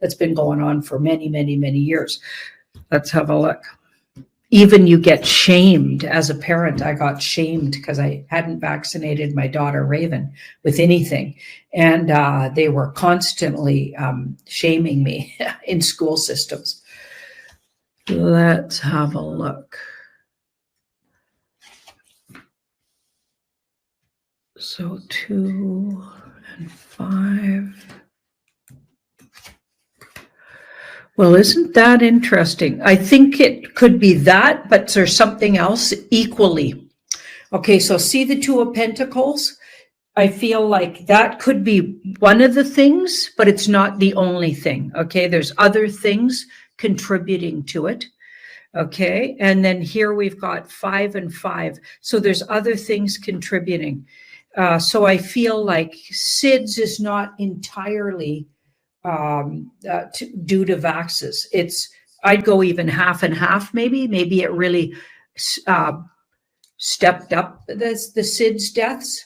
that's been going on for many, many, many years. Let's have a look. Even you get shamed as a parent. I got shamed because I hadn't vaccinated my daughter Raven with anything. And they were constantly shaming me in school systems. Let's have a look. So 2 and 5. Well, isn't that interesting? I think it could be that, but there's something else equally. Okay, so see the 2 of Pentacles? I feel like that could be one of the things, but it's not the only thing. Okay, there's other things contributing to it. Okay, and then here we've got 5 and 5. So there's other things contributing. So I feel like SIDS is not entirely due to vaxes. I'd go even half and half, maybe it really stepped up the SIDS deaths,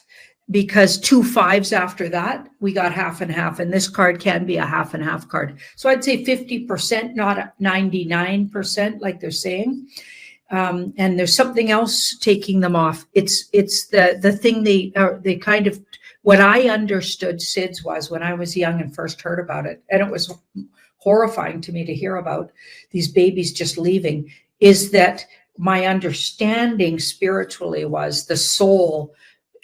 because 2 5s after that, we got half and half, and this card can be a half and half card. So I'd say 50%, not 99%, like they're saying. And there's something else taking them off. It's the thing they kind of, what I understood SIDS was when I was young and first heard about it, and it was horrifying to me to hear about these babies just leaving, is that my understanding spiritually was the soul,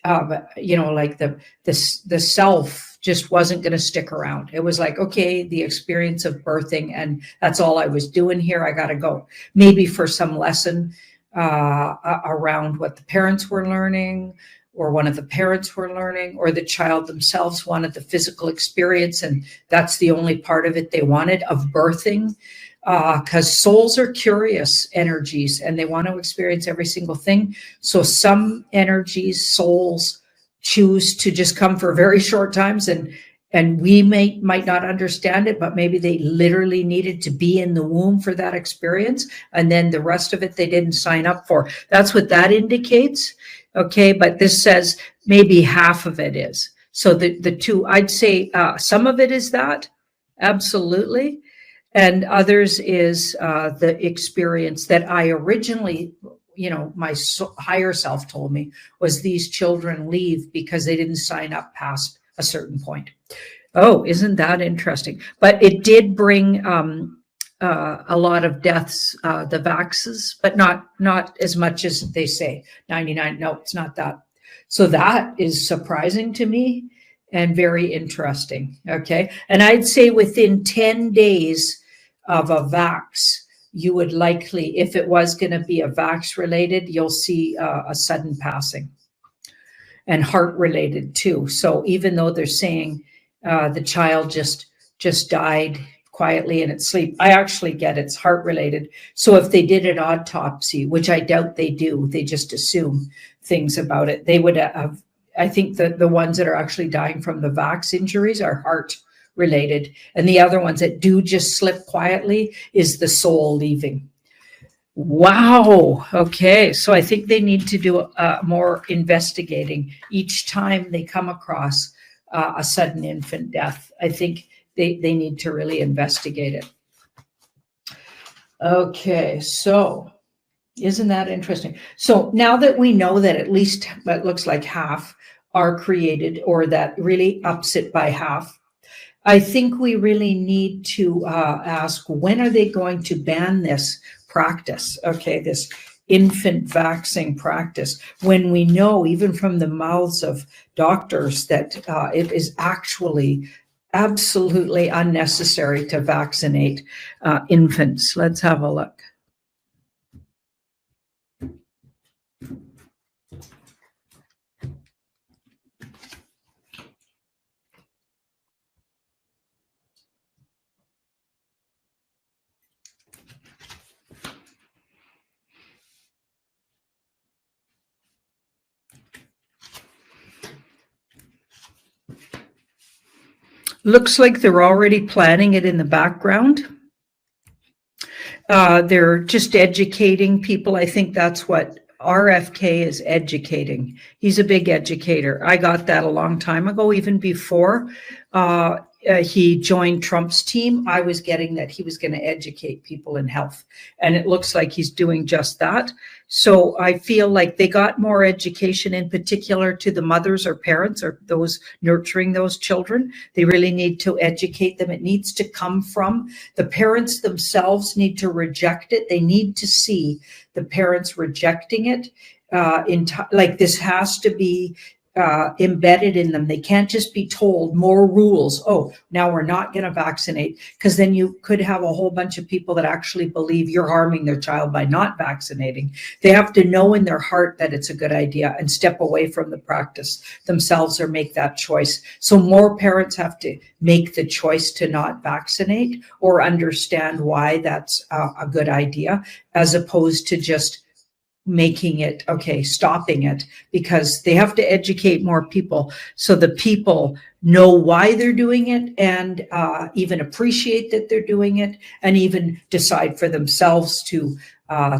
like the self just wasn't going to stick around. It was like, okay, the experience of birthing, and that's all I was doing here. I got to go, maybe for some lesson around what the parents were learning, or one of the parents were learning, or the child themselves wanted the physical experience, and that's the only part of it they wanted, of birthing, because souls are curious energies and they want to experience every single thing. So some energies, souls, choose to just come for very short times, and we might not understand it, but maybe they literally needed to be in the womb for that experience, and then the rest of it they didn't sign up for. That's what that indicates. Okay, but this says maybe half of it is. So the 2, I'd say some of it is that, absolutely, and others is the experience that I originally, my higher self told me, was these children leave because they didn't sign up past a certain point. Oh, isn't that interesting? But it did bring a lot of deaths, the vaxes, but not as much as they say. 99, no, it's not that. So that is surprising to me and very interesting. Okay, and I'd say within 10 days of a vax, you would likely, if it was going to be a vax related, you'll see a sudden passing, and heart related too. So even though they're saying the child just died quietly in its sleep, I actually get it's heart related. So if they did an autopsy, which I doubt they do, they just assume things about it, they would have, I think that the ones that are actually dying from the vax injuries are heart related, and the other ones that do just slip quietly is the soul leaving. Wow. Okay, so I think they need to do more investigating each time they come across a sudden infant death. I think they need to really investigate it. Okay, so isn't that interesting? So now that we know that at least it looks like half are created, or that really ups it by half, I think we really need to ask, when are they going to ban this practice? Okay, this infant vaxing practice, when we know even from the mouths of doctors that it is actually absolutely unnecessary to vaccinate infants. Let's have a look. Looks like they're already planning it in the background. They're just educating people. I think that's what RFK is, educating. He's a big educator. I got that a long time ago, even before he joined Trump's team, I was getting that he was going to educate people in health. And it looks like he's doing just that. So I feel like they got more education, in particular to the mothers or parents or those nurturing those children. They really need to educate them. It needs to come from the parents themselves. Need to reject it. They need to see the parents rejecting it. Like this has to be embedded in them. They can't just be told more rules. Oh, now we're not going to vaccinate, because then you could have a whole bunch of people that actually believe you're harming their child by not vaccinating. They have to know in their heart that it's a good idea and step away from the practice themselves or make that choice. So more parents have to make the choice to not vaccinate or understand why that's a good idea, as opposed to just making it okay, stopping it, because they have to educate more people so the people know why they're doing it and even appreciate that they're doing it, and even decide for themselves to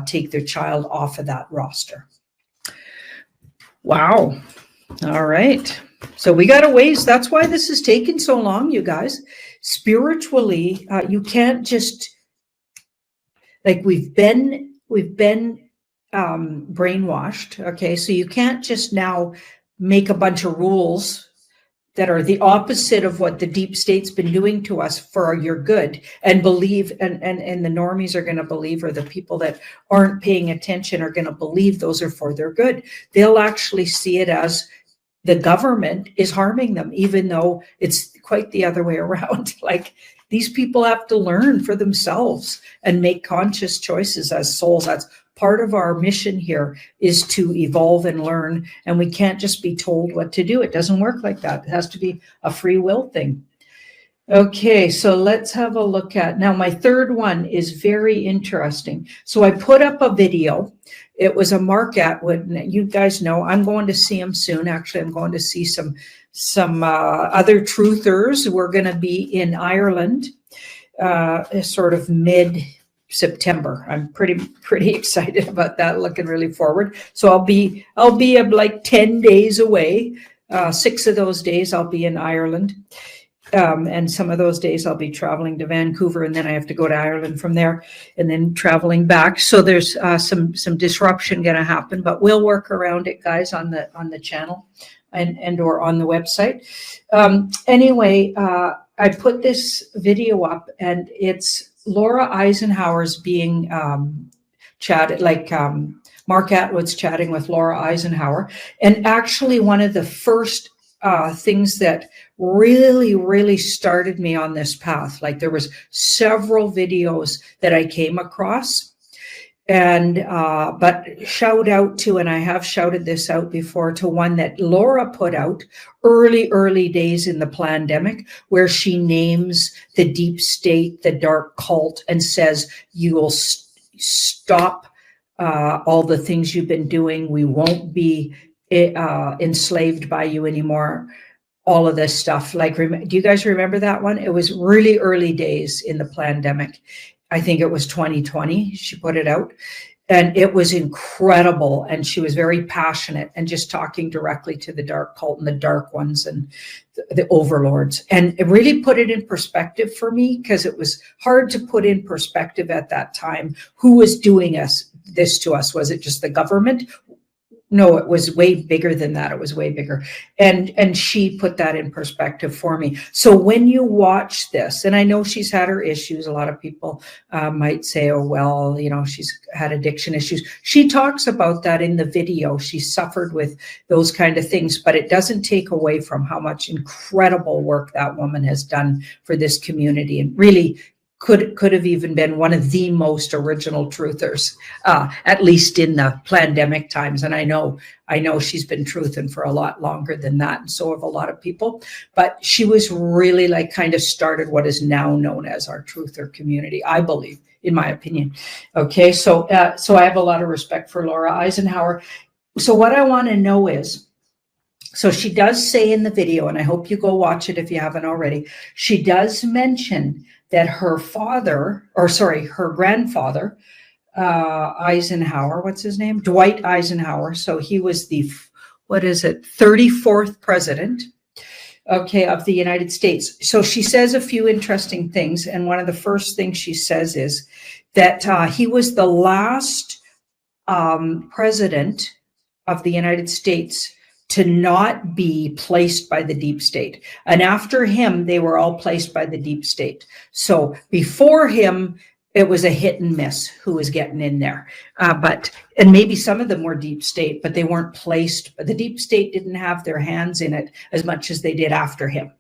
take their child off of that roster. Wow. All right. So we got a ways. That's why this is taking so long, you guys. Spiritually, you can't just, like, we've been brainwashed. Okay. So you can't just now make a bunch of rules that are the opposite of what the deep state's been doing to us for your good and believe, and the normies are going to believe, or the people that aren't paying attention are going to believe those are for their good. They'll actually see it as the government is harming them, even though it's quite the other way around. Like, these people have to learn for themselves and make conscious choices as souls. That's part of our mission here, is to evolve and learn. And we can't just be told what to do. It doesn't work like that. It has to be a free will thing. Okay, so let's have a look at, now my third one is very interesting. So I put up a video. It was a Mark Atwood, and you guys know I'm going to see him soon. Actually, I'm going to see some other truthers. We're going to be in Ireland, sort of mid-September. I'm pretty excited about that. Looking really forward. So I'll be like 10 days away. 6 of those days I'll be in Ireland. And some of those days I'll be traveling to Vancouver, and then I have to go to Ireland from there, and then traveling back. So there's some disruption going to happen, but we'll work around it, guys, on the channel and or on the website. Anyway, I put this video up, and it's Laura Eisenhower's being chatted, like Mark Atwood's chatting with Laura Eisenhower, and actually one of the first things that really started me on this path. Like, there was several videos that I came across, and but shout out to, and I have shouted this out before, to one that Laura put out early days in the pandemic, where she names the deep state, the dark cult, and says, you will stop all the things you've been doing. We won't be enslaved by you anymore. All of this stuff. Like, do you guys remember that one? It was really early days in the pandemic. I think it was 2020. She put it out, and it was incredible. And she was very passionate and just talking directly to the dark cult and the dark ones and the overlords. And it really put it in perspective for me, because it was hard to put in perspective at that time. Who was doing this to us? Was it just the government? No, it was way bigger than that. It was way bigger. And she put that in perspective for me. So when you watch this, and I know she's had her issues, a lot of people might say, oh, well, she's had addiction issues. She talks about that in the video. She suffered with those kind of things, but it doesn't take away from how much incredible work that woman has done for this community, and really could have even been one of the most original truthers, at least in the pandemic times. And I know she's been truthing for a lot longer than that, and so have a lot of people. But she was really like kind of started what is now known as our truther community, I believe, in my opinion. Okay, so I have a lot of respect for Laura Eisenhower. So what I want to know is, so she does say in the video, and I hope you go watch it if you haven't already, she does mention that her grandfather, Eisenhower, what's his name? Dwight Eisenhower. So he was the, 34th president. okay, of the United States. So she says a few interesting things. And one of the first things she says is that he was the last president of the United States to not be placed by the deep state. And after him, they were all placed by the deep state. So before him, it was a hit and miss who was getting in there. And maybe some of them were deep state, but they weren't placed. But the deep state didn't have their hands in it as much as they did after him.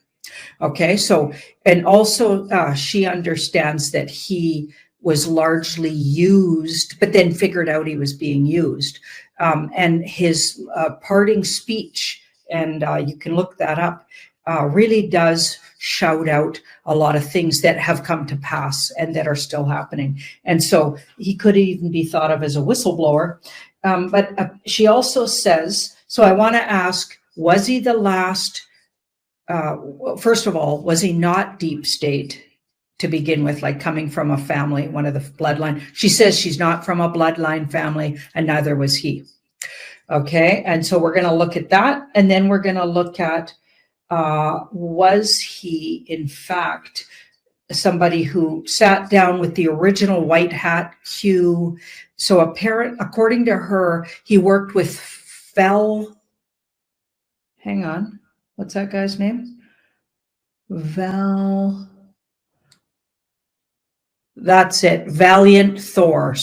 Okay, so, and also she understands that he was largely used, but then figured out he was being used. And his parting speech, and you can look that up, really does shout out a lot of things that have come to pass and that are still happening. And so he could even be thought of as a whistleblower. But she also says, so I want to ask, was he the last, first of all, was he not deep state to begin with, like coming from a family, one of the bloodline? She says she's not from a bloodline family, and neither was he. Okay, and so we're going to look at that, and then we're going to look at was he in fact somebody who sat down with the original white hat Q? So according to her, he worked with hang on, what's that guy's name? That's it. Valiant Thor.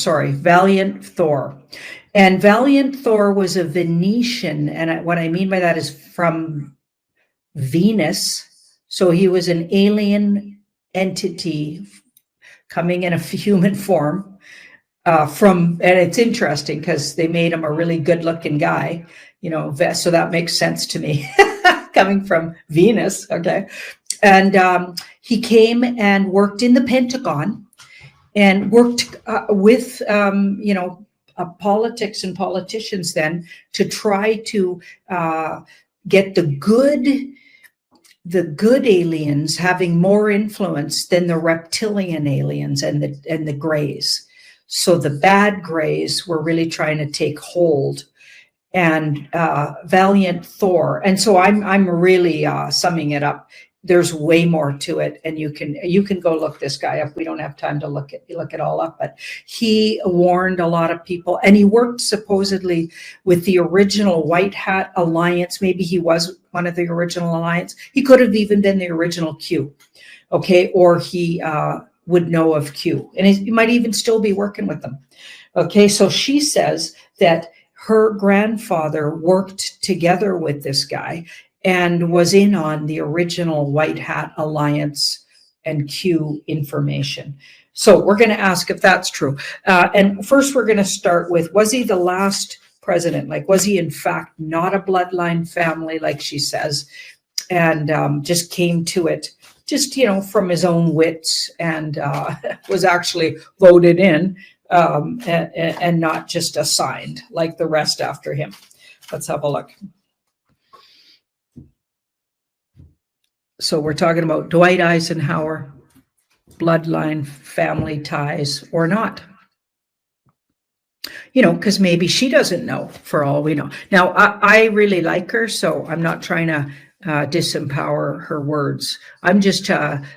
And Valiant Thor was a Venetian. And what I mean by that is from Venus. So he was an alien entity coming in a human form and it's interesting because they made him a really good looking guy, so that makes sense to me coming from Venus. Okay. And he came and worked in the Pentagon and worked with, politics and politicians then to try to get the good aliens having more influence than the reptilian aliens and the grays. So the bad grays were really trying to take hold. And Valiant Thor. And so I'm really summing it up. There's way more to it, and you can go look this guy up. We don't have time to look it all up, but he warned a lot of people, and he worked supposedly with the original White Hat Alliance. Maybe he was one of the original alliance. He could have even been the original Q, okay, or he would know of Q, and he might even still be working with them. Okay, so she says that her grandfather worked together with this guy and was in on the original White Hat Alliance and Q information. So we're going to ask if that's true. And first we're going to start with, was he the last president? Like, was he in fact not a bloodline family, like she says, and just came to it just, from his own wits and was actually voted in and not just assigned like the rest after him? Let's have a look. So we're talking about Dwight Eisenhower, bloodline, family ties, or not. Because maybe she doesn't know, for all we know. Now, I really like her, so I'm not trying to disempower her words. I'm just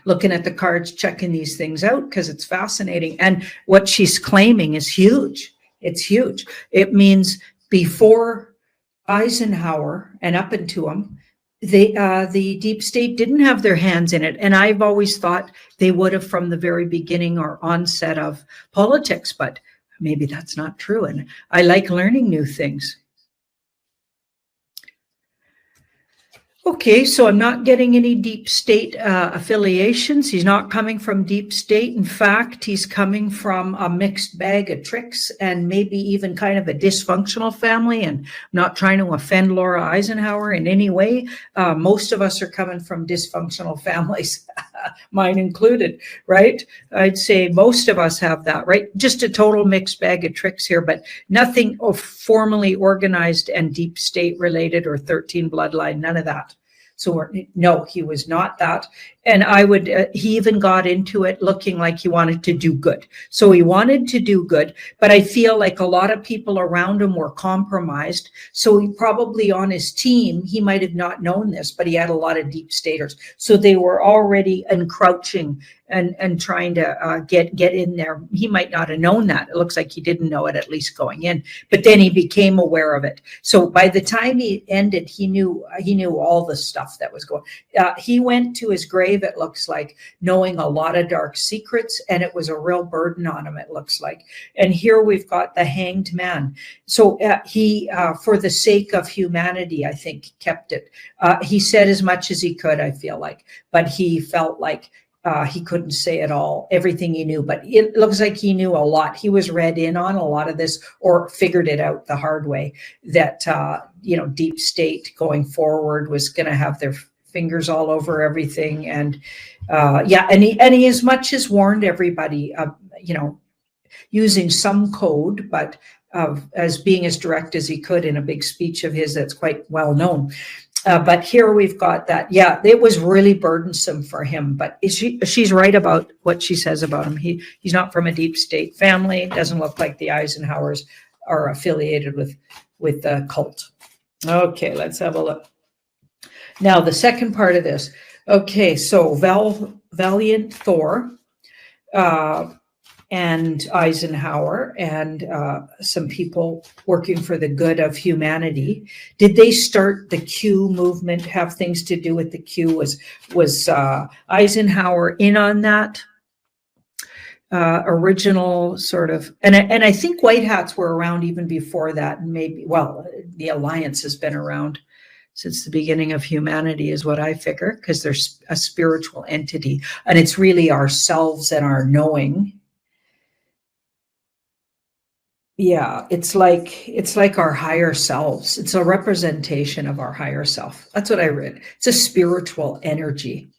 looking at the cards, checking these things out because it's fascinating. And what she's claiming is huge. It's huge. It means before Eisenhower and up into him, the deep state didn't have their hands in it. And I've always thought they would have from the very beginning or onset of politics, but maybe that's not true. And I like learning new things. Okay, so I'm not getting any deep state affiliations. He's not coming from deep state. In fact, he's coming from a mixed bag of tricks and maybe even kind of a dysfunctional family. And I'm not trying to offend Laura Eisenhower in any way. Most of us are coming from dysfunctional families, mine included, right? I'd say most of us have that, right? Just a total mixed bag of tricks here, but nothing formally organized and deep state related or 13 bloodline, none of that. So no, he was not that. And he even got into it looking like he wanted to do good. So he wanted to do good, but I feel like a lot of people around him were compromised. So he probably on his team, he might have not known this, but he had a lot of deep staters. So they were already encroaching and trying to get in there. He might not have known that. It looks like he didn't know it, at least going in, but then he became aware of it. So by the time he ended, he knew all the stuff that was going. He went to his grave, it looks like, knowing a lot of dark secrets, and it was a real burden on him, it looks like. And here we've got the Hanged Man. So he, for the sake of humanity, I think, kept it. He said as much as he could, I feel like, but he felt like he couldn't say it all, everything he knew, but it looks like he knew a lot. He was read in on a lot of this, or figured it out the hard way, that, deep state going forward was going to have their fingers all over everything. And and he as much as warned everybody, using some code, but as being as direct as he could in a big speech of his that's quite well known. But here we've got that. Yeah, it was really burdensome for him. But she's right about what she says about him. He's not from a deep state family. Doesn't look like the Eisenhowers are affiliated with the cult. Okay, let's have a look. Now the second part of this. Okay, so Valiant Thor and Eisenhower and some people working for the good of humanity. Did they start the Q movement, have things to do with the Q? Was Eisenhower in on that original sort of, and I think white hats were around even before that, and maybe, well, the Alliance has been around since the beginning of humanity is what I figure, because there's a spiritual entity, and it's really ourselves and our knowing. Yeah, it's like our higher selves. It's a representation of our higher self. That's what I read. It's a spiritual energy,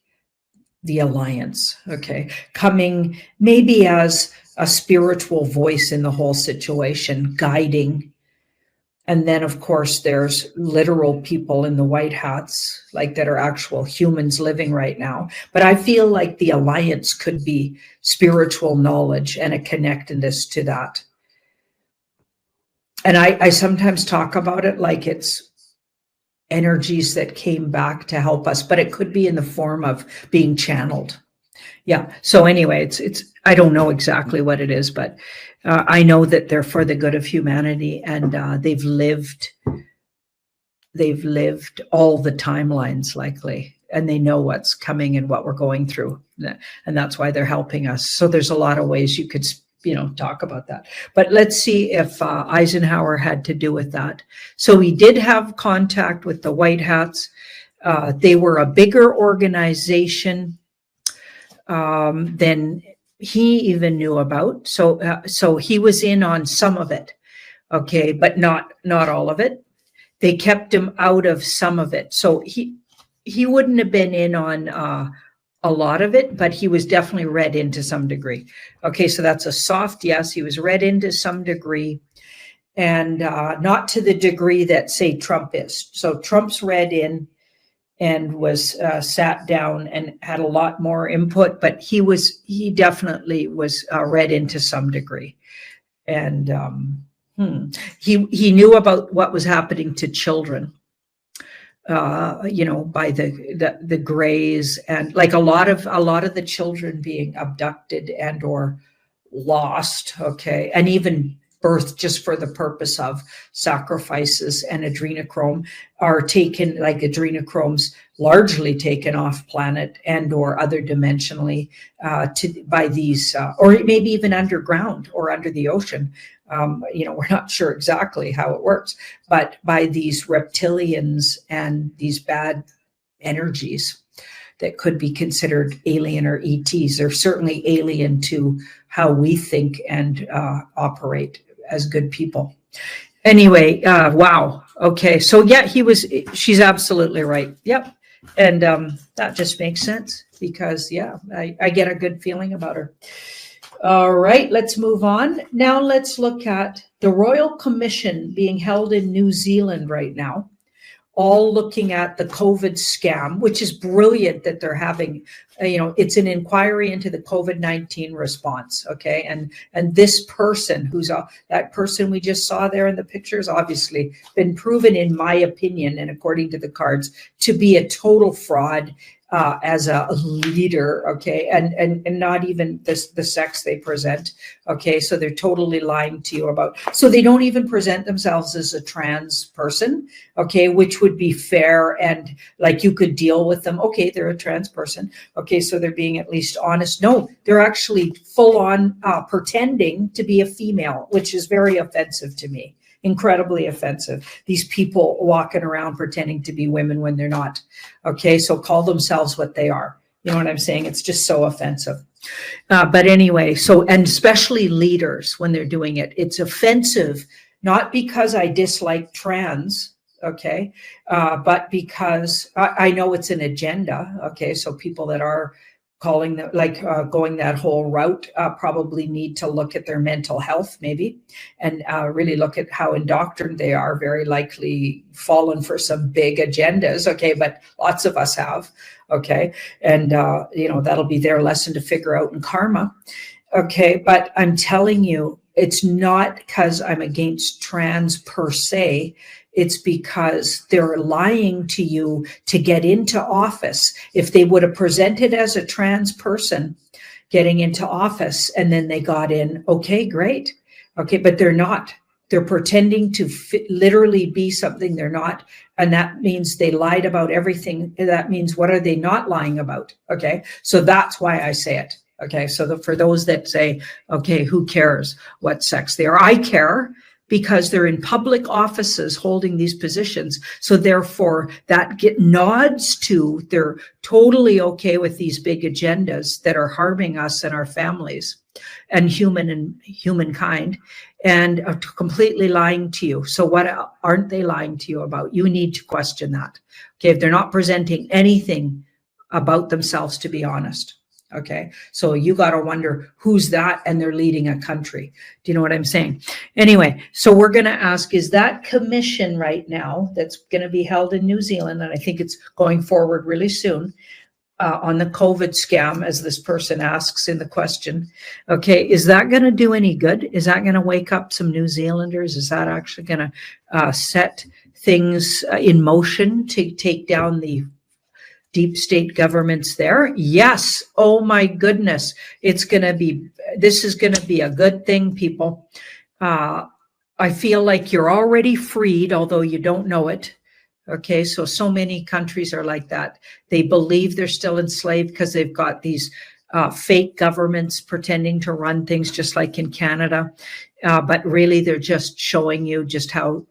the Alliance, okay, coming maybe as a spiritual voice in the whole situation, guiding. And then, of course, there's literal people in the white hats, like that are actual humans living right now. But I feel like the Alliance could be spiritual knowledge and a connectedness to that. And I sometimes talk about it like it's energies that came back to help us, but it could be in the form of being channeled. Yeah. So anyway, it's I don't know exactly what it is, but I know that they're for the good of humanity, and they've lived all the timelines likely, and they know what's coming and what we're going through, and that's why they're helping us. So there's a lot of ways you could talk about that. But let's see if Eisenhower had to do with that. So he did have contact with the White Hats. They were a bigger organization than he even knew about. So he was in on some of it, okay, but not all of it. They kept him out of some of it. So he wouldn't have been in on a lot of it, but he was definitely read in to some degree. Okay, so that's a soft yes. He was read in to some degree, and not to the degree that, say, Trump is. So Trump's read in and was sat down and had a lot more input, but he definitely was read in to some degree. And he knew about what was happening to children. By the Greys, and like a lot of the children being abducted and or lost, okay, and even birthed just for the purpose of sacrifices, and adrenochrome are taken, like adrenochrome's largely taken off planet and or other dimensionally by these, or maybe even underground or under the ocean. We're not sure exactly how it works, but by these reptilians and these bad energies that could be considered alien or ETs. They're certainly alien to how we think and operate as good people. Anyway, wow. Okay. So yeah, she's absolutely right. Yep. And that just makes sense because I get a good feeling about her. All right, let's move on. Now let's look at the Royal Commission being held in New Zealand right now all looking at the COVID scam, which is brilliant that they're having, it's an inquiry into the COVID-19 response. Okay. And this person that person we just saw there in the pictures, obviously been proven, in my opinion, and according to the cards, to be a total fraud, as a leader, okay, and not even the sex they present, okay, so they're totally lying to you about, so they don't even present themselves as a trans person, okay, which would be fair, and like you could deal with them, okay, they're a trans person, okay, so they're being at least honest. No, they're actually full on pretending to be a female, which is very offensive to me. Incredibly offensive. These people walking around pretending to be women when they're not. Okay, so call themselves what they are. You know what I'm saying? It's just so offensive. But anyway, and especially leaders when they're doing it, it's offensive, not because I dislike trans, okay, but because I know it's an agenda. Okay, so people that are calling that, going that whole route, probably need to look at their mental health maybe, and really look at how indoctrined they are, very likely fallen for some big agendas, okay, but lots of us have, okay, and that'll be their lesson to figure out in karma, okay, but I'm telling you, it's not because I'm against trans per se. It's because they're lying to you to get into office. If they would have presented as a trans person getting into office and then they got in, okay, great. Okay, but they're not. They're pretending to literally be something they're not. And that means they lied about everything. That means, what are they not lying about? Okay, so that's why I say it. Okay, so for those that say, okay, who cares what sex they are? I care, because they're in public offices holding these positions. So therefore that nods to, they're totally okay with these big agendas that are harming us and our families and humankind, and are completely lying to you. So what aren't they lying to you about? You need to question that. Okay, if they're not presenting anything about themselves, to be honest. Okay, so you got to wonder who's that, and they're leading a country. Do you know what I'm saying? Anyway, so we're going to ask, is that commission right now that's going to be held in New Zealand, and I think it's going forward really soon, on the COVID scam, as this person asks in the question, okay, is that going to do any good? Is that going to wake up some New Zealanders? Is that actually going to set things in motion to take down the deep state governments there? Yes. Oh my goodness. This is going to be a good thing, people. I feel like you're already freed, although you don't know it. Okay. So many countries are like that. They believe they're still enslaved because they've got these fake governments pretending to run things, just like in Canada. But really they're just showing you just how,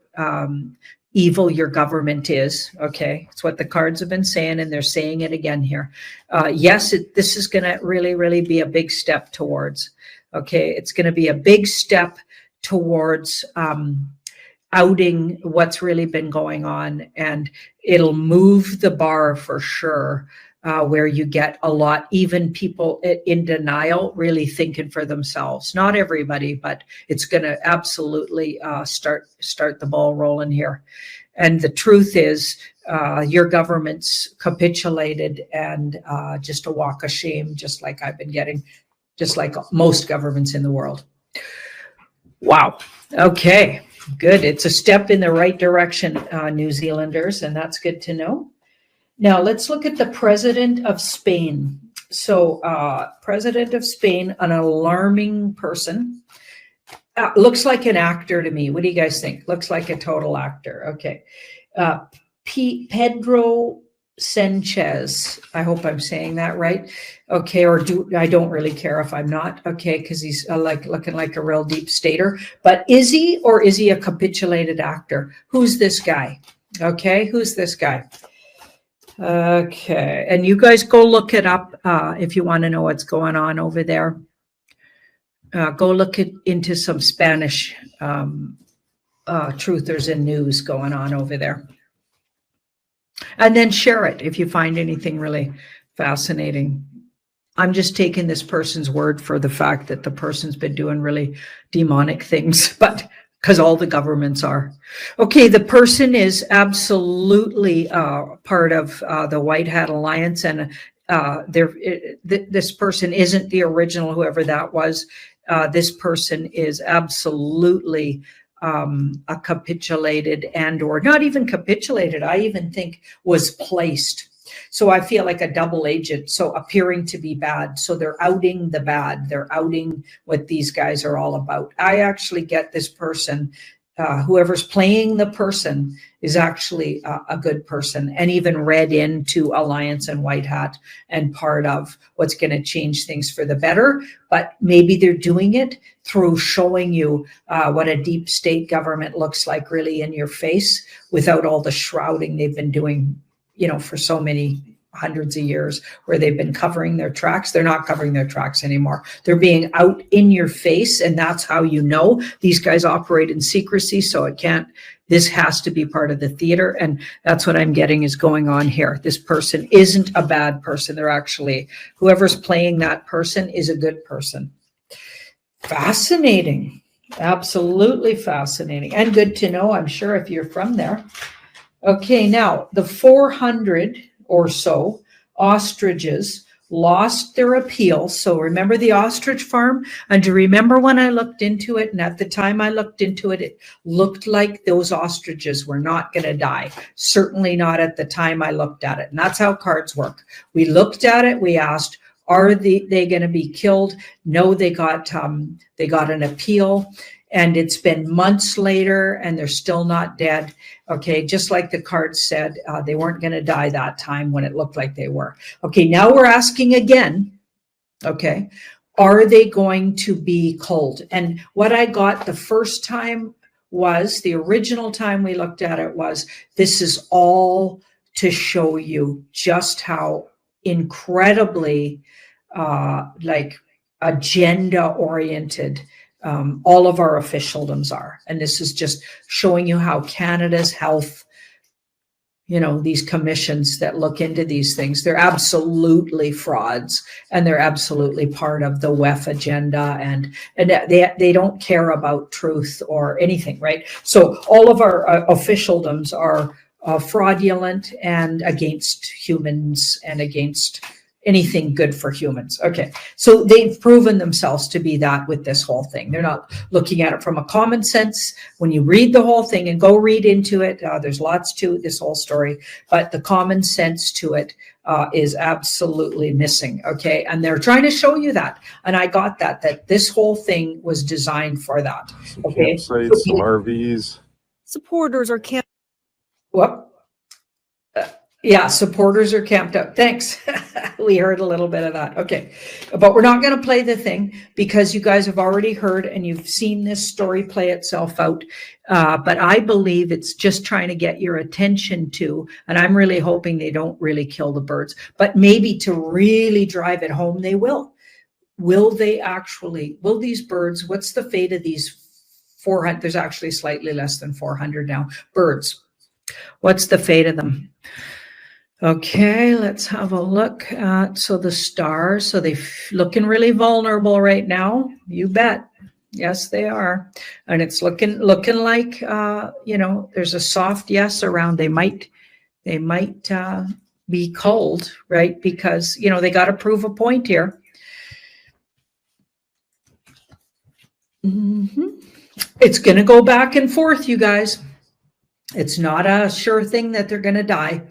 evil your government is. Okay, it's what the cards have been saying, and they're saying it again here. Yes, this is going to really, really be a big step towards. Okay, it's going to be a big step towards outing what's really been going on, and it'll move the bar for sure. Where you get a lot, even people in denial, really thinking for themselves. Not everybody, but it's going to absolutely start the ball rolling here. And the truth is, your government's capitulated, and just a walk of shame, just like I've been getting, just like most governments in the world. Wow. Okay, good. It's a step in the right direction, New Zealanders, and that's good to know. Now, let's look at the President of Spain. So, President of Spain, an alarming person. Looks like an actor to me. What do you guys think? Looks like a total actor. Okay. Pedro Sanchez. I hope I'm saying that right. Okay, I don't really care if I'm not. Okay, because he's looking like a real deep stater. But is he, or is he a capitulated actor? Who's this guy? Okay, who's this guy? Okay, and you guys go look it up if you want to know what's going on over there. Go look into some Spanish truthers and news going on over there. And then share it if you find anything really fascinating. I'm just taking this person's word for the fact that the person's been doing really demonic things, but because all the governments are. Okay, the person is absolutely part of the White Hat Alliance, and this person isn't the original, whoever that was. This person is absolutely a capitulated, and or not even capitulated, I even think was placed. So I feel like a double agent, so appearing to be bad. So they're outing the bad. They're outing what these guys are all about. I actually get this person, whoever's playing the person is actually a good person, and even read into Alliance and White Hat and part of what's going to change things for the better. But maybe they're doing it through showing you what a deep state government looks like really in your face, without all the shrouding they've been doing, for so many hundreds of years, where they've been covering their tracks. They're not covering their tracks anymore. They're being out in your face, and that's how you know these guys operate in secrecy. So this has to be part of the theater, and that's what I'm getting is going on here. This person isn't a bad person. They're actually, whoever's playing that person is a good person. Fascinating. Absolutely fascinating, and good to know, I'm sure, if you're from there. Okay, now the 400 or so ostriches lost their appeal. So remember the ostrich farm? And do you remember when I looked into it? And at the time I looked into it, it looked like those ostriches were not going to die. Certainly not at the time I looked at it. And that's how cards work. We looked at it. We asked, are they going to be killed? No, they got an appeal. And it's been months later, and they're still not dead. Okay, just like the card said, they weren't going to die that time when it looked like they were. Okay, now we're asking again, okay, are they going to be culled? And what I got the first time was, the original time we looked at it was, this is all to show you just how incredibly agenda-oriented all of our officialdoms are. And this is just showing you how Canada's health, these commissions that look into these things, they're absolutely frauds, and they're absolutely part of the WEF agenda, and they don't care about truth or anything, right? So all of our officialdoms are fraudulent and against humans and against anything good for humans. Okay, so they've proven themselves to be that with this whole thing. They're not looking at it from a common sense. When you read the whole thing and go read into it, there's lots to this whole story, but the common sense to it is absolutely missing. Okay, and they're trying to show you that, and I got that this whole thing was designed for that. Some okay, campsites, some RVs. Supporters are camped. What? Yeah, supporters are camped out. Thanks. We heard a little bit of that. Okay. But we're not going to play the thing because you guys have already heard and you've seen this story play itself out. But I believe it's just trying to get your attention to, and I'm really hoping they don't really kill the birds, but maybe to really drive it home, they will. Will these birds, what's the fate of these 400? There's actually slightly less than 400 now. Birds. What's the fate of them? Okay, let's have a look at, so the stars, so they're looking really vulnerable right now. You bet. Yes, they are. And it's looking like, there's a soft yes around. They might be culled, right? Because, they got to prove a point here. It's going to go back and forth, you guys. It's not a sure thing that they're going to die.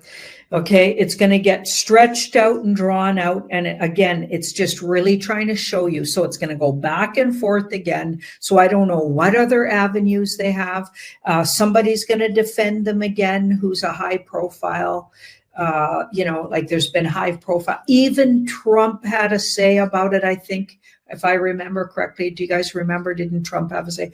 Okay, it's going to get stretched out and drawn out. And again, it's just really trying to show you. So it's going to go back and forth again. So I don't know what other avenues they have. Somebody's going to defend them again, who's a high profile. Like there's been high profile. Even Trump had a say about it, I think. If I remember correctly, do you guys remember, didn't Trump have a say?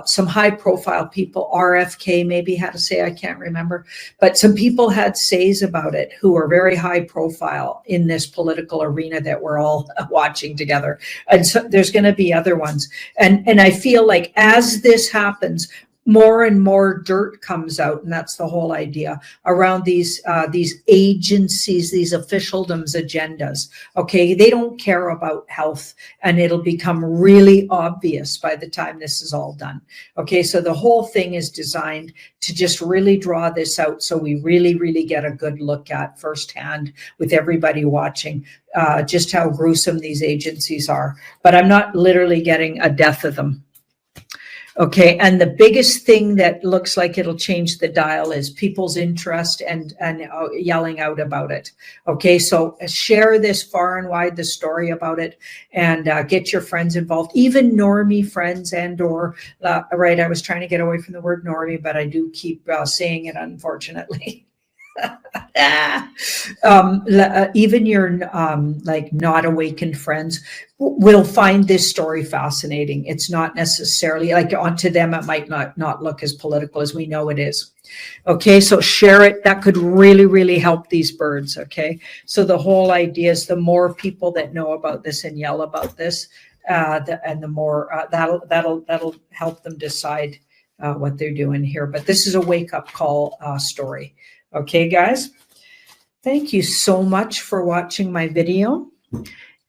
Some high profile people, RFK maybe had a say, I can't remember. But some people had says about it who are very high profile in this political arena that we're all watching together. And so there's going to be other ones. And I feel like as this happens, more and more dirt comes out, and that's the whole idea around these agencies, these officialdoms agendas. Okay, they don't care about health, and it'll become really obvious by the time this is all done. Okay, so the whole thing is designed to just really draw this out, so we really get a good look at firsthand with everybody watching just how gruesome these agencies are. But I'm not literally getting a death of them. Okay, and the biggest thing that looks like it'll change the dial is people's interest and yelling out about it. Okay, so share this far and wide, the story about it, and get your friends involved, even normie friends or, right, I was trying to get away from the word normie, but I do keep saying it, unfortunately. Even your like not awakened friends will find this story fascinating. It's not necessarily like onto them, it might not look as political as we know it is. Okay, so share it. That could really help these birds. Okay, so the whole idea is the more people that know about this and yell about this, and the more that'll help them decide what they're doing here. But this is a wake-up call story. Okay, guys, thank you so much for watching my video.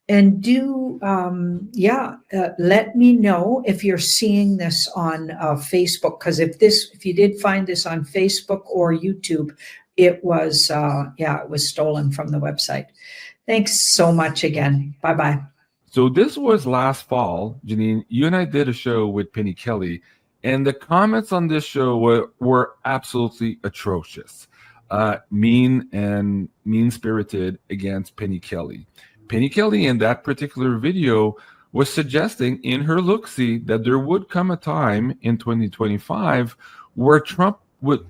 And do, let me know if you're seeing this on Facebook, because if you did find this on Facebook or YouTube, it was stolen from the website. Thanks so much again. Bye-bye. So this was last fall, Janine. You and I did a show with Penny Kelly, and the comments on this show were absolutely atrocious. Mean-spirited against Penny Kelly. Penny Kelly in that particular video was suggesting in her look-see that there would come a time in 2025 where Trump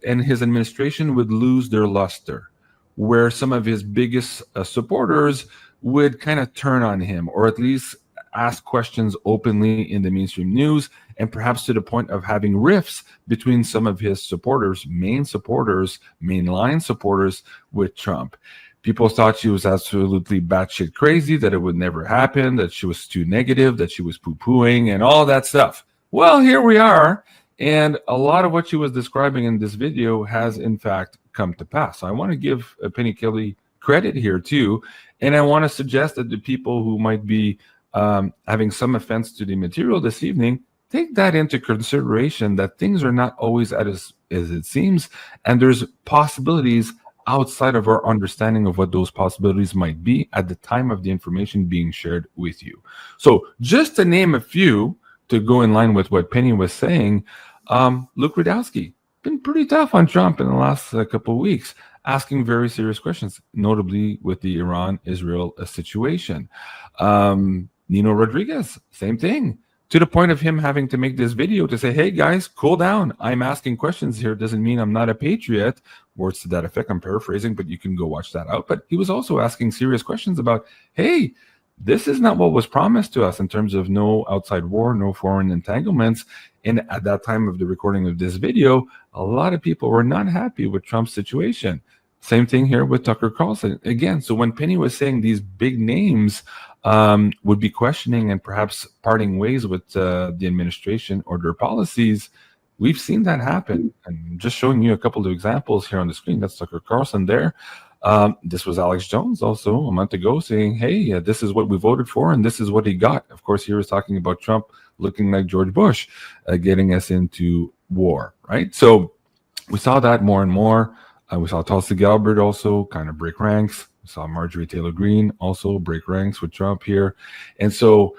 and his administration would lose their luster, where some of his biggest supporters would kind of turn on him, or at least ask questions openly in the mainstream news, and perhaps to the point of having rifts between some of his supporters, mainline supporters with Trump. People thought she was absolutely batshit crazy, that it would never happen, that she was too negative, that she was poo-pooing and all that stuff. Well, here we are, and a lot of what she was describing in this video has in fact come to pass. So I want to give Penny Kelly credit here too, and I want to suggest that the people who might be having some offense to the material this evening, take that into consideration, that things are not always as it seems, and there's possibilities outside of our understanding of what those possibilities might be at the time of the information being shared with you. So just to name a few, to go in line with what Penny was saying, Luke Rudkowski, been pretty tough on Trump in the last couple of weeks, asking very serious questions, notably with the Iran-Israel situation. Nino Rodriguez, same thing, to the point of him having to make this video to say, hey guys, cool down. I'm asking questions here. Doesn't mean I'm not a patriot. Words to that effect. I'm paraphrasing, but you can go watch that out. But he was also asking serious questions about, hey, this is not what was promised to us in terms of no outside war, no foreign entanglements. And at that time of the recording of this video, a lot of people were not happy with Trump's situation. Same thing here with Tucker Carlson. Again, so when Penny was saying these big names would be questioning and perhaps parting ways with the administration or their policies, we've seen that happen. I'm just showing you a couple of examples here on the screen. That's Tucker Carlson there. This was Alex Jones also a month ago saying, hey, this is what we voted for and this is what he got. Of course, he was talking about Trump looking like George Bush, getting us into war, right? So we saw that more and more. We saw Tulsi Gabbard also kind of break ranks. We saw Marjorie Taylor Greene also break ranks with Trump here. And so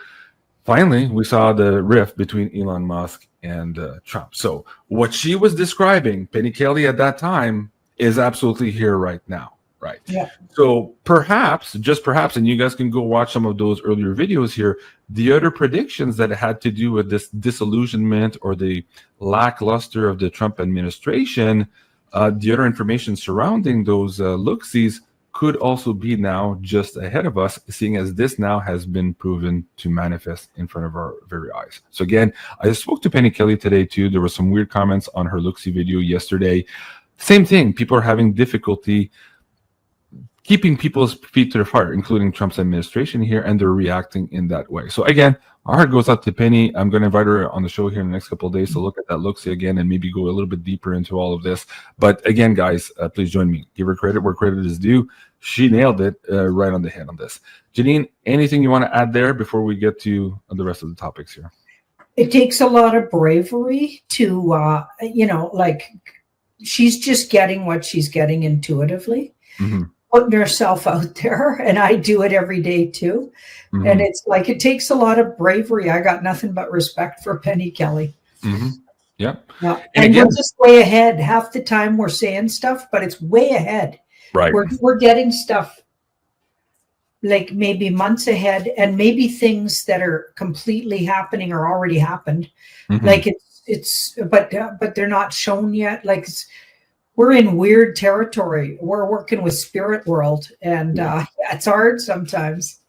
finally, we saw the rift between Elon Musk and Trump. So what she was describing, Penny Kelly at that time, is absolutely here right now, right? Yeah. So perhaps, just perhaps, and you guys can go watch some of those earlier videos here, the other predictions that had to do with this disillusionment or the lackluster of the Trump administration, the other information surrounding those look-sees could also be now just ahead of us, seeing as this now has been proven to manifest in front of our very eyes. So again, I spoke to Penny Kelly today too. There were some weird comments on her look-see video yesterday. Same thing. People are having difficulty keeping people's feet to the fire, including Trump's administration here, and they're reacting in that way. So again, our heart goes out to Penny. I'm going to invite her on the show here in the next couple of days to look at that look-see again and maybe go a little bit deeper into all of this. But again, guys, please join me. Give her credit where credit is due. She nailed it right on the head on this. Janine, anything you want to add there before we get to the rest of the topics here? It takes a lot of bravery to, like she's just getting what she's getting intuitively. Mm-hmm. Putting herself out there, and I do it every day too. Mm-hmm. And it's like it takes a lot of bravery. I got nothing but respect for Penny Kelly. Mm-hmm. Yeah. And again, we're just way ahead. Half the time we're saying stuff, but it's way ahead. Right. We're getting stuff like maybe months ahead, and maybe things that are completely happening or already happened. Mm-hmm. Like but they're not shown yet. Like we're in weird territory. We're working with spirit world, and it's hard sometimes.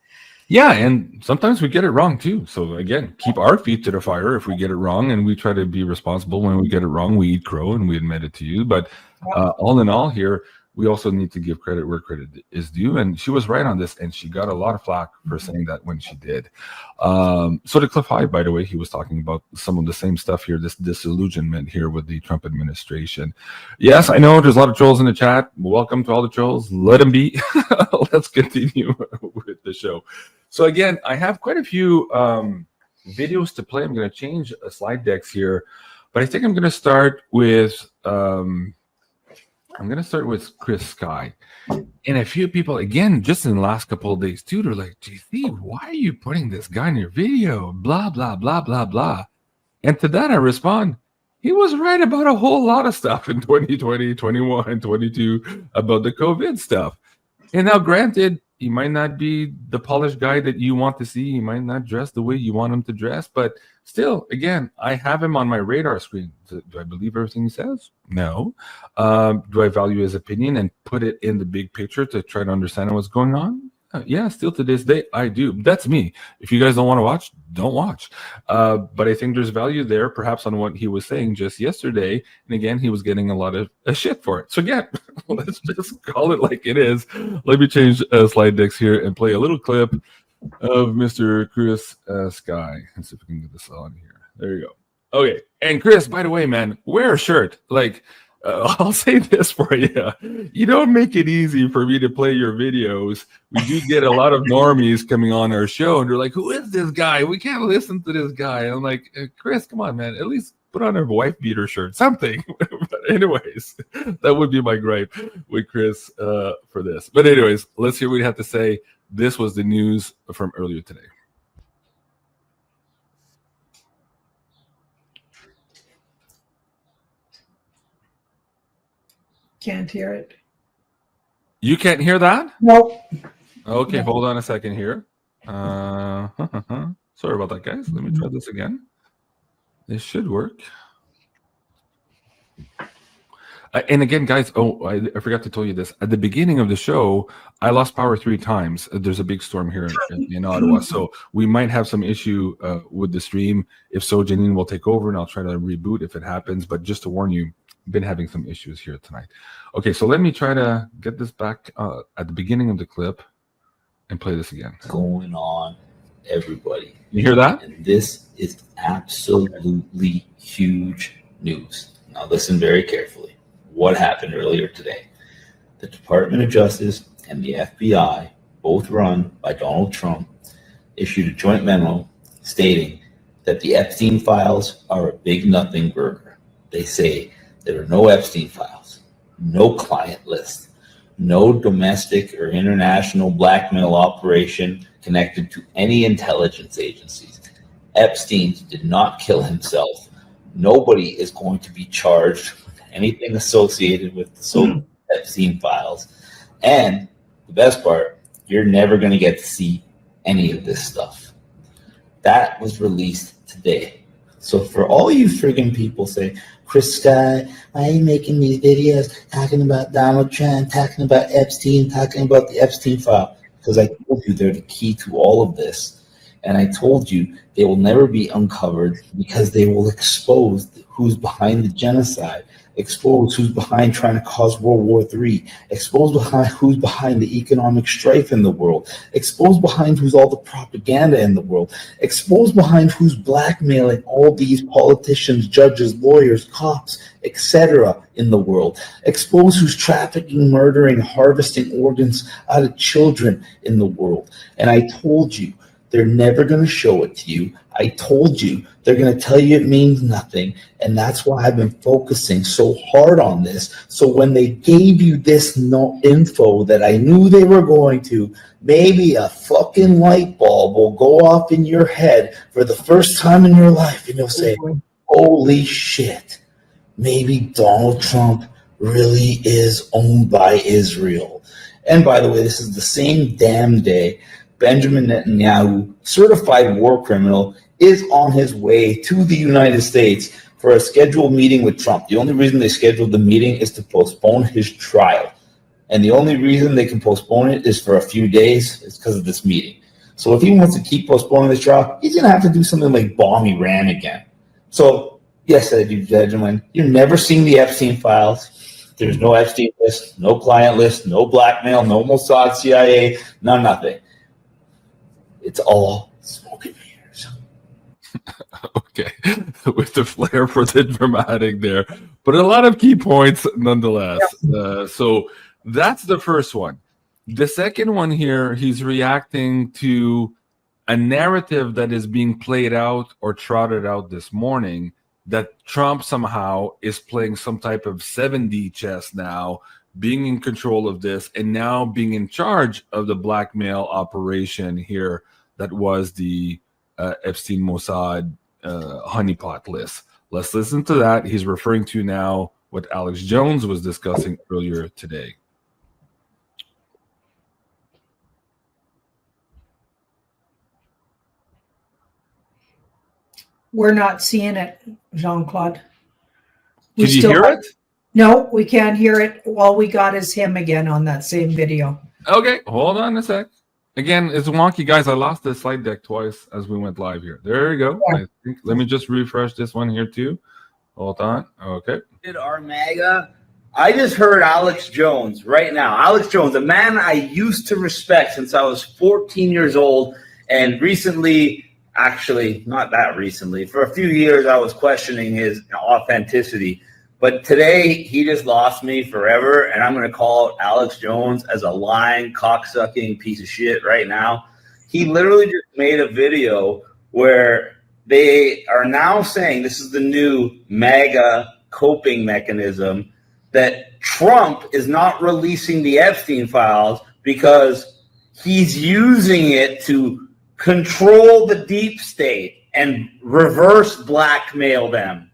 Yeah, and sometimes we get it wrong too. So again, keep our feet to the fire if we get it wrong, and we try to be responsible when we get it wrong. We eat crow and we admit it to you. But all in all here, we also need to give credit where credit is due. And she was right on this, and she got a lot of flack for saying that when she did. So did Cliff Hyde, by the way. He was talking about some of the same stuff here, this disillusionment here with the Trump administration. Yes, I know there's a lot of trolls in the chat. Welcome to all the trolls. Let them be. Let's continue with the show. So again, I have quite a few videos to play. I'm going to change slide decks here, but I think I'm going to start with Chris Sky. And a few people, again, just in the last couple of days too, they're like, GC, why are you putting this guy in your video? Blah, blah, blah, blah, blah. And to that I respond, he was right about a whole lot of stuff in 2020, 21, 22 about the COVID stuff. And now granted, he might not be the polished guy that you want to see. He might not dress the way you want him to dress. But still, again, I have him on my radar screen. Do I believe everything he says? No. Do I value his opinion and put it in the big picture to try to understand what's going on? Yeah, still to this day, I do. That's me. If you guys don't want to watch, don't watch. But I think there's value there, perhaps on what he was saying just yesterday. And again, he was getting a lot of shit for it. So again, let's just call it like it is. Let me change slide decks here and play a little clip of Mr. Chris Sky. Let's see if we can get this on here. There you go. Okay. And Chris, by the way, man, wear a shirt. Like, I'll say this for you. You don't make it easy for me to play your videos. We do get a lot of normies coming on our show, and they're like, who is this guy? We can't listen to this guy. And I'm like, Chris, come on, man. At least put on a wife beater shirt, something. But anyways, that would be my gripe with Chris for this. But anyways, let's hear what you have to say. This was the news from earlier today. Can't hear it. You can't hear that? Nope. Okay, hold on a second here. Sorry about that, guys. Let me try this again. This should work. And again, guys, I forgot to tell you this. At the beginning of the show, I lost power 3 times. There's a big storm here in Ottawa. So we might have some issue with the stream. If so, Janine will take over, and I'll try to reboot if it happens. But just to warn you, been having some issues here tonight. Okay, so let me try to get this back at the beginning of the clip and play this again. Going on, everybody. You hear that? And this is absolutely huge news. Now listen very carefully. What happened earlier today? The Department of Justice and the FBI, both run by Donald Trump, issued a joint memo stating that the Epstein files are a big nothing burger. They say there are no Epstein files, no client list, no domestic or international blackmail operation connected to any intelligence agencies. Epstein did not kill himself. Nobody is going to be charged with anything associated with the so-called Epstein files. And the best part, you're never going to get to see any of this stuff. That was released today. So for all you friggin' people say, Chris Sky, why are you making these videos talking about Donald Trump, talking about Epstein, talking about the Epstein file? Because I told you they're the key to all of this. And I told you they will never be uncovered because they will expose who's behind the genocide. expose who's behind trying to cause World War III, expose who's behind the economic strife in the world, expose behind who's all the propaganda in the world, expose behind who's blackmailing all these politicians, judges, lawyers, cops, etc. in the world, expose who's trafficking, murdering, harvesting organs out of children in the world. And I told you, they're never going to show it to you. I told you they're going to tell you it means nothing. And that's why I've been focusing so hard on this. So when they gave you this info that I knew they were going to, maybe a fucking light bulb will go off in your head for the first time in your life. And you'll say, holy shit, maybe Donald Trump really is owned by Israel. And by the way, this is the same damn day Benjamin Netanyahu, certified war criminal, is on his way to the United States for a scheduled meeting with Trump. The only reason they scheduled the meeting is to postpone his trial. And the only reason they can postpone it is for a few days. It's because of this meeting. So if he wants to keep postponing this trial, he's going to have to do something like bomb Iran again. So, yes, ladies and gentlemen, you're never seeing the Epstein files. There's no Epstein list, no client list, no blackmail, no Mossad, CIA, nothing. It's all smoke and mirrors. Okay, with the flair for the dramatic there, but a lot of key points nonetheless. So that's the first one. The second one here, he's reacting to a narrative that is being played out or trotted out this morning that Trump somehow is playing some type of 7D chess now, being in control of this, and now being in charge of the blackmail operation here that was the Epstein Mossad honeypot list. Let's listen to that. He's referring to now what Alex Jones was discussing earlier today. We're not seeing it, Jean-Claude. Did you hear it? No, we can't hear it. All we got is him again on that same video. Okay, hold on a sec. Again, it's wonky, guys. I lost the slide deck twice as we went live here. There you go. Yeah. I think, let me just refresh this one here too. Hold on. Okay. Our MAGA. I just heard Alex Jones right now. Alex Jones, a man I used to respect since I was 14 years old, and recently, actually, not that recently, for a few years I was questioning his authenticity. But today, he just lost me forever, and I'm going to call Alex Jones as a lying, cocksucking piece of shit right now. He literally just made a video where they are now saying this is the new MAGA coping mechanism, that Trump is not releasing the Epstein files because he's using it to control the deep state and reverse blackmail them.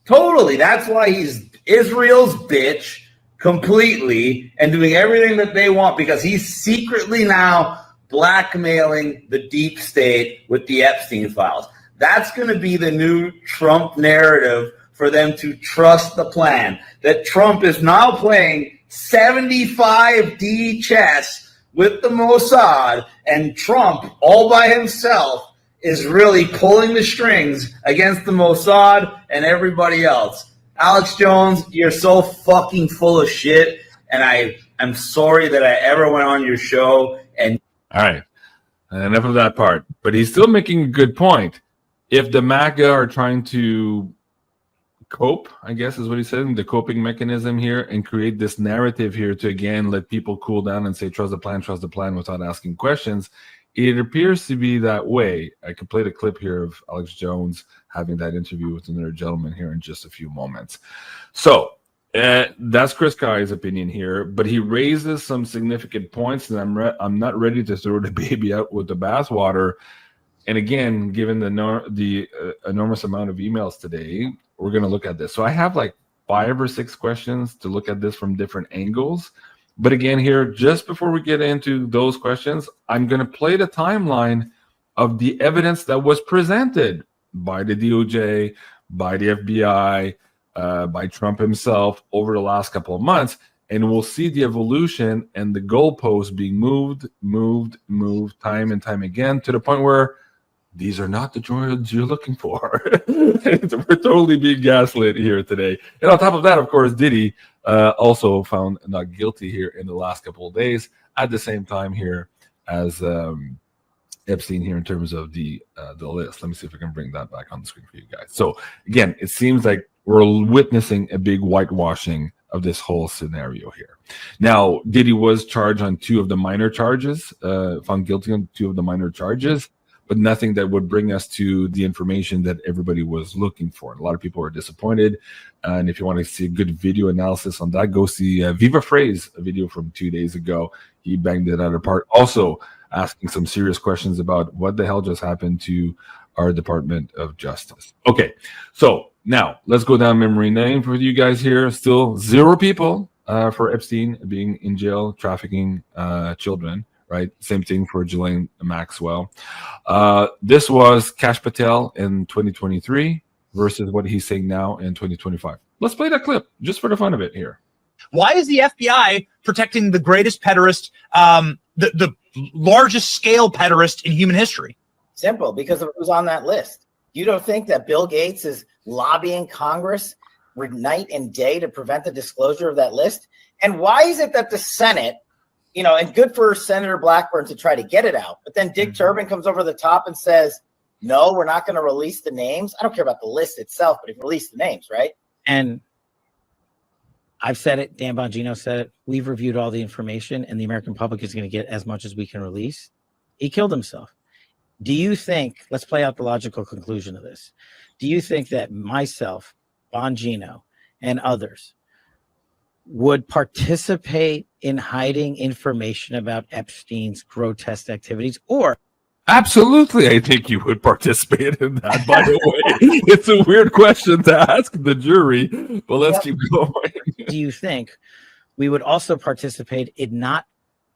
Totally. That's why he's Israel's bitch completely and doing everything that they want, because he's secretly now blackmailing the deep state with the Epstein files. That's going to be the new Trump narrative for them to trust the plan, that Trump is now playing 75D chess with the Mossad, and Trump all by himself is really pulling the strings against the Mossad and everybody else. Alex Jones, you're so fucking full of shit, and I am sorry that I ever went on your show. And all right, enough of that part. But he's still making a good point. If the MAGA are trying to cope, I guess is what he's saying, the coping mechanism here, and create this narrative here to again let people cool down and say trust the plan without asking questions, it appears to be that way. I could play the clip here of Alex Jones having that interview with another gentleman here in just a few moments. So that's Chris Kai's opinion here, but he raises some significant points, and I'm not ready to throw the baby out with the bathwater. And again, given the enormous amount of emails today, we're going to look at this. So I have like 5 or 6 questions to look at this from different angles. But again, here, just before we get into those questions, I'm going to play the timeline of the evidence that was presented by the DOJ, by the FBI, by Trump himself over the last couple of months. And we'll see the evolution and the goalposts being moved time and time again, to the point where these are not the droids you're looking for. We're totally being gaslit here today. And on top of that, of course, Diddy also found not guilty here in the last couple of days at the same time here as Epstein here in terms of the list. Let me see if I can bring that back on the screen for you guys. So again, it seems like we're witnessing a big whitewashing of this whole scenario here. Now, Diddy was charged on 2 of the minor charges, found guilty on 2 of the minor charges, but nothing that would bring us to the information that everybody was looking for. A lot of people were disappointed. And if you want to see a good video analysis on that, go see Viva Phrase, a video from 2 days ago. He banged it out apart. Also asking some serious questions about what the hell just happened to our Department of Justice. Okay, so now let's go down memory lane for you guys here. Still 0 people for Epstein being in jail, trafficking children. Right, same thing for Ghislaine Maxwell. This was Kash Patel in 2023 versus what he's saying now in 2025. Let's play that clip just for the fun of it here. Why is the FBI protecting the greatest pederast, the largest scale pederast in human history? Simple, because of who's on that list. You don't think that Bill Gates is lobbying Congress night and day to prevent the disclosure of that list? And why is it that the Senate, and good for Senator Blackburn to try to get it out, but then Dick Durbin comes over the top and says, no, we're not going to release the names. I don't care about the list itself, but if you release the names, right? And I've said it, Dan Bongino said it, we've reviewed all the information and the American public is going to get as much as we can release. He killed himself. Do you think, let's play out the logical conclusion of this. Do you think that myself, Bongino, and others would participate in hiding information about Epstein's grotesque activities? Or Absolutely, I think you would participate in that, by the way. It's a weird question to ask the jury, but let's keep going. do you think we would also participate in not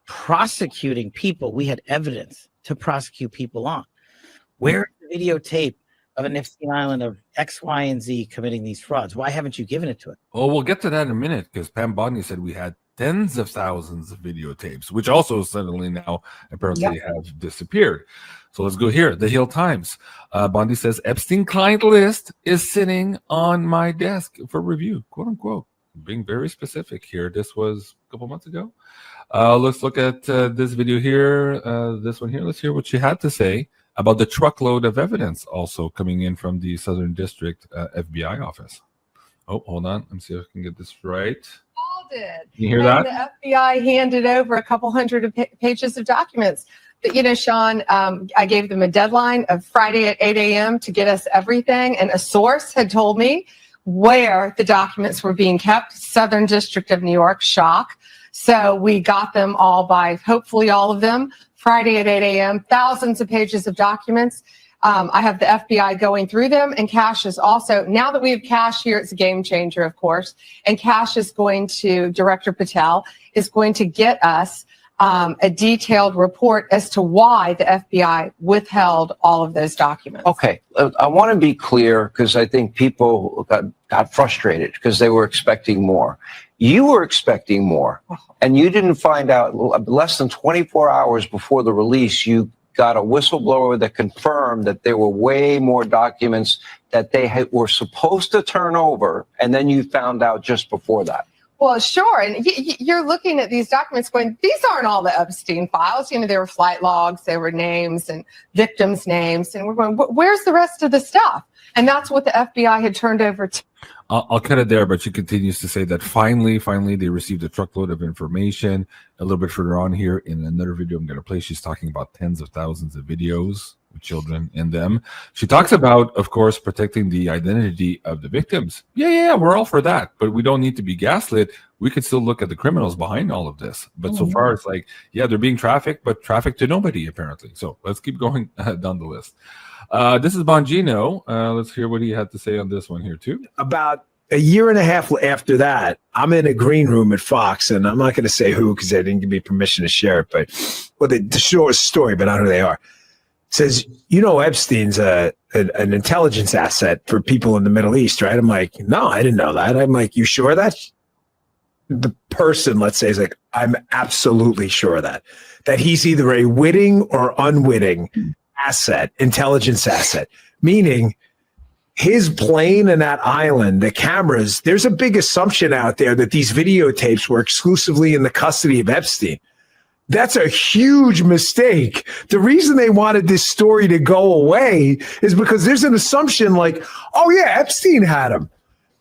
prosecuting people we had evidence to prosecute people on? Where's the videotape of an Epstein Island of X, Y, and Z committing these frauds? Why haven't you given it to it? Oh, we'll get to that in a minute because Pam Bodney said we had tens of thousands of videotapes, which also suddenly now apparently have disappeared. So let's go here. The Hill Times. Bondi says Epstein client list is sitting on my desk for review, quote unquote. Being very specific here. This was a couple months ago. Let's look at this video here. This one here. Let's hear what she had to say about the truckload of evidence also coming in from the Southern District FBI office. Oh, hold on. Let me see if I can get this right. All did. You hear that? The FBI handed over a couple hundred pages of documents. But, Sean, I gave them a deadline of Friday at 8 a.m. to get us everything. And a source had told me where the documents were being kept. Southern District of New York, shock. So we got them all by, hopefully all of them, Friday at 8 a.m., thousands of pages of documents. I have the FBI going through them, and Kash is also, now that we have Kash here, it's a game changer, of course, and Kash is going to, Director Patel, is going to get us a detailed report as to why the FBI withheld all of those documents. Okay, I want to be clear because I think people got frustrated because they were expecting more. You were expecting more, and you didn't find out less than 24 hours before the release. You got a whistleblower that confirmed that there were way more documents that they were supposed to turn over, and then you found out just before that. Well, sure. And you're looking at these documents going, these aren't all the Epstein files. There were flight logs, there were names and victims' names. And we're going, where's the rest of the stuff? And that's what the FBI had turned over to. I'll cut it there, but she continues to say that finally, they received a truckload of information. A little bit further on here in another video I'm going to play, she's talking about tens of thousands of videos with children in them. She talks about, of course, protecting the identity of the victims. Yeah, we're all for that, but we don't need to be gaslit. We could still look at the criminals behind all of this. But so far, it's like, yeah, they're being trafficked, but trafficked to nobody, apparently. So let's keep going down the list. This is Bongino. Let's hear what he had to say on this one here, too. About a year and a half after that, I'm in a green room at Fox, and I'm not going to say who because they didn't give me permission to share it, but the short story, but I know who they are. It says, Epstein's an intelligence asset for people in the Middle East, right? I'm like, no, I didn't know that. I'm like, you sure of that? The person, let's say, is like, I'm absolutely sure of that he's either a witting or unwitting asset, intelligence asset, meaning his plane and that island, the cameras, there's a big assumption out there that these videotapes were exclusively in the custody of Epstein. That's a huge mistake. The reason they wanted this story to go away is because there's an assumption like, oh yeah, Epstein had him.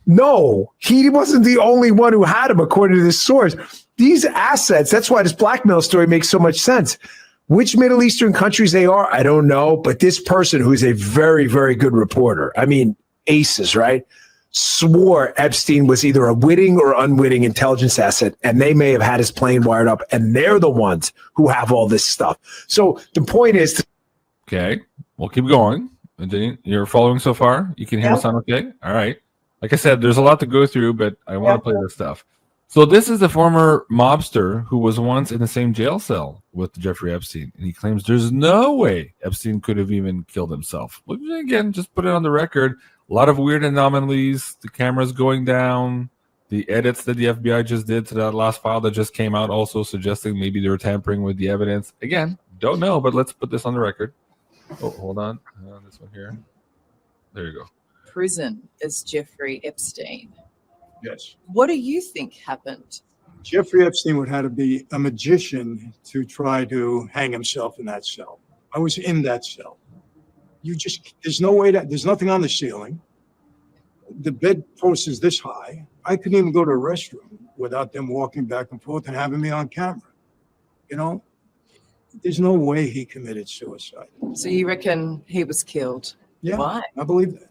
No, he wasn't the only one who had him, according to this source. These assets, that's why this blackmail story makes so much sense. Which Middle Eastern countries they are, I don't know. But this person, who is a very, very good reporter, I mean, aces, right? Swore Epstein was either a witting or unwitting intelligence asset, and they may have had his plane wired up, and they're the ones who have all this stuff. So the point is... Okay, we'll keep going. Janine, you're following so far? You can hear us sound okay? All right. Like I said, there's a lot to go through, but I want to play this stuff. So this is the former mobster who was once in the same jail cell with Jeffrey Epstein, and he claims there's no way Epstein could have even killed himself. Well, again, just put it on the record. A lot of weird anomalies, the cameras going down, the edits that the FBI just did to that last file that just came out, also suggesting maybe they were tampering with the evidence. Again, don't know, but let's put this on the record. Oh, hold on. This one here. There you go. Prison is Jeffrey Epstein. Yes. What do you think happened? Jeffrey Epstein would have to be a magician to try to hang himself in that cell. I was in that cell. There's no way there's nothing on the ceiling. The bedpost is this high. I couldn't even go to a restroom without them walking back and forth and having me on camera. You know, there's no way he committed suicide. So you reckon he was killed? Yeah. Why? I believe that.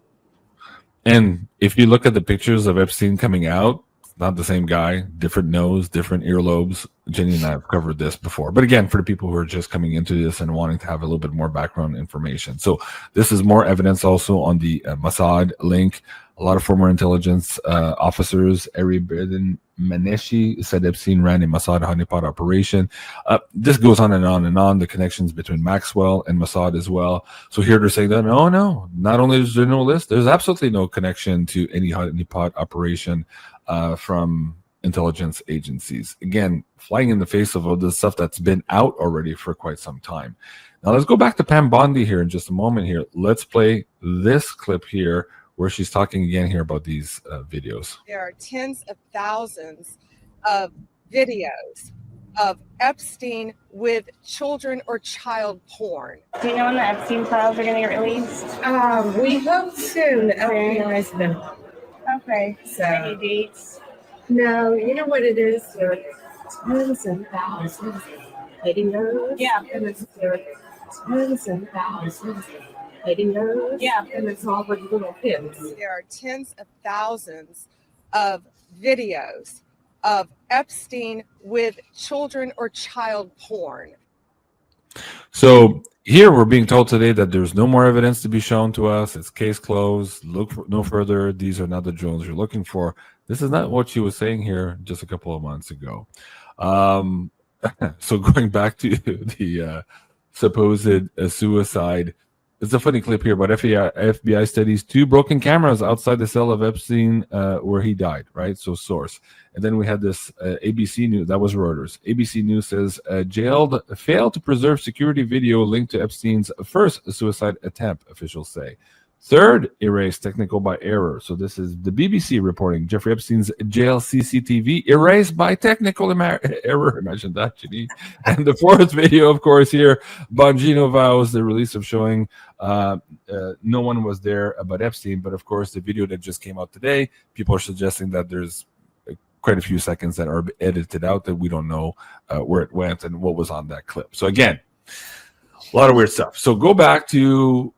And if you look at the pictures of Epstein coming out, not the same guy, different nose, different earlobes. Jenny and I have covered this before. But again, for the people who are just coming into this and wanting to have a little bit more background information. So this is more evidence also on the Mossad link. A lot of former intelligence officers, Eri Bedin Maneshi, said Epstein ran a Mossad honeypot operation. This goes on and on and on, the connections between Maxwell and Mossad as well. So here they're saying that, no, not only is there no list, there's absolutely no connection to any honeypot operation from intelligence agencies. Again, flying in the face of all this stuff that's been out already for quite some time. Now let's go back to Pam Bondi here in just a moment here. Let's play this clip here where she's talking again here about these videos. There are tens of thousands of videos of Epstein with children or child porn. Do you know when the Epstein files are going to get released? We hope soon. The FBI's been. Okay. So- Any dates? No, you know what it is? There are tens of thousands of videos. Yeah. And there are tens of thousands of videos. Yeah. And it's all with little kids. There are tens of thousands of videos of Epstein with children or child porn. So here we're being told today that there's no more evidence to be shown to us. It's case closed. Look for no further. These are not the drones you're looking for. This is not what she was saying here just a couple of months ago. So going back to the supposed suicide, it's a funny clip here, but FBI studies 2 broken cameras outside the cell of Epstein where he died, right? So source. And then we had this ABC News, that was Reuters. ABC News says, jailed failed to preserve security video linked to Epstein's first suicide attempt, officials say. Third, erased technical by error. So this is the BBC reporting. Jeffrey Epstein's jail CCTV erased by technical error. Imagine that, Janine. And the fourth video, of course, here, Bongino vows the release of showing no one was there but Epstein. But of course, the video that just came out today, people are suggesting that there's quite a few seconds that are edited out that we don't know where it went and what was on that clip. So again, a lot of weird stuff. So go back to...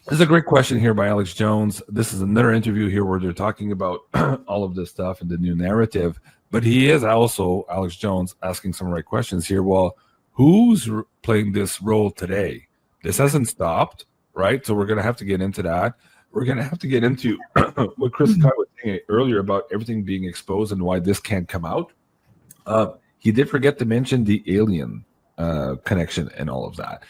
this is a great question here by Alex Jones. This is another interview here where they're talking about all of this stuff and the new narrative. But he is also, Alex Jones, asking some right questions here. Well, who's playing this role today? This hasn't stopped, right? So we're going to have to get into that. We're going to have to get into what Chris Kai was saying earlier about everything being exposed and why this can't come out. He did forget to mention the alien connection and all of that.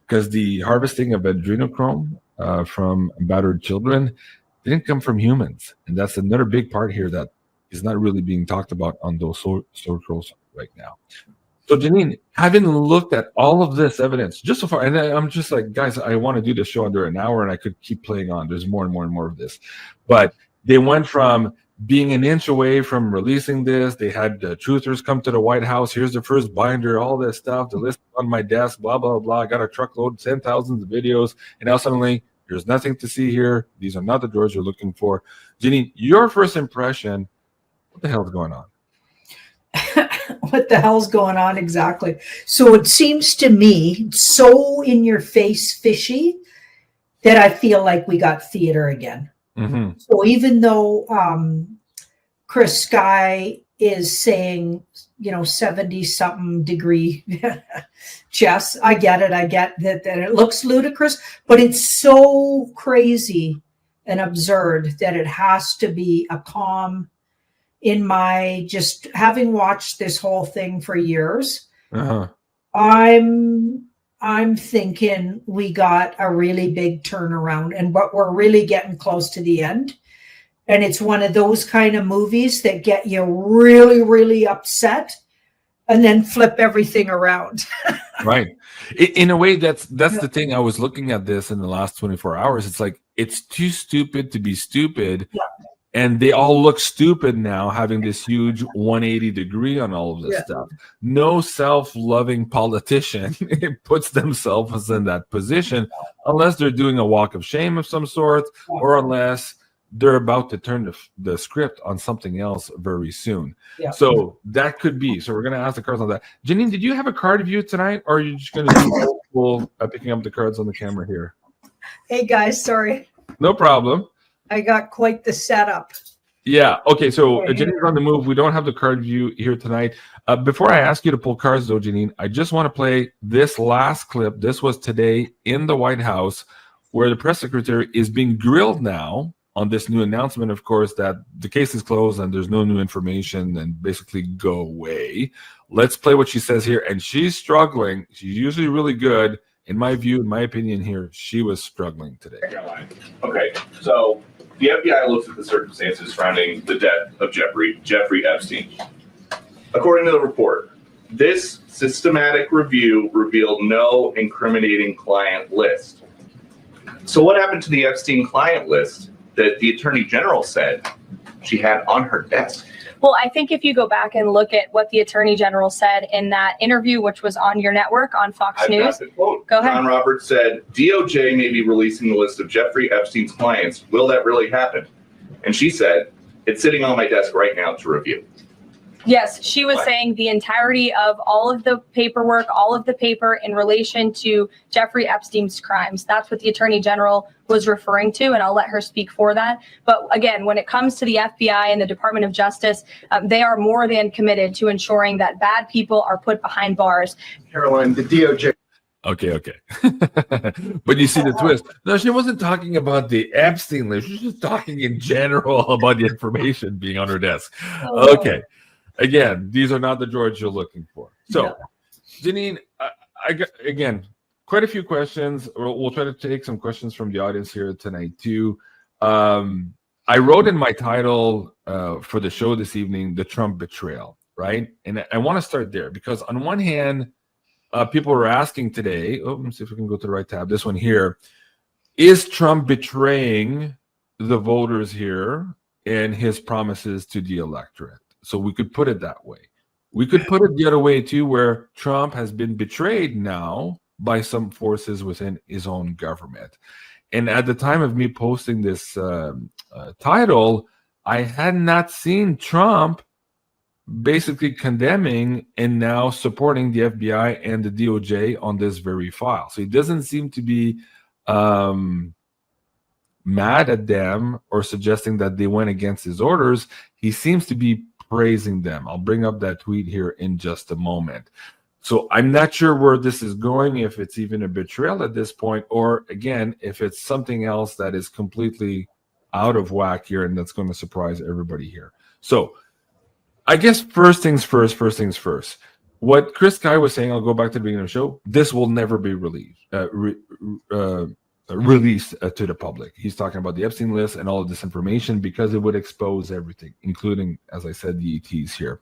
Because the harvesting of adrenochrome from battered children didn't come from humans. And that's another big part here that is not really being talked about on those circles right now. So, Janine, having looked at all of this evidence just so far, and I'm just like, guys, I want to do this show under an hour, and I could keep playing on. There's more and more and more of this. But they went from being an inch away from releasing this. They had the truthers come to the White House. Here's the first binder, all this stuff, the list on my desk, blah, blah, blah. I got a truckload, 10,000 of videos. And now suddenly, there's nothing to see here. These are not the drawers you're looking for. Janine, your first impression, what the hell is going on? What the hell's going on exactly? So it seems to me so in your face fishy that I feel like we got theater again. Mm-hmm. So even though Chris Sky is saying, 70 something degree chess, I get it. I get that it looks ludicrous, but it's so crazy and absurd that it has to be a calm. In my just having watched this whole thing for years, I'm thinking we got a really big turnaround, and but we're really getting close to the end. And it's one of those kind of movies that get you really, really upset and then flip everything around. Right. In a way, that's the thing. I was looking at this in the last 24 hours. It's like, it's too stupid to be stupid. Yeah. And they all look stupid now, having this huge 180 degree on all of this stuff. No self-loving politician puts themselves in that position unless they're doing a walk of shame of some sort, or unless they're about to turn the script on something else very soon. Yeah. So that could be. So we're going to ask the cards on that. Janine, did you have a card view tonight, or are you just going to do picking up the cards on the camera here? Hey guys, sorry. No problem. I got quite the setup. Yeah. Okay. So Janine's on the move. We don't have the card view here tonight. Before I ask you to pull cards, though, Janine, I just want to play this last clip. This was today in the White House, where the press secretary is being grilled now on this new announcement, of course, that the case is closed and there's no new information and basically go away. Let's play what she says here. And she's struggling. She's usually really good. In my view, in my opinion here, she was struggling today. Okay, so the FBI looks at the circumstances surrounding the death of Jeffrey Epstein. According to the report, this systematic review revealed no incriminating client list. So what happened to the Epstein client list that the Attorney General said she had on her desk? Well, I think if you go back and look at what the Attorney General said in that interview, which was on your network on Fox News. Go ahead. John Roberts said, DOJ may be releasing the list of Jeffrey Epstein's clients. Will that really happen? And she said, it's sitting on my desk right now to review. Yes, she was saying the entirety of all of the paperwork, all of the paper in relation to Jeffrey Epstein's crimes. That's what the Attorney General was referring to, and I'll let her speak for that. But again, when it comes to the FBI and the Department of Justice, they are more than committed to ensuring that bad people are put behind bars. Caroline, the DOJ. Okay. But you see the twist. No, she wasn't talking about the Epstein list. She was just talking in general about the information being on her desk. Okay. Again, these are not the drawers you're looking for. So, Janine, I got, again, quite a few questions. We'll try to take some questions from the audience here tonight, too. I wrote in my title for the show this evening, The Trump Betrayal, right? And I want to start there because on one hand, people were asking today, let me see if we can go to the right tab, this one here, is Trump betraying the voters here and his promises to the electorate? So we could put it that way. We could put it the other way too, where Trump has been betrayed now by some forces within his own government. And at the time of me posting this title, I had not seen Trump basically condemning and now supporting the FBI and the DOJ on this very file. So he doesn't seem to be mad at them or suggesting that they went against his orders. He seems to be praising them. I'll bring up that tweet here in just a moment. So I'm not sure where this is going, if it's even a betrayal at this point, or again, if it's something else that is completely out of whack here and that's going to surprise everybody here. So I guess first things first. What Chris Sky was saying, I'll go back to the beginning of the show, this will never be released to the public. He's talking about the Epstein list and all of this information because it would expose everything, including, as I said, the ETs here.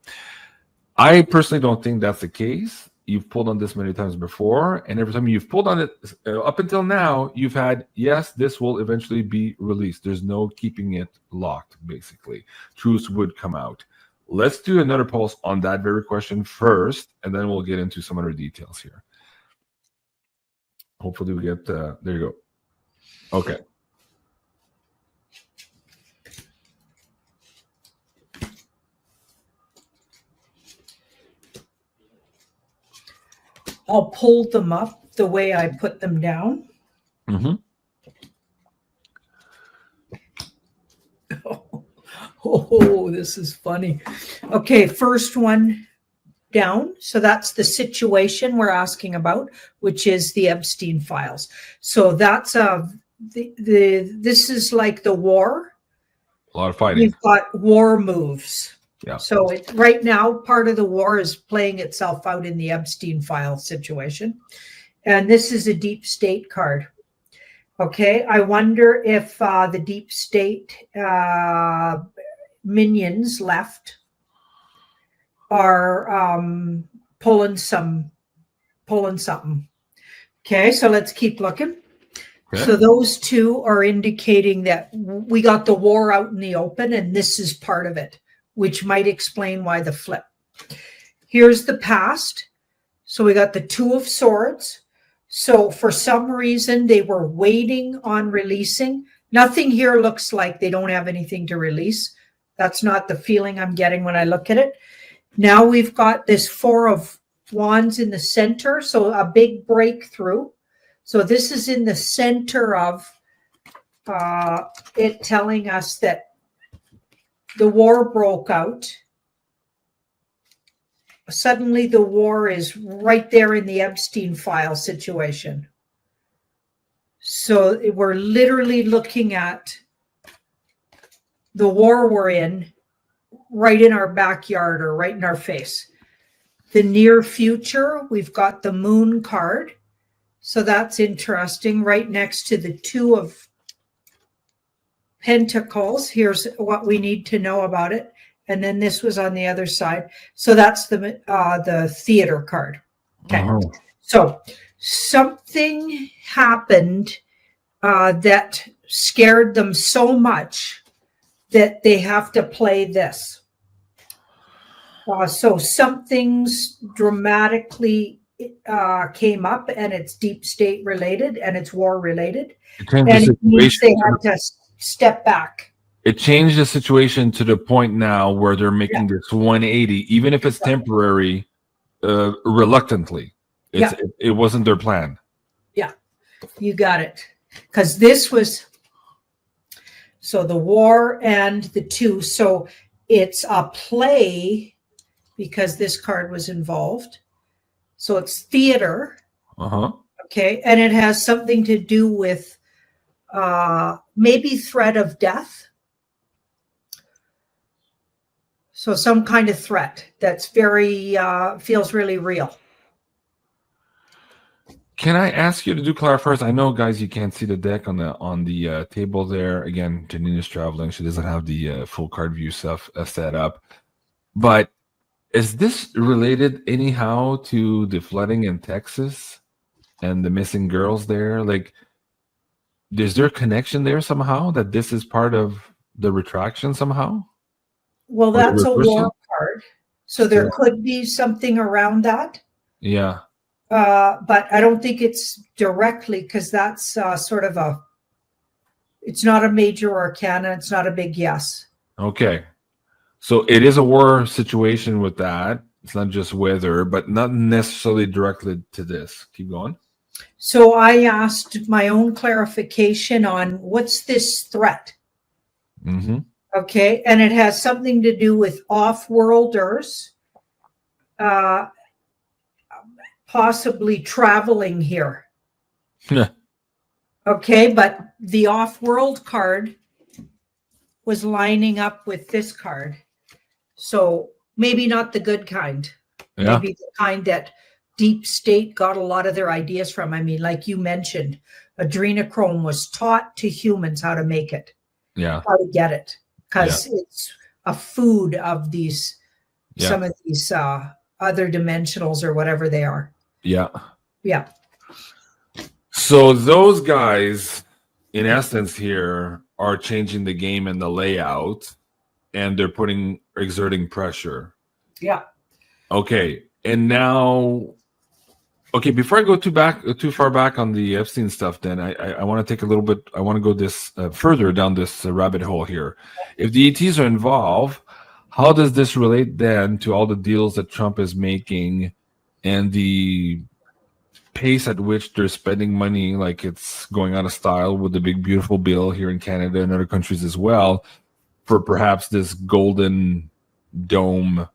I personally don't think that's the case. You've pulled on this many times before, and every time you've pulled on it up until now, you've had, yes, this will eventually be released. There's no keeping it locked, basically. Truths would come out. Let's do another pulse on that very question first, and then we'll get into some other details here. Hopefully we get, there you go. Okay. I'll pull them up the way I put them down. Mm-hmm. Oh, this is funny. Okay, first one down. So that's the situation we're asking about, which is the Epstein files. So that's this is like the war. A lot of fighting. You've got war moves. Yeah. So right now, part of the war is playing itself out in the Epstein file situation. And this is a deep state card. Okay, I wonder if the deep state minions left are pulling something. Okay, so let's keep looking. Okay. So those two are indicating that we got the war out in the open, and this is part of it, which might explain why the flip. Here's the past. So we got the Two of Swords. So for some reason, they were waiting on releasing. Nothing here looks like they don't have anything to release. That's not the feeling I'm getting when I look at it. Now we've got this Four of Wands in the center. So a big breakthrough. So this is in the center of it telling us that the war broke out. Suddenly the war is right there in the Epstein file situation. So we're literally looking at the war we're in right in our backyard or right in our face. The near future, we've got the Moon card. So that's interesting, right next to the Two of Pentacles. Here's what we need to know about it. And then this was on the other side. So that's the theater card. Okay. So something happened that scared them so much that they have to play this. So something's dramatically came up, and it's deep state related and it's war related. And it means they had to step back. It changed the situation to the point now where they're making this 180, even if it's temporary, reluctantly. It wasn't their plan. Yeah, you got it. Because this was, so the war and the two. So it's a play because this card was involved. So it's theater. Okay. And it has something to do with maybe threat of death. So some kind of threat that's very, feels really real. Can I ask you to do clarifiers? I know, guys, you can't see the deck on the table there. Again, Janine is traveling. She doesn't have the full card view stuff set up. But is this related anyhow to the flooding in Texas and the missing girls there? Like, is there a connection there somehow that this is part of the retraction somehow? Well, that's a war card. So there could be something around that. Yeah. But I don't think it's directly, because that's sort of it's not a major arcana. It's not a big yes. Okay. So it is a war situation with that. It's not just weather, but not necessarily directly to this. Keep going. So I asked my own clarification on what's this threat? Mm-hmm. Okay. And it has something to do with off-worlders, possibly traveling here. Yeah. Okay. But the off-world card was lining up with this card. So maybe not the good kind. Yeah. Maybe the kind that deep state got a lot of their ideas from. I mean, like you mentioned, adrenochrome was taught to humans how to make it. Yeah. How to get it. Because it's a food of these Yeah. some of these other dimensionals or whatever they are. Yeah. Yeah. So those guys, in essence, here are changing the game and the layout, and they're exerting pressure. Yeah. Okay, and now, okay, before I go too far back on the Epstein stuff, then I want to take a little bit. I want to go this further down this rabbit hole here. If the ETs are involved, how does this relate then to all the deals that Trump is making and the pace at which they're spending money like it's going out of style with the big beautiful bill here in Canada and other countries as well for perhaps this golden dome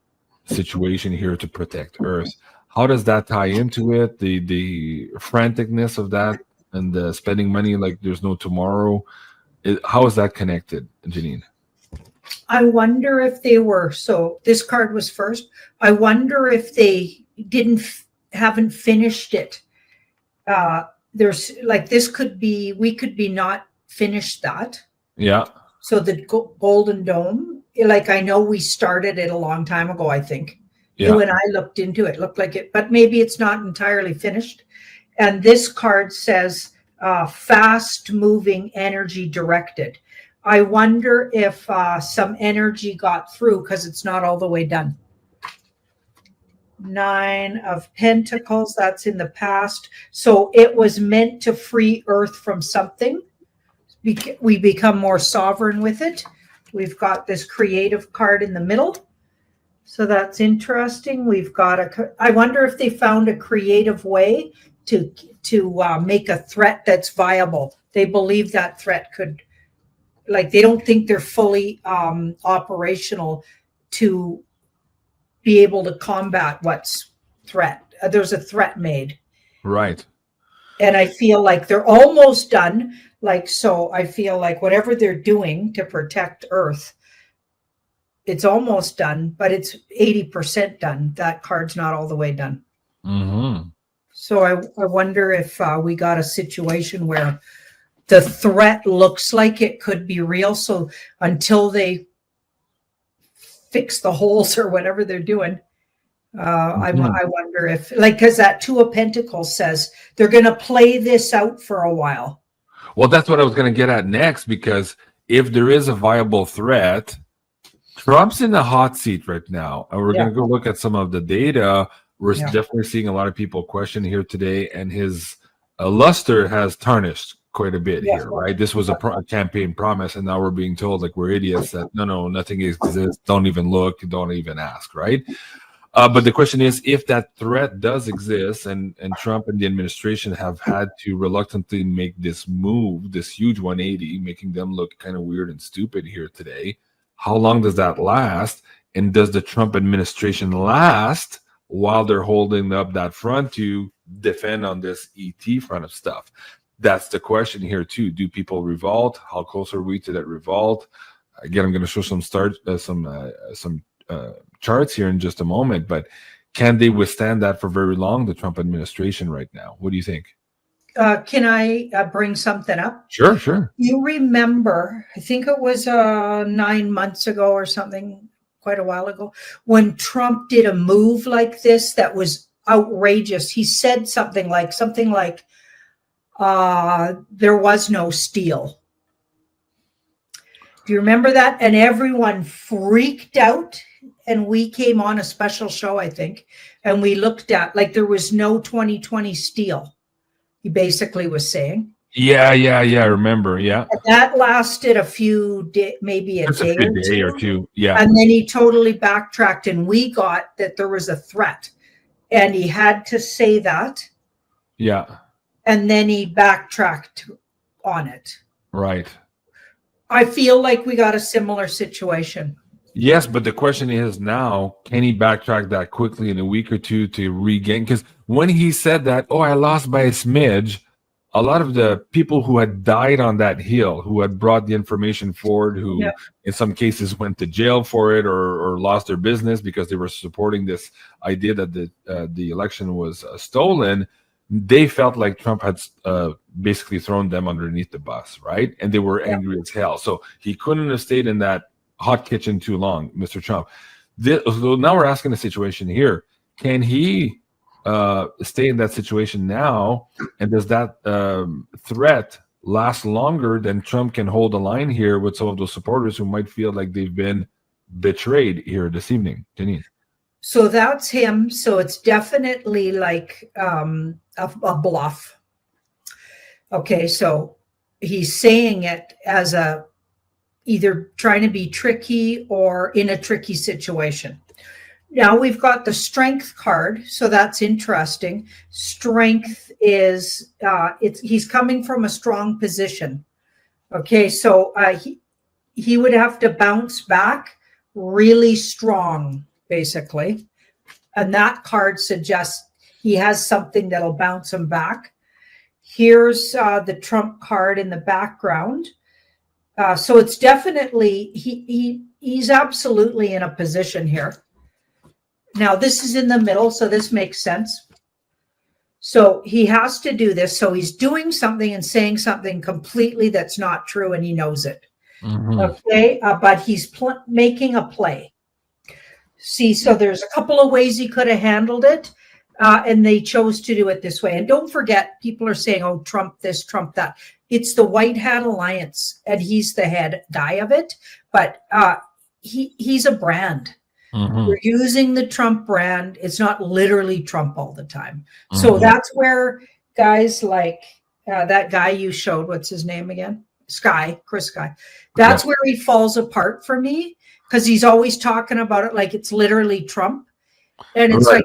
situation here to protect Earth? How does that tie into it? The franticness of that and the spending money like there's no tomorrow. How is that connected, Janine? I wonder if they were, so this card was first. I wonder if they haven't finished it. There's like, we could be not finished that. Yeah. So the Golden Dome, like I know we started it a long time ago, I think. Yeah. You and I looked into it, looked like it, but maybe it's not entirely finished. And this card says fast moving energy directed. I wonder if some energy got through because it's not all the way done. 9 of Pentacles, that's in the past. So it was meant to free Earth from something. We become more sovereign with it. We've got this creative card in the middle. So that's interesting. We've got I wonder if they found a creative way to make a threat that's viable. They believe that threat could, like, they don't think they're fully operational to be able to combat what's threat. There's a threat made. Right. And I feel like they're almost done. Like, so I feel like whatever they're doing to protect Earth, it's almost done, but it's 80% done. That card's not all the way done. Mm-hmm. So I wonder if we got a situation where the threat looks like it could be real. So until they fix the holes or whatever they're doing, I wonder if, like, because that 2 of Pentacles says they're going to play this out for a while. Well, that's what I was going to get at next, because if there is a viable threat, Trump's in the hot seat right now. And we're going to go look at some of the data. We're definitely seeing a lot of people question here today, and his luster has tarnished quite a bit here, right? This was a campaign promise, and now we're being told like we're idiots that no, nothing exists. Don't even look, don't even ask, right? But the question is, if that threat does exist, and Trump and the administration have had to reluctantly make this move, this huge 180, making them look kind of weird and stupid here today, how long does that last? And does the Trump administration last while they're holding up that front to defend on this ET front of stuff? That's the question here too. Do people revolt? How close are we to that revolt? Again, I'm going to show some charts here in just a moment, but can they withstand that for very long, the Trump administration right now? What do you think? Can I bring something up? Sure. You remember, I think it was 9 months ago or something, quite a while ago, when Trump did a move like this that was outrageous. He said something like, there was no steel. Do you remember that? And everyone freaked out. And we came on a special show, I think, and we looked at, like, there was no 2020 steel. He basically was saying. Yeah, I remember. Yeah. And that lasted a few days, maybe a day or two. Yeah. And then he totally backtracked, and we got that there was a threat, and he had to say that. Yeah. And then he backtracked on it. Right. I feel like we got a similar situation. Yes, but the question is now, can he backtrack that quickly in a week or two to regain? Because when he said that, I lost by a smidge, a lot of the people who had died on that hill, who had brought the information forward, who in some cases went to jail for it or lost their business because they were supporting this idea that the election was stolen, they felt like Trump had basically thrown them underneath the bus, right? And they were angry as hell. So he couldn't have stayed in that hot kitchen too long, Mr. Trump. So now we're asking the situation here: can he stay in that situation now? And does that threat last longer than Trump can hold the line here with some of those supporters who might feel like they've been betrayed here this evening? Janine. So that's him. So it's definitely like a bluff. Okay, so he's saying it as a either trying to be tricky or in a tricky situation. Now we've got the strength card, so that's interesting. Strength is he's coming from a strong position. Okay, so he would have to bounce back really strong, basically. And that card suggests he has something that'll bounce him back. Here's the Trump card in the background. So it's definitely, he's absolutely in a position here. Now this is in the middle, so this makes sense. So he has to do this. So he's doing something and saying something completely that's not true, and he knows it. Mm-hmm. Okay, but he's making a play. See, so there's a couple of ways he could have handled it, and they chose to do it this way. And don't forget, people are saying, oh, Trump this, Trump that. It's the White Hat Alliance, and he's the head guy of it. But he's a brand. Mm-hmm. We're using the Trump brand. It's not literally Trump all the time. Mm-hmm. So that's where guys like that guy you showed, what's his name again? Chris Sky. That's where he falls apart for me, because he's always talking about it like it's literally Trump. And it's like,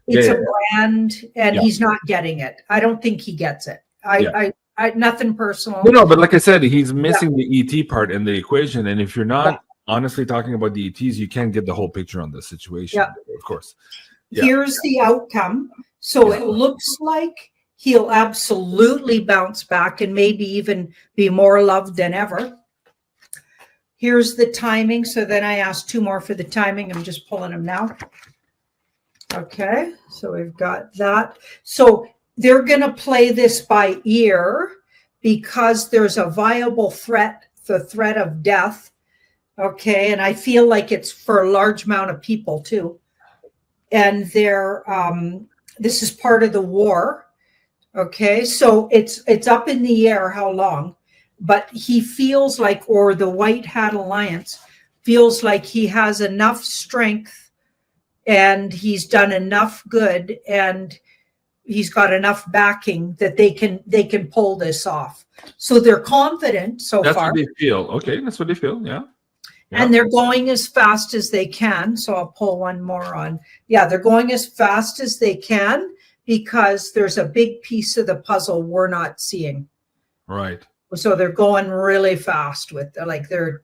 it's a brand, and he's not getting it. I don't think he gets it. I nothing personal. No, but like I said, he's missing the ET part in the equation. And if you're not honestly talking about the ETs, you can't get the whole picture on the situation, of course. Here's the outcome. So it looks like he'll absolutely bounce back and maybe even be more loved than ever. Here's the timing. So then I asked two more for the timing. I'm just pulling them now. Okay, so we've got that. So they're going to play this by ear because there's a viable threat, the threat of death. Okay, and I feel like it's for a large amount of people too. And they're this is part of the war. Okay, so it's up in the air how long, but he feels like, or the White Hat Alliance feels like he has enough strength and he's done enough good and he's got enough backing that they can pull this off. So they're confident so far. That's what they feel. Okay, that's what they feel. Yeah. And they're going as fast as they can. So I'll pull one more on. Yeah, they're going as fast as they can because there's a big piece of the puzzle we're not seeing. Right. So they're going really fast with they're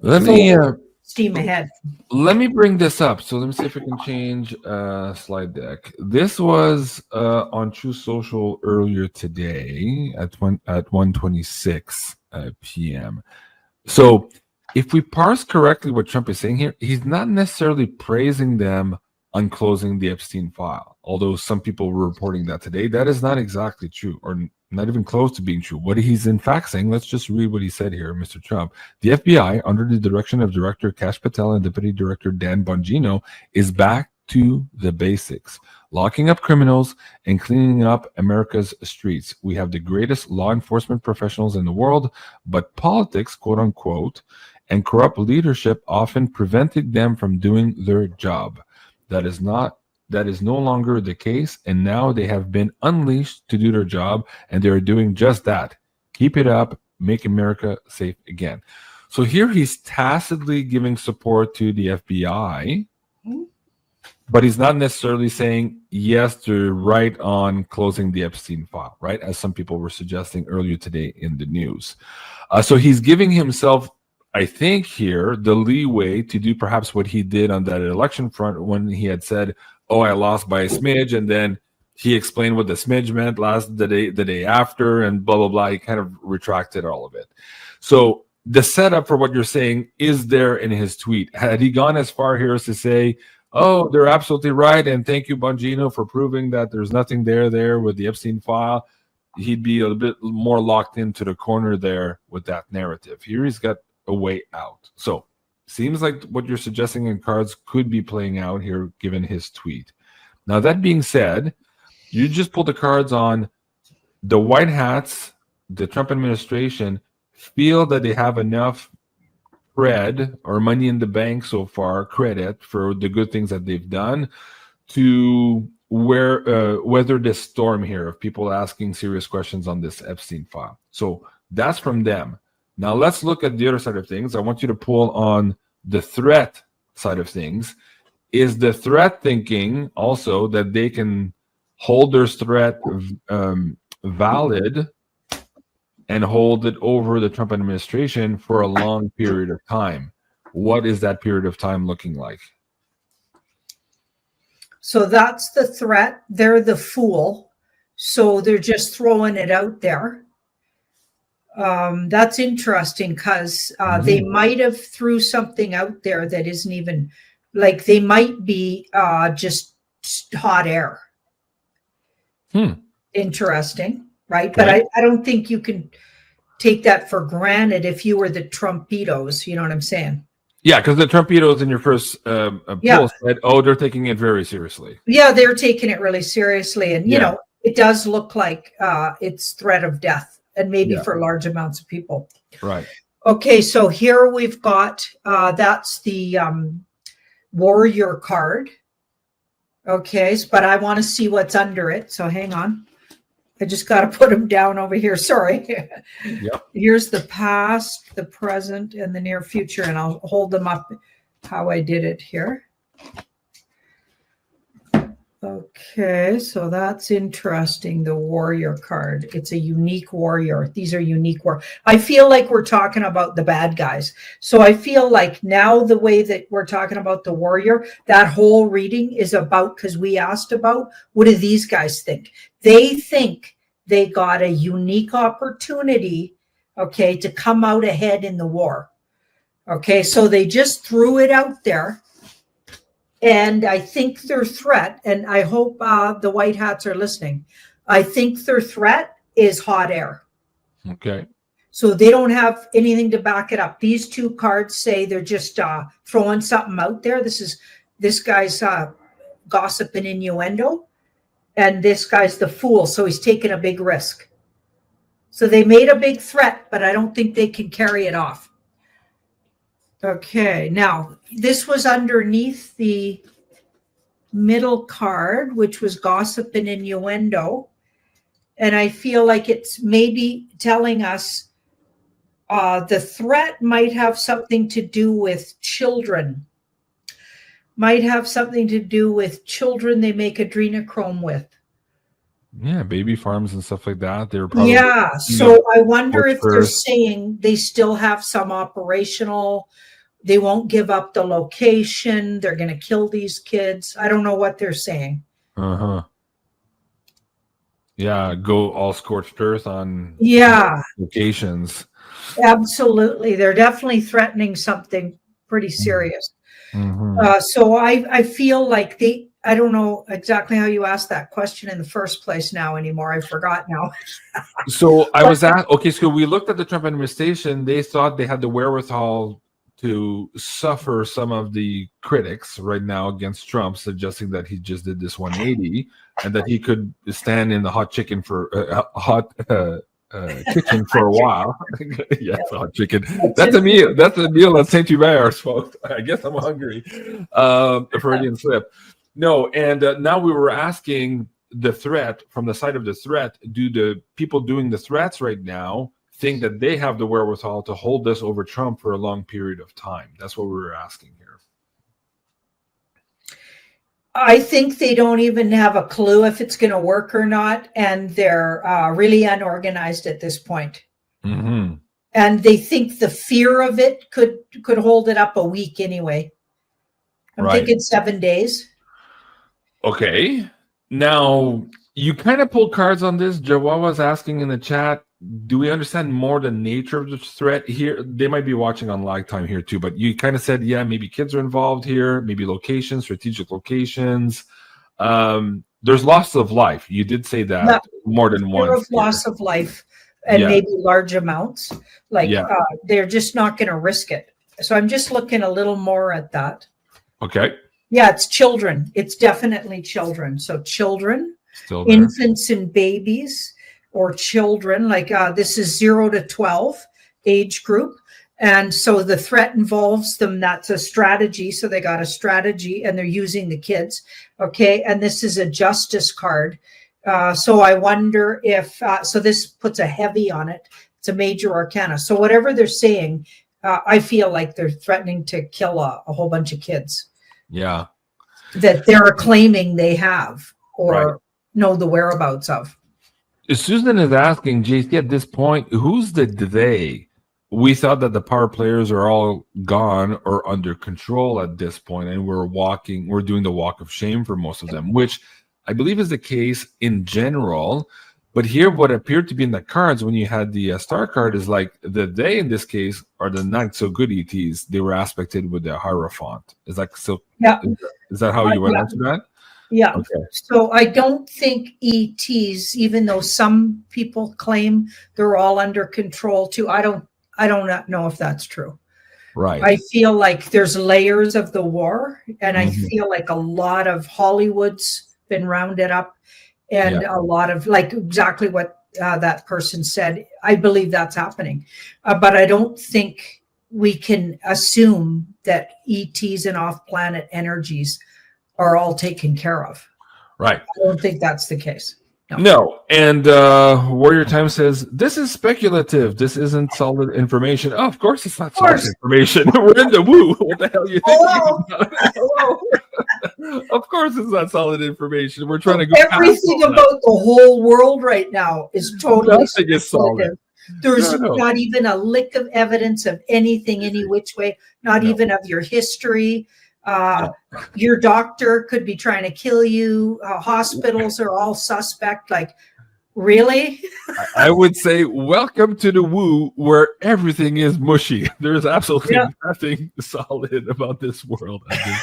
let me steam ahead. Let me bring this up. So let me see if I can change slide deck. This was on True Social earlier today at 1:26 p.m. So if we parse correctly what Trump is saying here, he's not necessarily praising them on closing the Epstein file. Although some people were reporting that today, that is not exactly true, or not even close to being true. What he's in fact saying, let's just read what he said here, Mr. Trump. The FBI, under the direction of Director Kash Patel and Deputy Director Dan Bongino, is back to the basics, locking up criminals and cleaning up America's streets. We have the greatest law enforcement professionals in the world, but politics, quote unquote, and corrupt leadership often prevented them from doing their job. That is no longer the case, and now they have been unleashed to do their job, and they are doing just that. Keep it up, make America safe again. So here he's tacitly giving support to the FBI, but he's not necessarily saying yes to right on closing the Epstein file, right? As some people were suggesting earlier today in the news. So he's giving himself, I think here, the leeway to do perhaps what he did on that election front when he had said, oh, I lost by a smidge, and then he explained what the smidge meant the day after, and blah, blah, blah. He kind of retracted all of it. So the setup for what you're saying is there in his tweet. Had he gone as far here as to say, oh, they're absolutely right, and thank you, Bongino, for proving that there's nothing there with the Epstein file, he'd be a bit more locked into the corner there with that narrative. Here he's got a way out. So seems like what you're suggesting in cards could be playing out here, given his tweet. Now, that being said, you just pulled the cards on the white hats, the Trump administration, feel that they have enough cred or money in the bank so far, credit for the good things that they've done, to weather this storm here of people asking serious questions on this Epstein file. So that's from them. Now let's look at the other side of things. I want you to pull on the threat side of things. Is the threat thinking also that they can hold their threat valid and hold it over the Trump administration for a long period of time? What is that period of time looking like? So that's the threat. They're the fool. So they're just throwing it out there. That's interesting because they might have threw something out there that isn't even, like, they might be just hot air. Interesting, right? But I don't think you can take that for granted if you were the Trumpitos. You know what I'm saying? Yeah, because the Trumpitos in your first poll said, oh, they're taking it very seriously. Yeah, they're taking it really seriously. And, you know, it does look like it's threat of death, and maybe for large amounts of people. Right. Okay, so here we've got, that's the warrior card. Okay, but I want to see what's under it. So hang on. I just got to put them down over here. Sorry. Here's the past, the present, and the near future, and I'll hold them up how I did it here. Okay, so that's interesting, the warrior card. It's a unique warrior. These are unique I feel like we're talking about the bad guys. So I feel like now the way that we're talking about the warrior, that whole reading is about, because we asked about, what do these guys think? They think they got a unique opportunity, okay, to come out ahead in the war. Okay, so they just threw it out there. And I think their threat, and I hope the white hats are listening, I think their threat is hot air. Okay. So they don't have anything to back it up. These two cards say they're just throwing something out there. This guy's gossip and innuendo, and this guy's the fool. So he's taking a big risk. So they made a big threat, but I don't think they can carry it off. Okay, now this was underneath the middle card, which was gossip and innuendo. And I feel like it's maybe telling us the threat might have something to do with children. Might have something to do with children they make adrenochrome with. Yeah, baby farms and stuff like that. They're probably so I wonder if they're saying they still have some operational, they won't give up the location, they're going to kill these kids. I don't know what they're saying. Yeah, go all scorched earth on locations. Absolutely. They're definitely threatening something pretty serious. So I feel like I don't know exactly how you asked that question in the first place now anymore. I forgot now. So I was asked, okay, so we looked at the Trump administration. They thought they had the wherewithal to suffer some of the critics right now against Trump, suggesting that he just did this 180 and that he could stand in the hot chicken for kitchen for a while. Yes, hot chicken. That's a meal. That's a meal at Saint Hubert, folks. I guess I'm hungry. A Freudian slip. No, and now we were asking the threat, from the side of the threat, do the people doing the threats right now think that they have the wherewithal to hold this over Trump for a long period of time? That's what we were asking here. I think they don't even have a clue if it's going to work or not, and they're really unorganized at this point. And they think the fear of it could hold it up a week anyway. I'm thinking 7 days. Okay. Now, you kind of pulled cards on this. Jawawa's asking in the chat, do we understand more the nature of the threat here? They might be watching on live time here too, but you kind of said, yeah, maybe kids are involved here, maybe locations, strategic locations. There's loss of life. You did say that more than once. Loss of life and maybe large amounts. Like they're just not going to risk it. So I'm just looking a little more at that. Okay. Yeah, it's children. It's definitely children. So children, Still there. infants and babies, or children, like this is 0 to 12 age group. And so the threat involves them. That's a strategy. So they got a strategy and they're using the kids. Okay. And this is a justice card. So I wonder if, so this puts a heavy on it. It's a major arcana. So whatever they're saying, I feel like they're threatening to kill a whole bunch of kids Yeah. that they're claiming they have or Right. know the whereabouts of. Susan is asking, JC, at this point, who's the they? We thought that the power players are all gone or under control at this point, and we're doing the walk of shame for most of them, which I believe is the case in general. But here, what appeared to be in the cards when you had the star card is like the they in this case are the not so good ETs. They were aspected with the Hierophant. Is that so? Yeah. Is that how you went Yeah. into that? Yeah. Okay. So I don't think ETs, even though some people claim they're all under control too, I don't know if that's true. Right. I feel like there's layers of the war, and I Mhm. feel like a lot of Hollywood's been rounded up, and a lot of, like, exactly what that person said. I believe that's happening, but I don't think we can assume that ETs and off-planet energies are all taken care of. Right. I don't think that's the case. No. And Warrior Time says, this is speculative. This isn't solid information. Oh, of course it's not solid information. We're in the woo. What the hell are you thinking about? Of course it's not solid information. We're trying to go Everything past all about the whole world right now is totally Nothing is solid. speculative. There's No. not even a lick of evidence of anything any which way, not even of your history. Your doctor could be trying to kill you. Hospitals are all suspect. Like, really? I would say, welcome to the woo, where everything is mushy. There's absolutely nothing solid about this world at this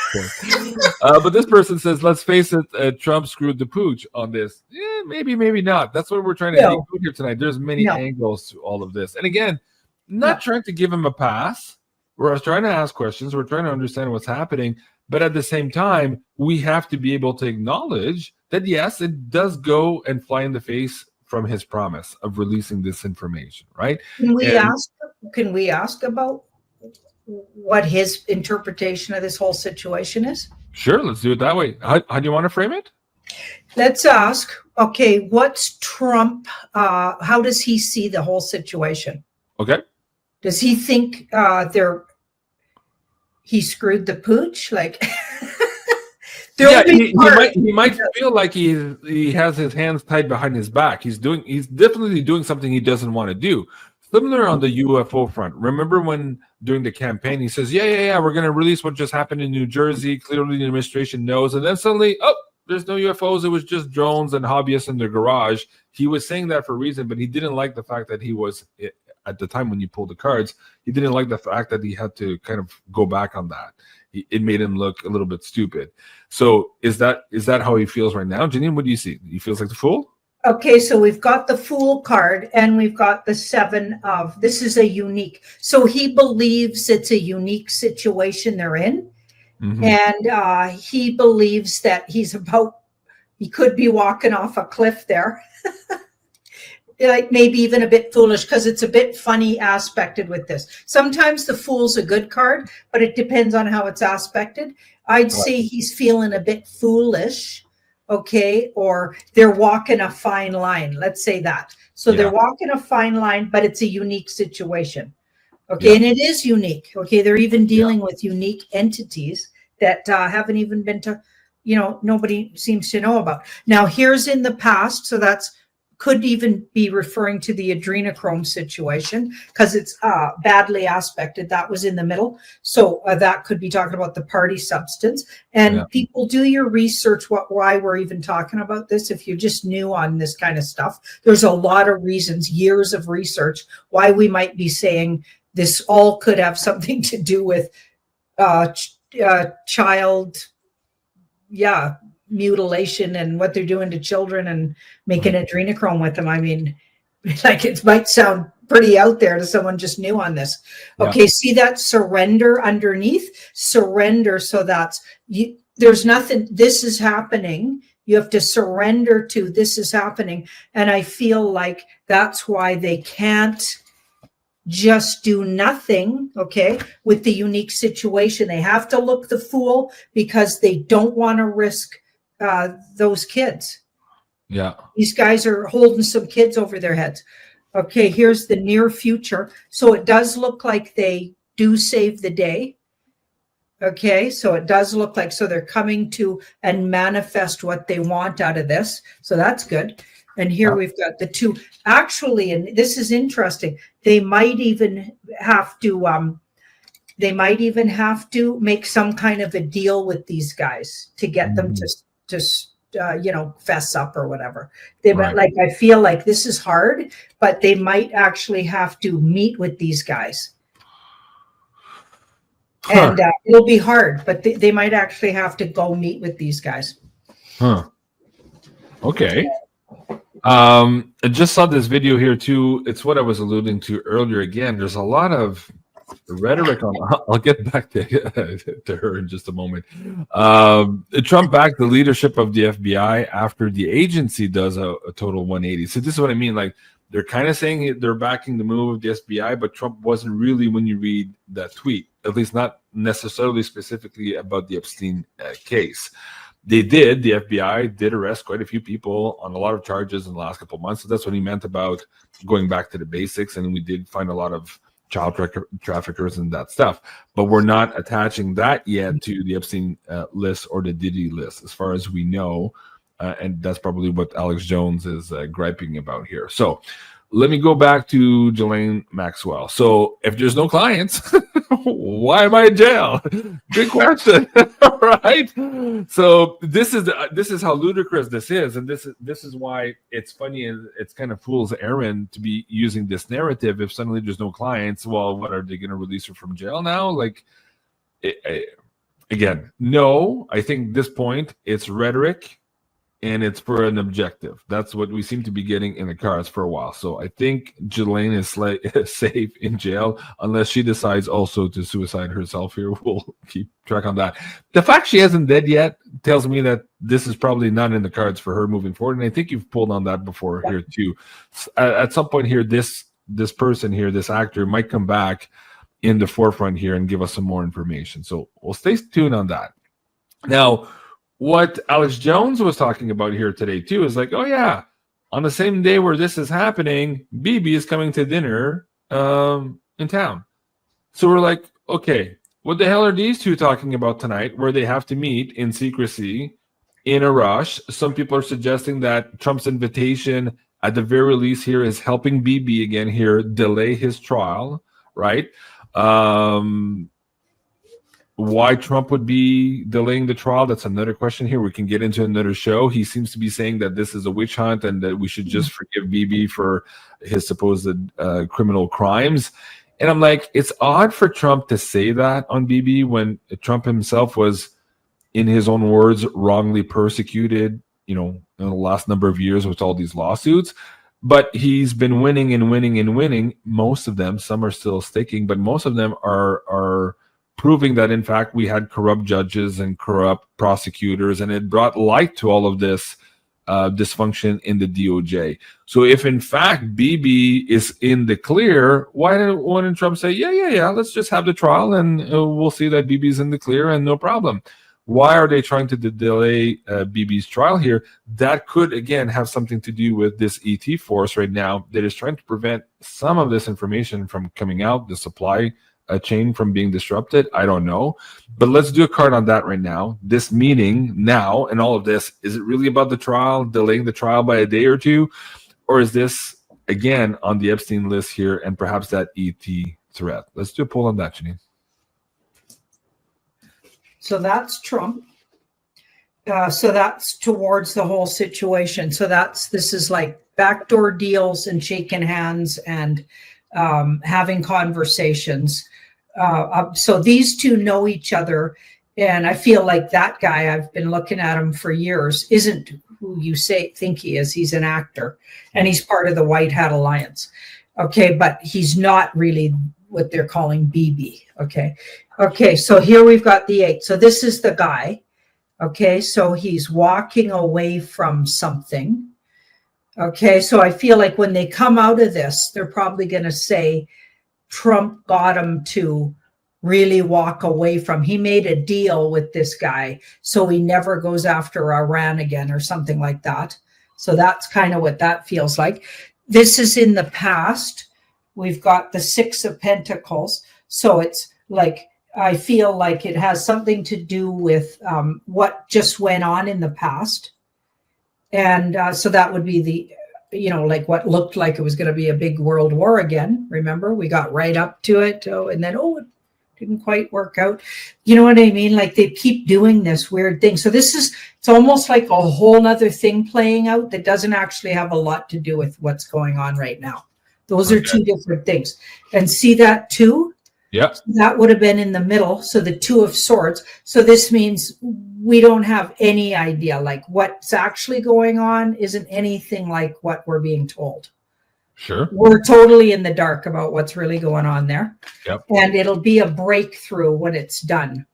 point. But this person says, let's face it, Trump screwed the pooch on this. Yeah, maybe not. That's what we're trying to dig through here tonight. There's many angles to all of this. And again, not trying to give him a pass. We're trying to ask questions. We're trying to understand what's happening. But at the same time, we have to be able to acknowledge that, yes, it does go and fly in the face from his promise of releasing this information, right? Can we ask about what his interpretation of this whole situation is? Sure, let's do it that way. How do you want to frame it? Let's ask, okay, what's Trump, how does he see the whole situation? Okay. Does he think he screwed the pooch? Like, he might feel like he has his hands tied behind his back. He's definitely doing something he doesn't want to do. Similar on the UFO front. Remember when during the campaign he says, yeah, we're going to release what just happened in New Jersey. Clearly the administration knows, and then suddenly, there's no UFOs. It was just drones and hobbyists in the garage. He was saying that for a reason, but he didn't like the fact that he was, at the time when you pulled the cards, he didn't like the fact that he had to kind of go back on that. It made him look a little bit stupid. So is that how he feels right now? Janine, what do you see? He feels like the fool? Okay, so we've got the Fool card and we've got the Seven of. This is a unique. So he believes it's a unique situation they're in. Mm-hmm. And he believes that he could be walking off a cliff there. Like maybe even a bit foolish, because it's a bit funny aspected with this. Sometimes the Fool's a good card, but it depends on how it's aspected. I'd say he's feeling a bit foolish, okay, or they're walking a fine line. Let's say that. So they're walking a fine line, but it's a unique situation. Okay, and it is unique. Okay, they're even dealing with unique entities that haven't even been to, nobody seems to know about. Now, here's in the past, so that's could even be referring to the adrenochrome situation because it's badly aspected. That was in the middle. So that could be talking about the party substance. And people, do your research why we're even talking about this. If you're just new on this kind of stuff, there's a lot of reasons, years of research, why we might be saying this all could have something to do with child, mutilation and what they're doing to children and making adrenochrome with them. I mean, like, it might sound pretty out there to someone just new on this. Yeah. Okay, see that surrender underneath? Surrender. So that's you. There's nothing. This is happening. You have to surrender to this is happening. And I feel like that's why they can't just do nothing, okay, with the unique situation. They have to look the fool because they don't want to risk those kids. Yeah. These guys are holding some kids over their heads. Okay, here's the near future. So it does look like they do save the day. Okay, so it does look like, so they're coming to and manifest what they want out of this. So that's good. And here we've got the two. Actually, and this is interesting, they might even have to make some kind of a deal with these guys to get them to fess up or whatever. Like, I feel like this is hard, but they might actually have to meet with these guys. And it'll be hard, but they might actually have to go meet with these guys. Okay. I just saw this video here too. It's what I was alluding to earlier. Again, there's a lot of rhetoric on. I'll get back to her in just a moment. Trump backed the leadership of the FBI after the agency does a total 180. So this is what I mean. Like, they're kind of saying they're backing the move of the FBI, but Trump wasn't really, when you read that tweet, at least not necessarily specifically about the Epstein case. The FBI did arrest quite a few people on a lot of charges in the last couple of months. So that's what he meant about going back to the basics. And we did find a lot of child traffickers and that stuff. But we're not attaching that yet to the Epstein list or the Diddy list, as far as we know. And that's probably what Alex Jones is griping about here. So let me go back to Ghislaine Maxwell. So if there's no clients, why am I in jail? Good question, right? So this is how ludicrous this is, and this is why it's funny and it's kind of fool's errand to be using this narrative. If suddenly there's no clients, well, what, are they going to release her from jail now? Like, again, no. I think at this point it's rhetoric. And it's for an objective. That's what we seem to be getting in the cards for a while. So I think Ghislaine is safe in jail unless she decides also to suicide herself here. We'll keep track on that. The fact she hasn't dead yet tells me that this is probably not in the cards for her moving forward. And I think you've pulled on that before here too. At some point here, this person here, this actor, might come back in the forefront here and give us some more information. So we'll stay tuned on that. Now, what Alex Jones was talking about here today too is like, oh yeah, on the same day where this is happening, Bibi is coming to dinner in town. So we're like, okay, what the hell are these two talking about tonight, where they have to meet in secrecy in a rush? Some people are suggesting that Trump's invitation at the very least here is helping Bibi again here delay his trial, right? Why Trump would be delaying the trial, that's another question here. We can get into another show. He seems to be saying that this is a witch hunt and that we should just forgive Bibi for his supposed criminal crimes. And I'm like, it's odd for Trump to say that on Bibi when Trump himself was, in his own words, wrongly persecuted, in the last number of years with all these lawsuits. But he's been winning and winning and winning. Most of them, some are still sticking, but most of them are proving that, in fact, we had corrupt judges and corrupt prosecutors, and it brought light to all of this dysfunction in the DOJ. So if, in fact, Bibi is in the clear, why didn't Trump say, yeah, let's just have the trial and we'll see that Bibi's in the clear and no problem? Why are they trying to delay Bibi's trial here? That could, again, have something to do with this ET force right now that is trying to prevent some of this information from coming out, the supply chain from being disrupted. I don't know, but let's do a card on that right now. This meeting now and all of this, is it really about the trial, delaying the trial by a day or two, or is this again on the Epstein list here and perhaps that ET threat? Let's do a poll on that, Janine. So that's Trump. So that's towards the whole situation. So this is like backdoor deals and shaking hands and having conversations. So these two know each other, and I feel like that guy, I've been looking at him for years, isn't who you think he is. He's an actor, and he's part of the White Hat Alliance. Okay, but he's not really what they're calling BB. Okay, so here we've got the 8. So this is the guy. Okay, so he's walking away from something. Okay, so I feel like when they come out of this, they're probably going to say Trump got him to really walk away from. He made a deal with this guy, so he never goes after Iran again or something like that. So that's kind of what that feels like. This is in the past. We've got the 6 of Pentacles. So it's like, I feel like it has something to do with what just went on in the past. And so that would be the, like what looked like it was going to be a big world war again. Remember, we got right up to it. And then, it didn't quite work out. You know what I mean? Like they keep doing this weird thing. So it's almost like a whole nother thing playing out that doesn't actually have a lot to do with what's going on right now. Those are 2 different things. And see that 2? Yep. That would have been in the middle. So the 2 of Swords. So this means we don't have any idea. Like what's actually going on isn't anything like what we're being told. Sure. We're totally in the dark about what's really going on there. Yep. And it'll be a breakthrough when it's done.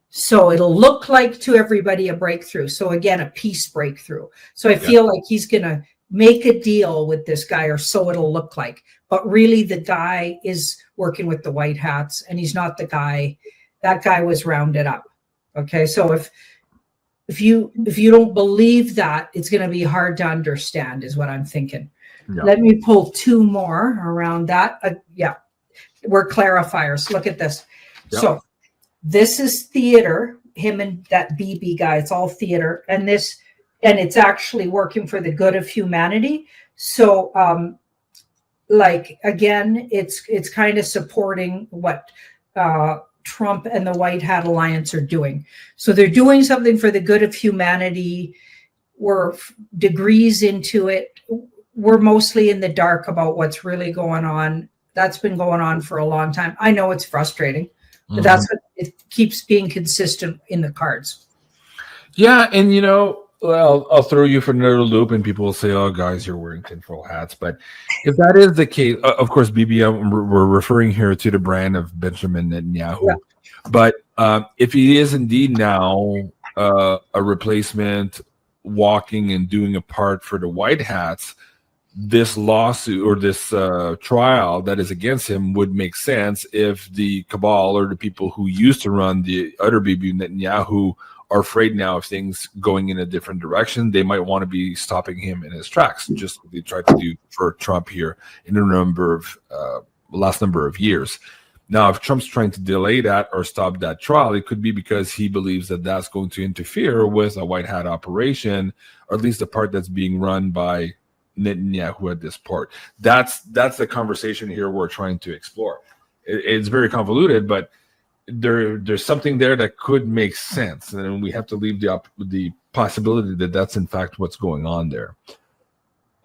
So it'll look like to everybody a breakthrough. So again, a peace breakthrough. So I feel like he's going to make a deal with this guy, or so it'll look like. But really the guy is working with the white hats, and he's not the guy. That guy was rounded up. Okay. So if you don't believe that, it's going to be hard to understand is what I'm thinking. Yeah. Let me pull 2 more around that. We're clarifiers. Look at this. Yeah. So this is theater, him and that BB guy. It's all theater. And it's actually working for the good of humanity. So, again, it's kind of supporting what Trump and the White Hat Alliance are doing. So they're doing something for the good of humanity. We're degrees into it. We're mostly in the dark about what's really going on. That's been going on for a long time. I know it's frustrating, but that's what it keeps being consistent in the cards. Yeah, and well, I'll throw you for another loop, and people will say, "Oh, guys, you're wearing tinfoil hats." But if that is the case, of course, BB, we're referring here to the brand of Benjamin Netanyahu. Yeah. But if he is indeed now a replacement, walking and doing a part for the white hats, this lawsuit or this trial that is against him would make sense if the cabal or the people who used to run the other Bibi Netanyahu are afraid now of things going in a different direction. They might want to be stopping him in his tracks, just like they tried to do for Trump here in a last number of years. Now, if Trump's trying to delay that or stop that trial, it could be because he believes that that's going to interfere with a white hat operation, or at least the part that's being run by Netanyahu at this part. That's the conversation here we're trying to explore. It's very convoluted, but there's something there that could make sense, and we have to leave the possibility that that's in fact what's going on there.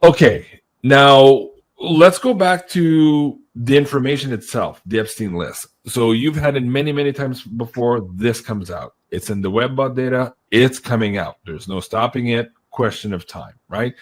Okay, now let's go back to the information itself, the Epstein list. So you've had it many times before. This comes out. It's in the WebBot data. It's coming out. There's no stopping it. Question of time, right?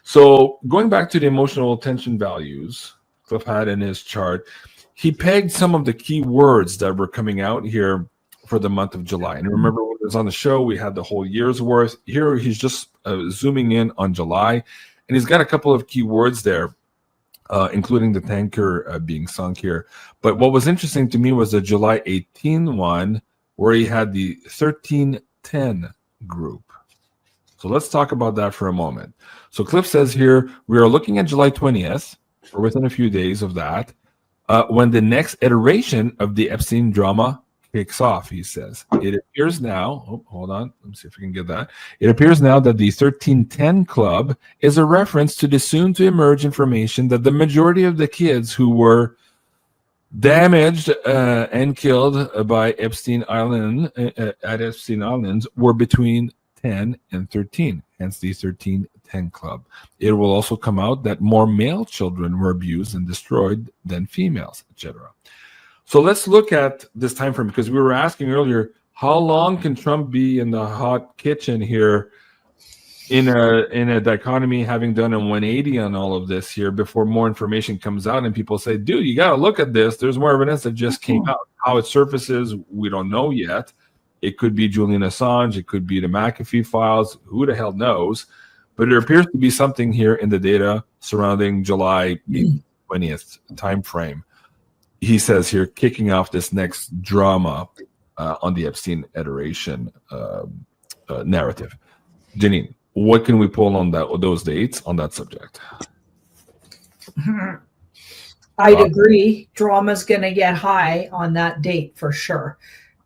So going back to the emotional attention values, Cliff had in his chart, he pegged some of the key words that were coming out here for the month of July. And remember, when it was on the show, we had the whole year's worth. Here, he's just zooming in on July, and he's got a couple of key words there, including the tanker being sunk here. But what was interesting to me was the July 18 one, where he had the 1310 group. So let's talk about that for a moment. So Cliff says here, we are looking at July 20th, or within a few days of that, when the next iteration of the Epstein drama kicks off, he says. It appears now, hold on, let me see if we can get that. It appears now that the 1310 Club is a reference to the soon-to-emerge information that the majority of the kids who were damaged and killed by Epstein Island at Epstein Islands were between 10 and 13, hence the 1310 Club. It will also come out that more male children were abused and destroyed than females, etc. So let's look at this time frame, because we were asking earlier, how long can Trump be in the hot kitchen here in a dichotomy, having done a 180 on all of this here before more information comes out and people say, dude, you got to look at this. There's more evidence that just came out. How it surfaces, we don't know yet. It could be Julian Assange. It could be the McAfee files. Who the hell knows? But there appears to be something here in the data surrounding July 20th timeframe. He says here, kicking off this next drama on the Epstein iteration narrative. Janine, what can we pull on those dates on that subject? I'd agree. Drama's going to get high on that date for sure.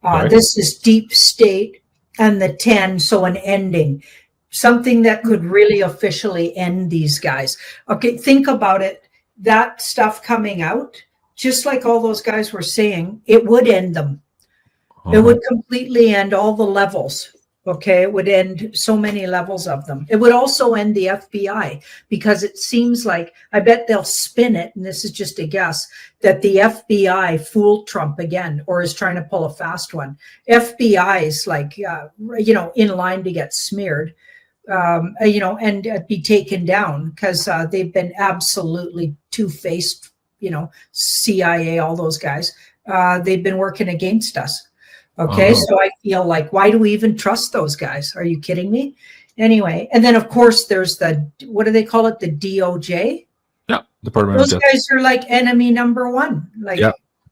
Right. This is deep state and the 10, so an ending. Something that could really officially end these guys. Okay, think about it. That stuff coming out, just like all those guys were saying, it would end them. It would completely end all the levels. Okay, it would end so many levels of them. It would also end the FBI because it seems like, I bet they'll spin it, and this is just a guess, that the FBI fooled Trump again or is trying to pull a fast one. FBI is like, in line to get smeared, and be taken down because they've been absolutely two-faced, CIA, all those guys. They've been working against us. Okay, so I feel like, why do we even trust those guys? Are you kidding me? Anyway, and then of course there's the, what do they call it? The DOJ. Yeah, Department of Those Justice. guys are like enemy number one. Like,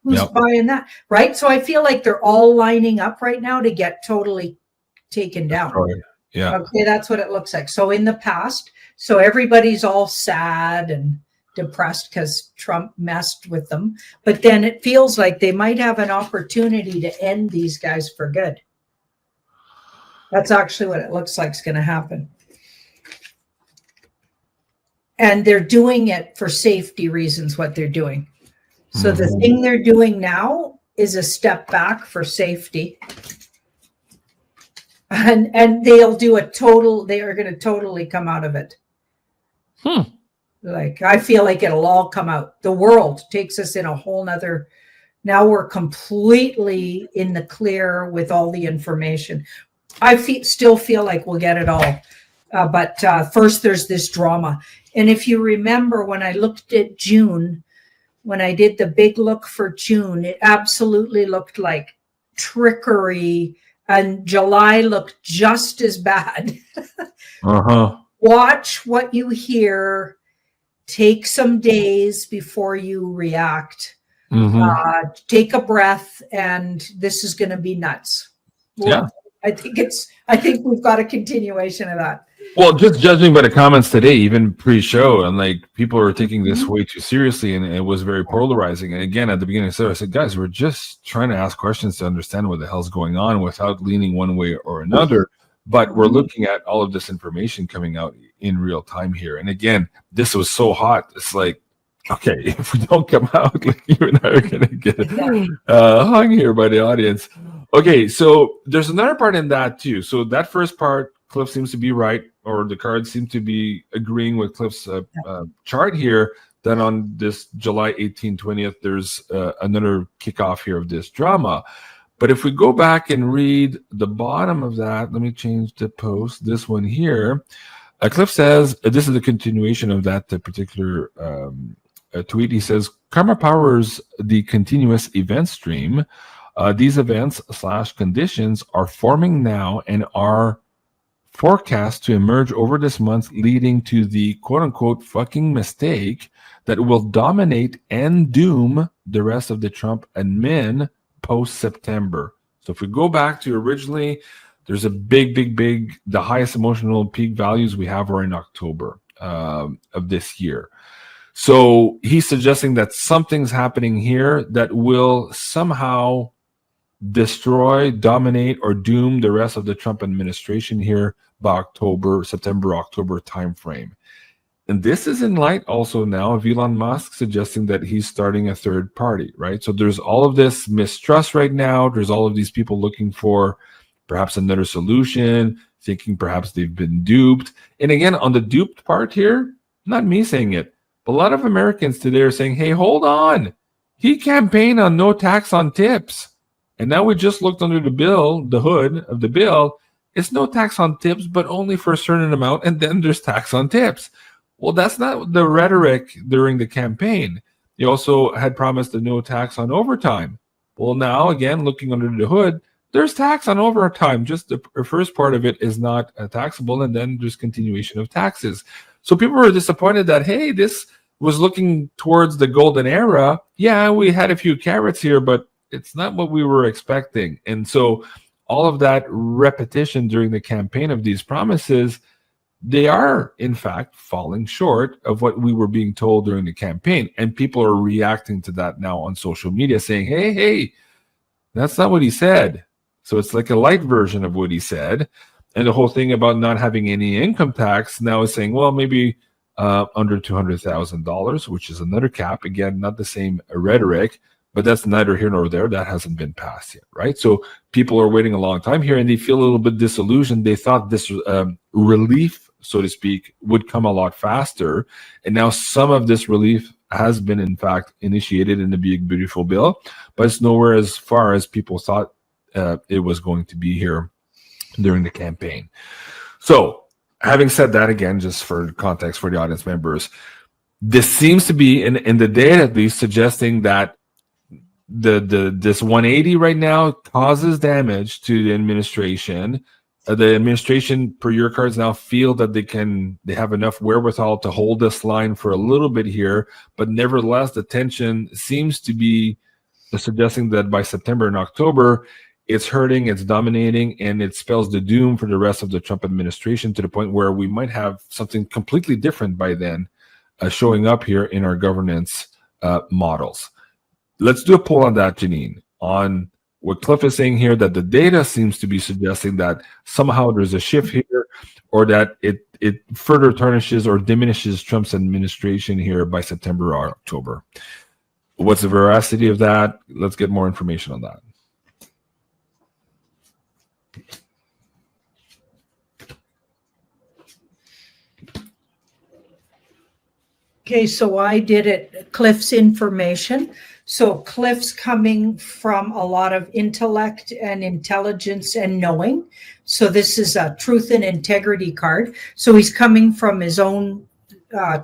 who's Yep. buying that, right? So I feel like they're all lining up right now to get totally taken down. Yeah. Okay, that's what it looks like. So in the past, so everybody's all sad and depressed because Trump messed with them. But then it feels like they might have an opportunity to end these guys for good. That's actually what it looks like is going to happen. And they're doing it for safety reasons, what they're doing. So the thing they're doing now is a step back for safety. And they'll do they are going to totally come out of it. Like, I feel like it'll all come out. The world takes us in a whole nother, now we're completely in the clear with all the information. I still feel like we'll get it all. But first there's this drama. And if you remember when I looked at June, when I did the big look for June, it absolutely looked like trickery, and July looked just as bad. Watch what you hear. Take some days before you react. Take a breath, and this is going to be nuts. Yeah. I think we've got a continuation of that. Well, just judging by the comments today, even pre-show, and like people are taking this way too seriously, and it was very polarizing. And again, at the beginning of the show, I said, guys, we're just trying to ask questions to understand what the hell's going on without leaning one way or another. But we're looking at all of this information coming out in real time here. And again, this was so hot. It's like, okay, if we don't come out, like you and I are going to get hung here by the audience. Okay, so there's another part in that too. So that first part, Cliff seems to be right, or the cards seem to be agreeing with Cliff's chart here, that on this July 18th, 20th, there's another kickoff here of this drama. But if we go back and read the bottom of that, let me change the post, this one here. Cliff says, this is a continuation of that particular tweet. He says, Karma powers the continuous event stream. These events / conditions are forming now and are forecast to emerge over this month, leading to the quote-unquote fucking mistake that will dominate and doom the rest of the Trump admin post-September. So if we go back to originally, there's a big, the highest emotional peak values we have are in October of this year. So he's suggesting that something's happening here that will somehow destroy, dominate, or doom the rest of the Trump administration here by September-October timeframe. And this is in light also now of Elon Musk suggesting that he's starting a third party, right? So there's all of this mistrust right now. There's all of these people looking for perhaps another solution, thinking perhaps they've been duped. And again, on the duped part here, not me saying it, but a lot of Americans today are saying, hey, hold on. He campaigned on no tax on tips. And now we just looked under the hood of the bill, it's no tax on tips, but only for a certain amount, and then there's tax on tips. Well, that's not the rhetoric during the campaign. He also had promised a no tax on overtime. Well, now, again, looking under the hood, there's tax on overtime. Just the first part of it is not taxable, and then there's continuation of taxes. So people were disappointed that, hey, this was looking towards the golden era. Yeah, we had a few carrots here, but it's not what we were expecting. And so all of that repetition during the campaign of these promises, they are, in fact, falling short of what we were being told during the campaign. And people are reacting to that now on social media saying, hey, that's not what he said. So it's like a light version of what he said. And the whole thing about not having any income tax now is saying, well, maybe under $200,000, which is another cap. Again, not the same rhetoric, but that's neither here nor there. That hasn't been passed yet, right? So people are waiting a long time here, and they feel a little bit disillusioned. They thought this relief, so to speak, would come a lot faster. And now some of this relief has been, in fact, initiated in the Big Beautiful Bill, but it's nowhere as far as people thought it was going to be here during the campaign. So having said that, again, just for context for the audience members, this seems to be, in the data at least, suggesting that this 180 right now causes damage to the administration. The administration, per your cards, now feel that they have enough wherewithal to hold this line for a little bit here, but nevertheless, the tension seems to be suggesting that by September and October, it's hurting, it's dominating, and it spells the doom for the rest of the Trump administration, to the point where we might have something completely different by then showing up here in our governance models. Let's do a poll on that, Janine, on what Cliff is saying here, that the data seems to be suggesting that somehow there's a shift here, or that it further tarnishes or diminishes Trump's administration here by September or October. What's the veracity of that? Let's get more information on that. Okay, so I did it, Cliff's information. So Cliff's coming from a lot of intellect and intelligence and knowing. So this is a truth and integrity card. So he's coming from his own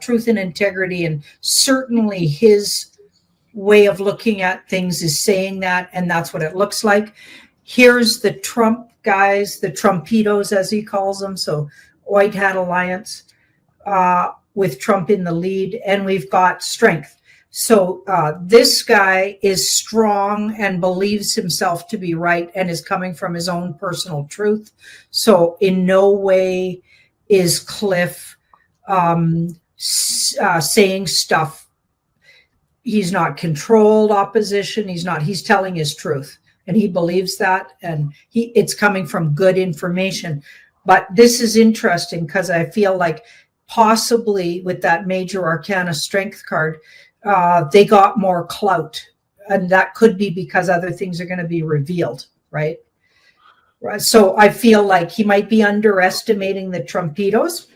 truth and integrity, and certainly his way of looking at things is saying that, and that's what it looks like. Here's the Trump guys, the Trumpitos, as he calls them. So White Hat Alliance with Trump in the lead, and we've got strength. So this guy is strong and believes himself to be right, and is coming from his own personal truth. So in no way is Cliff saying stuff. He's not controlled opposition. He's telling his truth, and he believes that, and it's coming from good information. But this is interesting because I feel like possibly with that Major Arcana Strength card, they got more clout, and that could be because other things are going to be revealed, right? So I feel like he might be underestimating the Trumpitos.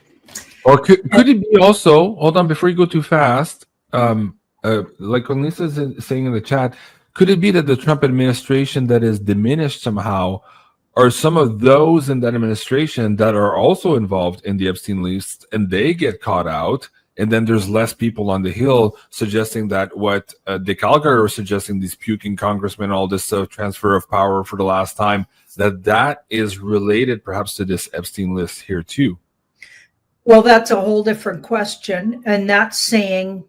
Or could it be also, hold on, before you go too fast, like when Lisa's saying in the chat, could it be that the Trump administration that is diminished somehow are some of those in that administration that are also involved in the Epstein list, and they get caught out? And then there's less people on the Hill suggesting that what Dick Algar was suggesting, these puking congressmen, all this transfer of power for the last time, that is related perhaps to this Epstein list here too. Well, that's a whole different question. And that's saying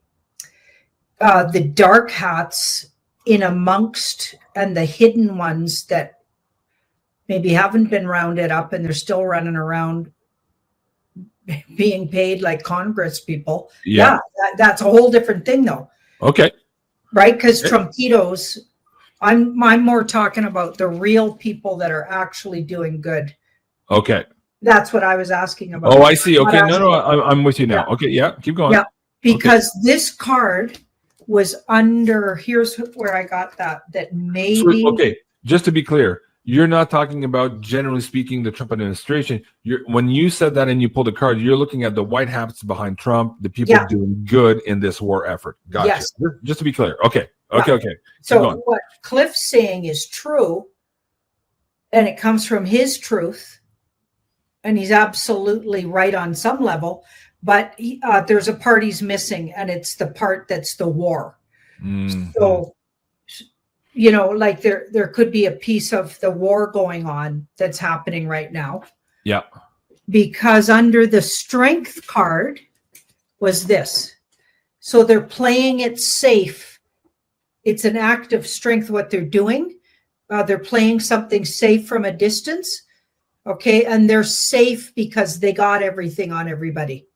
the dark hats in amongst and the hidden ones that maybe haven't been rounded up and they're still running around being paid like Congress people. Yeah, that's a whole different thing though. Okay. Right? Because Trumpitos, I'm more talking about the real people that are actually doing good. Okay. That's what I was asking about. Oh, I see. Okay. No, I'm with you now. Yeah. Okay. Yeah. Keep going. Yeah. Because this card was under, here's where I got that maybe. Okay. Just to be clear, you're not talking about, generally speaking, the Trump administration. When you said that and you pulled a card, you're looking at the white hats behind Trump, the people doing good in this war effort. Gotcha. Yes. Just to be clear. Okay. Okay. So what Cliff's saying is true, and it comes from his truth, and he's absolutely right on some level, but there's a part he's missing, and it's the part that's the war. So, you know, like there could be a piece of the war going on that's happening right now. Yeah. Because under the strength card was this. So they're playing it safe. It's an act of strength what they're doing. They're playing something safe from a distance. Okay. And they're safe because they got everything on everybody.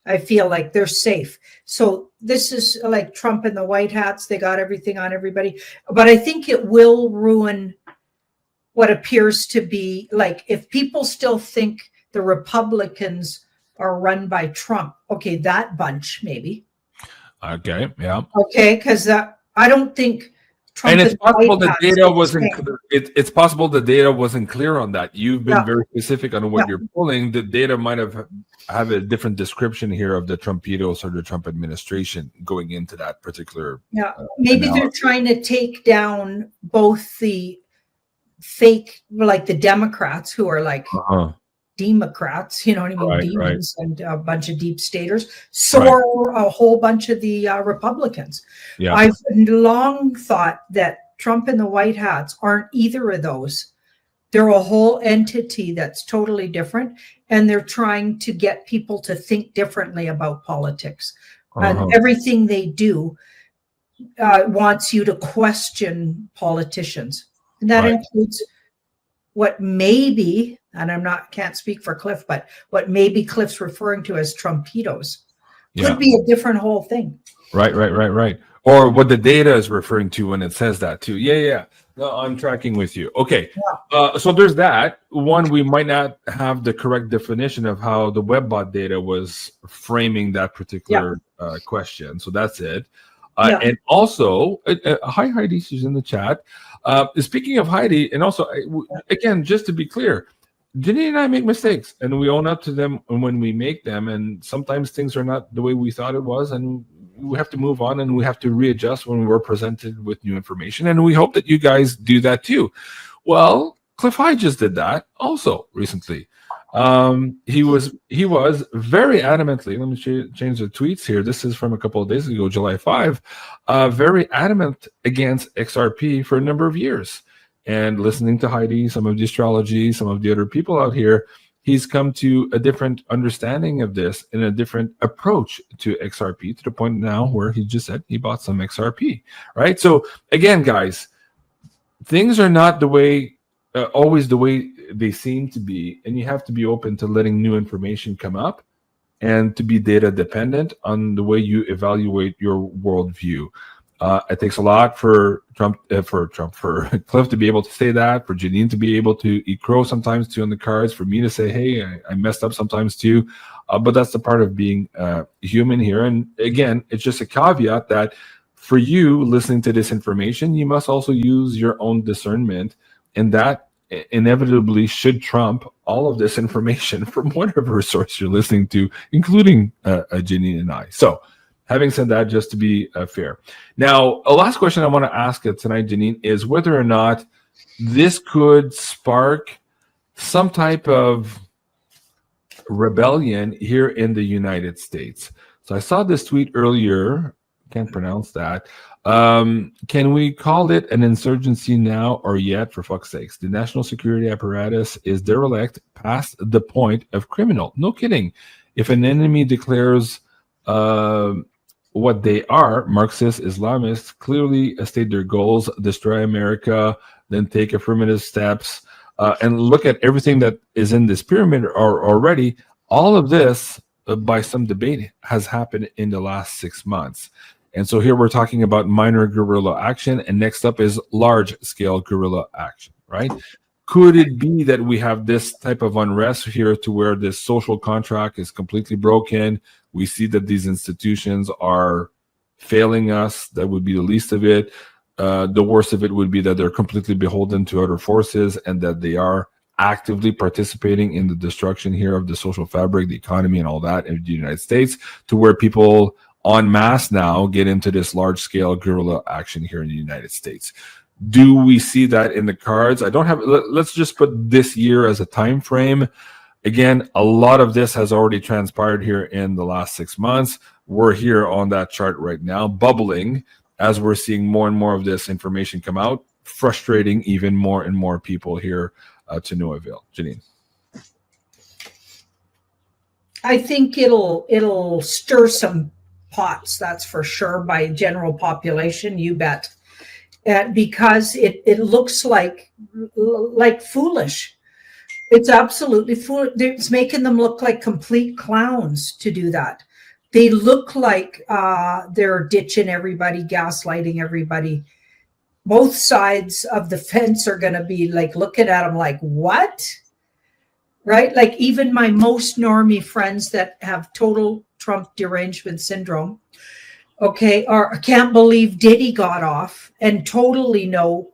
I feel like they're safe. So this is like Trump and the white hats. They got everything on everybody. But I think it will ruin what appears to be like, if people still think the Republicans are run by Trump, okay, that bunch maybe. Okay. Yeah. Okay. Because I don't think Trump and it's possible the data wasn't. saying. It's possible the data wasn't clear on that. You've been Yeah. very specific on what Yeah. you're pulling. The data might have a different description here of the Trumpitos or the Trump administration going into that particular. Yeah, maybe they're analysis. trying to take down both the fake, like the Democrats who are like Democrats, you know what I mean, Right, demons, and a bunch of deep staters, or a whole bunch of the Republicans. Yeah. I've long thought that Trump and the white hats aren't either of those. They're a whole entity that's totally different, and they're trying to get people to think differently about politics. And everything they do wants you to question politicians. And that includes what maybe, and can't speak for Cliff, but what maybe Cliff's referring to as Trumpitos could be a different whole thing. Right. Or what the data is referring to when it says that too. Yeah. No, I'm tracking with you. Okay. So there's that. One, we might not have the correct definition of how the WebBot data was framing that particular question. So that's it. And also, hi Heidi, she's in the chat. Speaking of Heidi, and also, again, just to be clear, Janine and I make mistakes, and we own up to them when we make them. And sometimes things are not the way we thought it was, and we have to move on, and we have to readjust when we're presented with new information. And we hope that you guys do that too. Well, Cliff High just did that also recently. He was very adamantly, let me change the tweets here. This is from a couple of days ago, July 5, very adamant against XRP for a number of years. And listening to Heidi, some of the astrology, some of the other people out here, he's come to a different understanding of this and a different approach to XRP, to the point now where he just said he bought some XRP, right? So again, guys, things are not the way, always the way they seem to be, and you have to be open to letting new information come up and to be data dependent on the way you evaluate your worldview. It takes a lot for Cliff to be able to say that, for Janine to be able to eat crow sometimes too on the cards, for me to say, hey, I messed up sometimes too. But that's the part of being human here. And again, it's just a caveat that for you listening to this information, you must also use your own discernment, and that inevitably should trump all of this information from whatever source you're listening to, including Janine and I. So having said that, just to be fair. Now, a last question I want to ask tonight, Janine, is whether or not this could spark some type of rebellion here in the United States. So I saw this tweet earlier, can't pronounce that. Can we call it an insurgency now or yet, for fuck's sakes? The national security apparatus is derelict past the point of criminal. No kidding. If an enemy declares what they are, Marxist Islamists, clearly state their goals, destroy America, then take affirmative steps, and look at everything that is in this pyramid already. All of this, by some debate, has happened in the last 6 months. And so here we're talking about minor guerrilla action, and next up is large-scale guerrilla action, right? Could it be that we have this type of unrest here to where this social contract is completely broken? We see that these institutions are failing us. That would be the least of it. The worst of it would be that they're completely beholden to other forces and that they are actively participating in the destruction here of the social fabric, the economy, and all that in the United States, to where people en masse now get into this large-scale guerrilla action here in the United States. Do we see that in the cards? I don't have. Let's just put this year as a time frame. Again, a lot of this has already transpired here in the last 6 months. We're here on that chart right now, bubbling as we're seeing more and more of this information come out, frustrating even more and more people here to no avail. Janine. I think it'll stir some pots, that's for sure, by general population, you bet. Because it looks like foolish. It's absolutely foolish. It's making them look like complete clowns to do that. They look like they're ditching everybody, gaslighting everybody. Both sides of the fence are going to be like looking at them like, what? Right? Like even my most normie friends that have total Trump derangement syndrome, okay, can't believe Diddy got off and totally know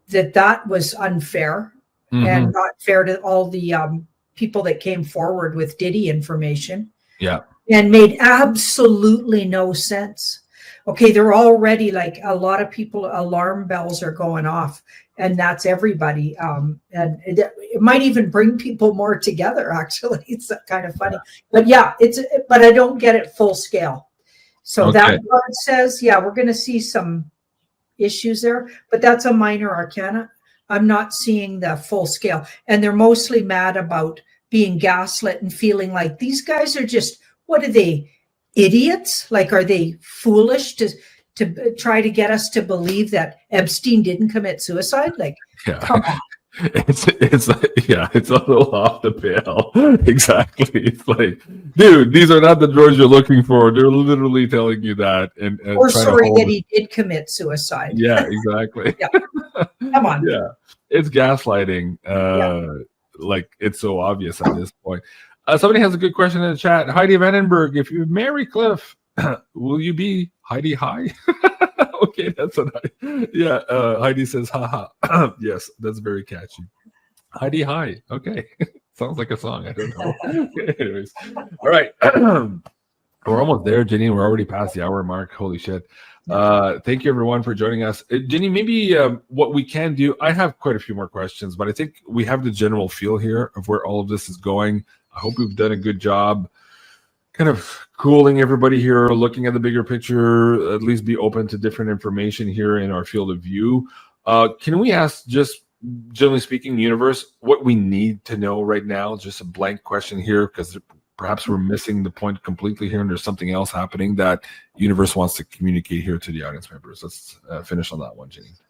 that was unfair and not fair to all the people that came forward with Diddy information. Yeah. And made absolutely no sense. Okay, they're already like a lot of people, alarm bells are going off, and that's everybody. And it might even bring people more together, actually. It's kind of funny. But yeah, but I don't get it full scale. So that God says, yeah, we're going to see some issues there, but that's a minor arcana. I'm not seeing the full scale. And they're mostly mad about being gaslit and feeling like these guys are just, what are they, idiots? Like, are they foolish to try to get us to believe that Epstein didn't commit suicide? Like, come on. It's a little off the pale. Exactly. It's like, dude, these are not the drawers you're looking for. They're literally telling you that. And or sorry that he did commit suicide. Yeah, exactly. Yeah. Come on. Yeah. It's gaslighting. Like it's so obvious at this point. Somebody has a good question in the chat. Heidi Vandenberg, if you marry Cliff, will you be Heidi High? Okay, that's a nice. Yeah, Heidi says, haha. Yes, that's very catchy. Heidi High. Okay. Sounds like a song. I don't know. Okay, anyways. All right. We're almost there, Janine. We're already past the hour mark. Holy shit. Thank you, everyone, for joining us. Janine, maybe what we can do, I have quite a few more questions, but I think we have the general feel here of where all of this is going. I hope we've done a good job kind of cooling everybody here, looking at the bigger picture, at least be open to different information here in our field of view. Can we ask, just generally speaking, universe, what we need to know right now? Just a blank question here, because perhaps we're missing the point completely here and there's something else happening that universe wants to communicate here to the audience members. Let's finish on that one, Janine.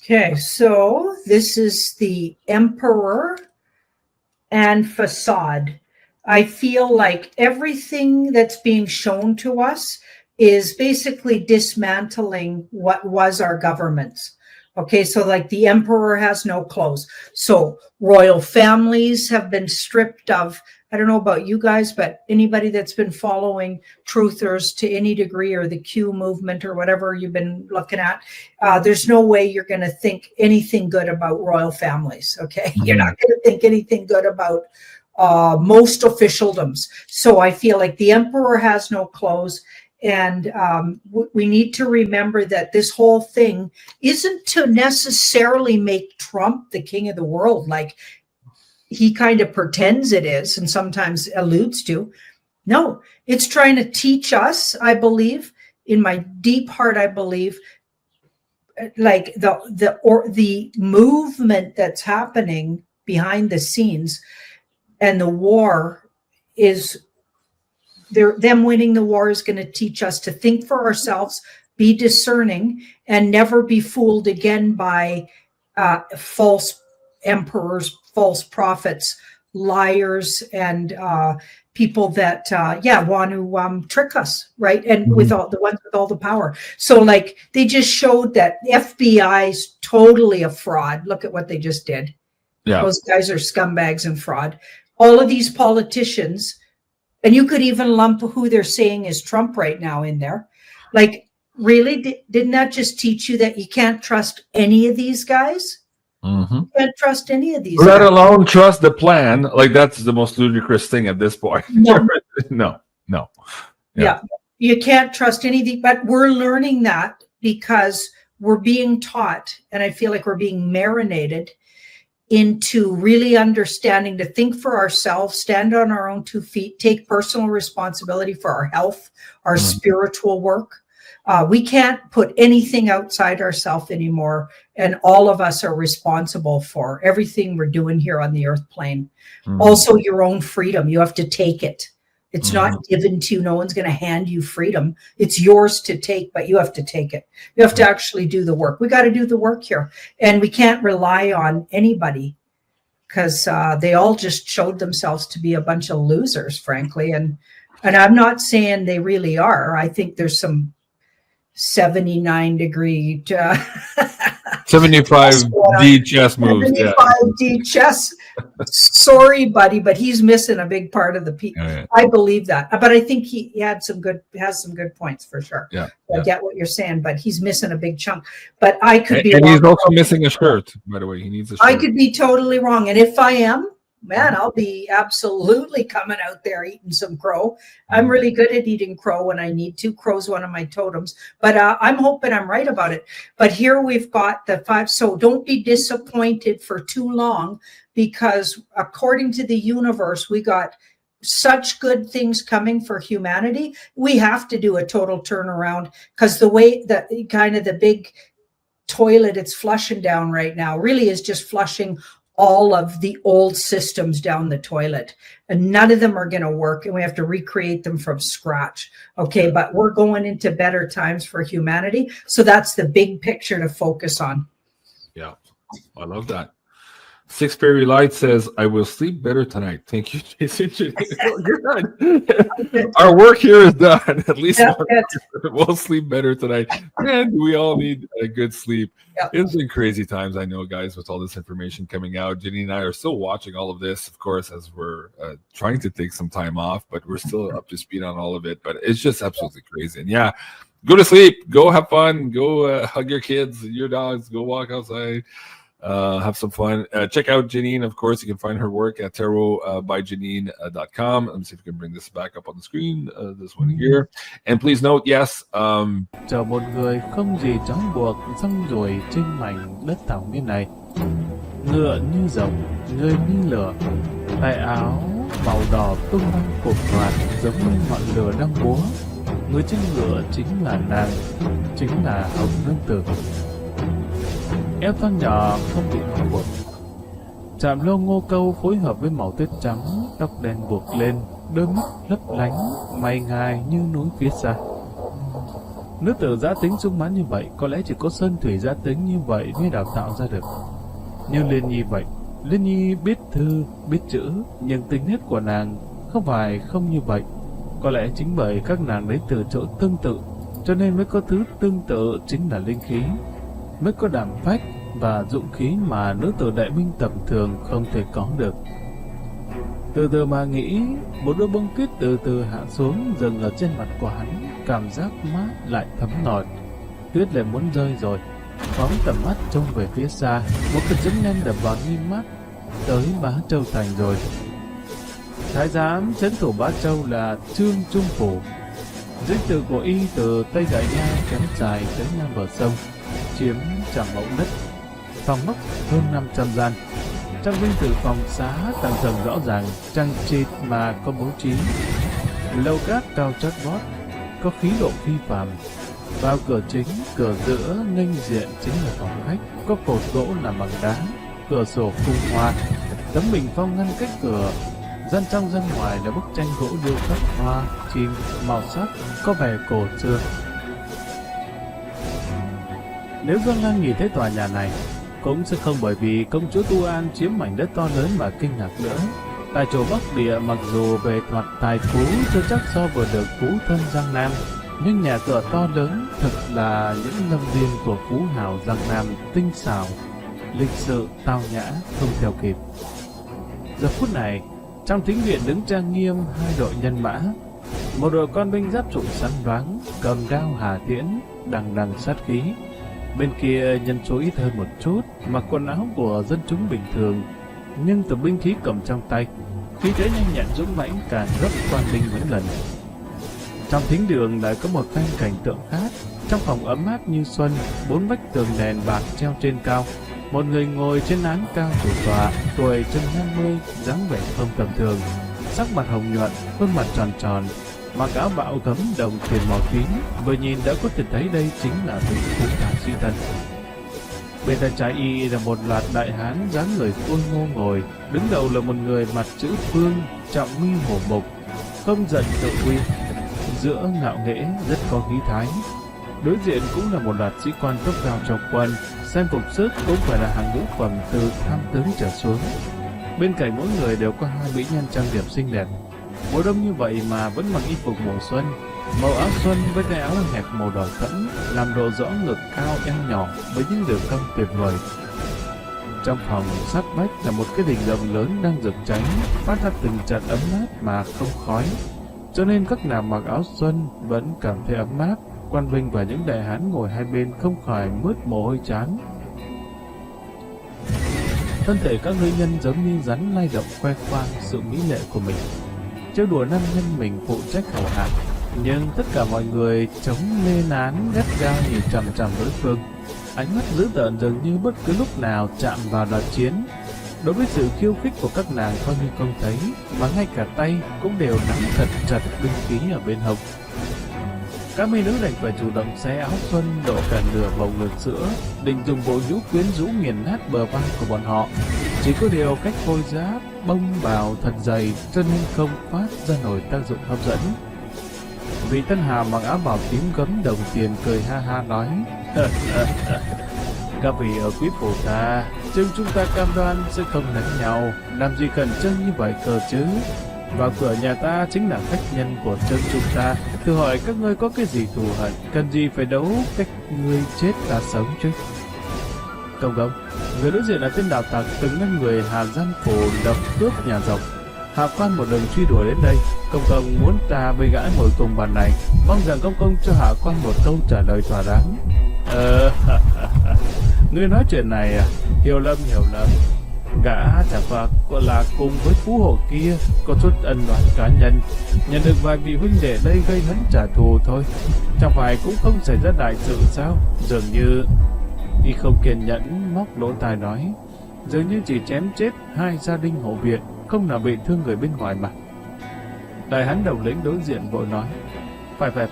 Okay, so this is the Emperor and facade. I feel like everything that's being shown to us is basically dismantling what was our governments. Okay, so like the emperor has no clothes. So royal families have been stripped of, I don't know about you guys, but anybody that's been following truthers to any degree or the Q movement or whatever you've been looking at, there's no way you're going to think anything good about royal families, okay? You're not going to think anything good about most officialdoms. So I feel like the emperor has no clothes. And we need to remember that this whole thing isn't to necessarily make Trump the king of the world, like he kind of pretends it is and sometimes alludes to. No, it's trying to teach us, I believe, in my deep heart, I believe, like the movement that's happening behind the scenes and the war is them winning the war is going to teach us to think for ourselves, be discerning, and never be fooled again by false emperors, false prophets, liars, and people that want to trick us, right? And with all the ones with all the power. So like they just showed that the FBI's totally a fraud. Look at what they just did. Yeah. Those guys are scumbags and fraud. All of these politicians. And you could even lump who they're saying is Trump right now in there. Like, really? Didn't that just teach you that you can't trust any of these guys? You can't trust any of these Let guys. alone trust the plan. Like, that's the most ludicrous thing at this point. No. Yeah. You can't trust anything. But we're learning that because we're being taught, and I feel like we're being marinated into really understanding to think for ourselves, stand on our own 2 feet, take personal responsibility for our health, our spiritual work. We can't put anything outside ourselves anymore. And all of us are responsible for everything we're doing here on the earth plane. Also, your own freedom. You have to take it. It's not given to you. No one's going to hand you freedom. It's yours to take, but you have to take it. You have to actually do the work. We got to do the work here. And we can't rely on anybody because they all just showed themselves to be a bunch of losers, frankly. And I'm not saying they really are. I think there's some 79-degree 75D chess moves. 75D chess. Sorry, buddy, but he's missing a big part of the piece. I believe that, but I think he has some good points for sure. I get what you're saying, but he's missing a big chunk. But I could be. And he's also missing a shirt, by the way. He needs a shirt. I could be totally wrong, and if I am, man, I'll be absolutely coming out there eating some crow. I'm really good at eating crow when I need to. Crow's one of my totems, but I'm hoping I'm right about it. But here we've got the 5. So don't be disappointed for too long, because according to the universe, we got such good things coming for humanity. We have to do a total turnaround, because the way that kind of the big toilet it's flushing down right now really is just flushing all of the old systems down the toilet, and none of them are going to work, and we have to recreate them from scratch. Okay, but we're going into better times for humanity, so that's the big picture to focus on. Yeah, I love that. Six Fairy Light says, I will sleep better tonight. Thank you, Jason. Our work here is done. At least we'll sleep better tonight. And we all need a good sleep. It's been crazy times, I know, guys, with all this information coming out. Janine and I are still watching all of this, of course, as we're trying to take some time off, but we're still up to speed on all of it. But it's just absolutely crazy. And yeah, go to sleep, go have fun, go hug your kids, your dogs, go walk outside. Have some fun. Check out Janine, of course. You can find her work at tarotbyjanine.com. Let me see if we can bring this back up on the screen. This one here. And please note, yes. Chờ một người không gì trói buộc, xong rồi trên mảnh đất thảo nguyên này. Ngựa như rồng, người như lửa. Tay áo màu đỏ tung bay cột quạt, giống như ngọn lửa đang búa. Người trên ngựa chính là nàng, chính là Hồng Nương Tử. Eo thon nhỏ không bị trói buộc. Chạm lông ngô câu phối hợp với màu tuyết trắng, tóc đen buộc lên, đôi mắt lấp lánh, mày ngài như núi phía xa. Nữ tử giã tính sung mãn như vậy, có lẽ chỉ có Sơn Thủy giã tính như vậy mới đào tạo ra được. Nhưng Liên Nhi vậy, Liên Nhi biết thư, biết chữ, nhưng tính nết của nàng không phải không như vậy. Có lẽ chính bởi các nàng đến từ chỗ tương tự, cho nên mới có thứ tương tự chính là linh khí, mới có đảm phách và dũng khí mà nữ tử đại minh tầm thường không thể có được. Từ từ mà nghĩ, một đôi bông tuyết từ từ hạ xuống, dừng ở trên mặt của hắn, cảm giác mát lại thấm ngọt. Tuyết lại muốn rơi rồi, phóng tầm mắt trông về phía xa, một cái chấm nhanh đập vào mi mắt, tới Bá Châu thành rồi. Thái giám trấn thủ Bá Châu là Trương Trung Phủ. Dinh tự của y từ Tây Đại Nha kéo dài tới nam bờ sông, chiếm trạm mẫu đất, phòng ốc hơn 500 gian. Trong dinh tự phòng xá tầng tầng rõ ràng, trăng trịt mà có bố trí. Lầu cát cao chót vót, có khí độ phi phàm. Vào cửa chính, cửa giữa nghênh diện chính là phòng khách, có cột gỗ làm bằng đá, cửa sổ khung hoa, tấm bình phong ngăn cách cửa. Gian trong gian ngoài là bức tranh gỗ điêu khắc hoa, chim, màu sắc, có vẻ cổ xưa. Nếu Vương Lan nhìn thấy tòa nhà này, cũng sẽ không bởi vì công chúa Tu An chiếm mảnh đất to lớn mà kinh ngạc nữa. Tại chỗ Bắc Địa mặc dù về thuật tài phú chưa chắc so vừa được phú thân Giang Nam, nhưng nhà cửa to lớn thực là những lâm viên của phú hào Giang Nam tinh xảo, lịch sự, tao nhã, không theo kịp. Giờ phút này, trong thính viện đứng trang nghiêm hai đội nhân mã, một đội quan binh giáp trụ săn đoán, cầm đao hà tiễn, đằng đằng sát khí. Bên kia nhân số ít hơn một chút, mặc quần áo của dân chúng bình thường, nhưng từ binh khí cầm trong tay, khí thế nhanh nhẹn dũng mãnh càng gấp quan binh mấy lần. Trong thính đường lại có một phen cảnh tượng khác. Trong phòng ấm áp như xuân, bốn vách tường đèn bạc treo trên cao, Một người ngồi trên án cao chủ tọa, tuổi chừng 50, dáng vẻ không tầm thường, sắc mặt hồng nhuận, khuôn mặt tròn tròn, mặc áo bạo gấm đồng tiền màu tím, vừa nhìn đã có thể thấy đây chính là vị phú tá duy tân. Bên tay trái y là một loạt đại hán dáng người khôi ngô ngồi, đứng đầu là một người mặt chữ phương, trọng mi hổ mục, không giận tự uy, giữa ngạo nghễ rất có khí thái. Đối diện cũng là một loạt sĩ quan cấp cao trong quân, xem phục sức cũng phải là hàng ngũ phẩm từ tham tướng trở xuống. Bên cạnh mỗi người đều có hai mỹ nhân trang điểm xinh đẹp. Mùa đông như vậy mà vẫn mặc y phục mùa xuân, màu áo xuân với cái áo hẹp màu đỏ thẫm làm lộ rõ ngực cao eo nhỏ với những đường cong tuyệt vời. Trong phòng sát vách là một cái đình rộng lớn đang rực cháy, phát ra từng trận ấm áp mà không khói, cho nên các nàng mặc áo xuân vẫn cảm thấy ấm áp. Quan binh và những đại hán ngồi hai bên không khỏi mướt mồ hôi trán. Thân thể các nữ nhân giống như rắn lay động khoe khoang sự mỹ lệ của mình, trêu đùa nam nhân mình phụ trách hầu hạ. Nhưng tất cả mọi người chống lên án gắt gao nhìn chằm chằm đối phương, ánh mắt dữ tợn dường như bất cứ lúc nào chạm vào đợt chiến. Đối với sự khiêu khích của các nàng coi như không thấy, mà ngay cả tay cũng đều nắm thật chặt binh khí ở bên hông. Các mỹ nữ đành phải chủ động xé áo xuân độ cả nửa vòng ngực sữa, định dùng bộ nhũ quyến rũ nghiền nát bờ vai của bọn họ. Chỉ có điều cách phôi giáp bông bào thật dày cho nên không phát ra nổi tác dụng hấp dẫn. Vị tân hào mặc áo bào tím gấm đồng tiền cười ha ha nói: các vị ở quý phủ ta, nhưng chúng ta cam đoan sẽ không đánh nhau, làm gì khẩn trương như vậy cơ chứ? Vào cửa nhà ta chính là khách nhân của chân chúng ta, thử hỏi các ngươi có cái gì thù hận, cần gì phải đấu cách ngươi chết ta sống chứ? Công công, người đối diện là tên đạo tặc từng là người Hà Giang phủ đập cướp nhà rồng. Hạ quan một đường truy đuổi đến đây, công công muốn ta với gã ngồi cùng bàn này, mong rằng công công cho hạ quan một câu trả lời thỏa đáng. Ngươi nói chuyện này à? Hiểu lầm. Gã chẳng qua là cùng với phú hộ kia có chút ân oán cá nhân, nhận được vài vị huynh đệ đây gây hấn trả thù thôi, chẳng phải cũng không xảy ra đại sự sao? Dường như y không kiên nhẫn móc lỗ tai nói, dường như chỉ chém chết hai gia đình hộ viện, không nào bị thương người bên ngoài mà. Đại hán đầu lĩnh đối diện vội nói,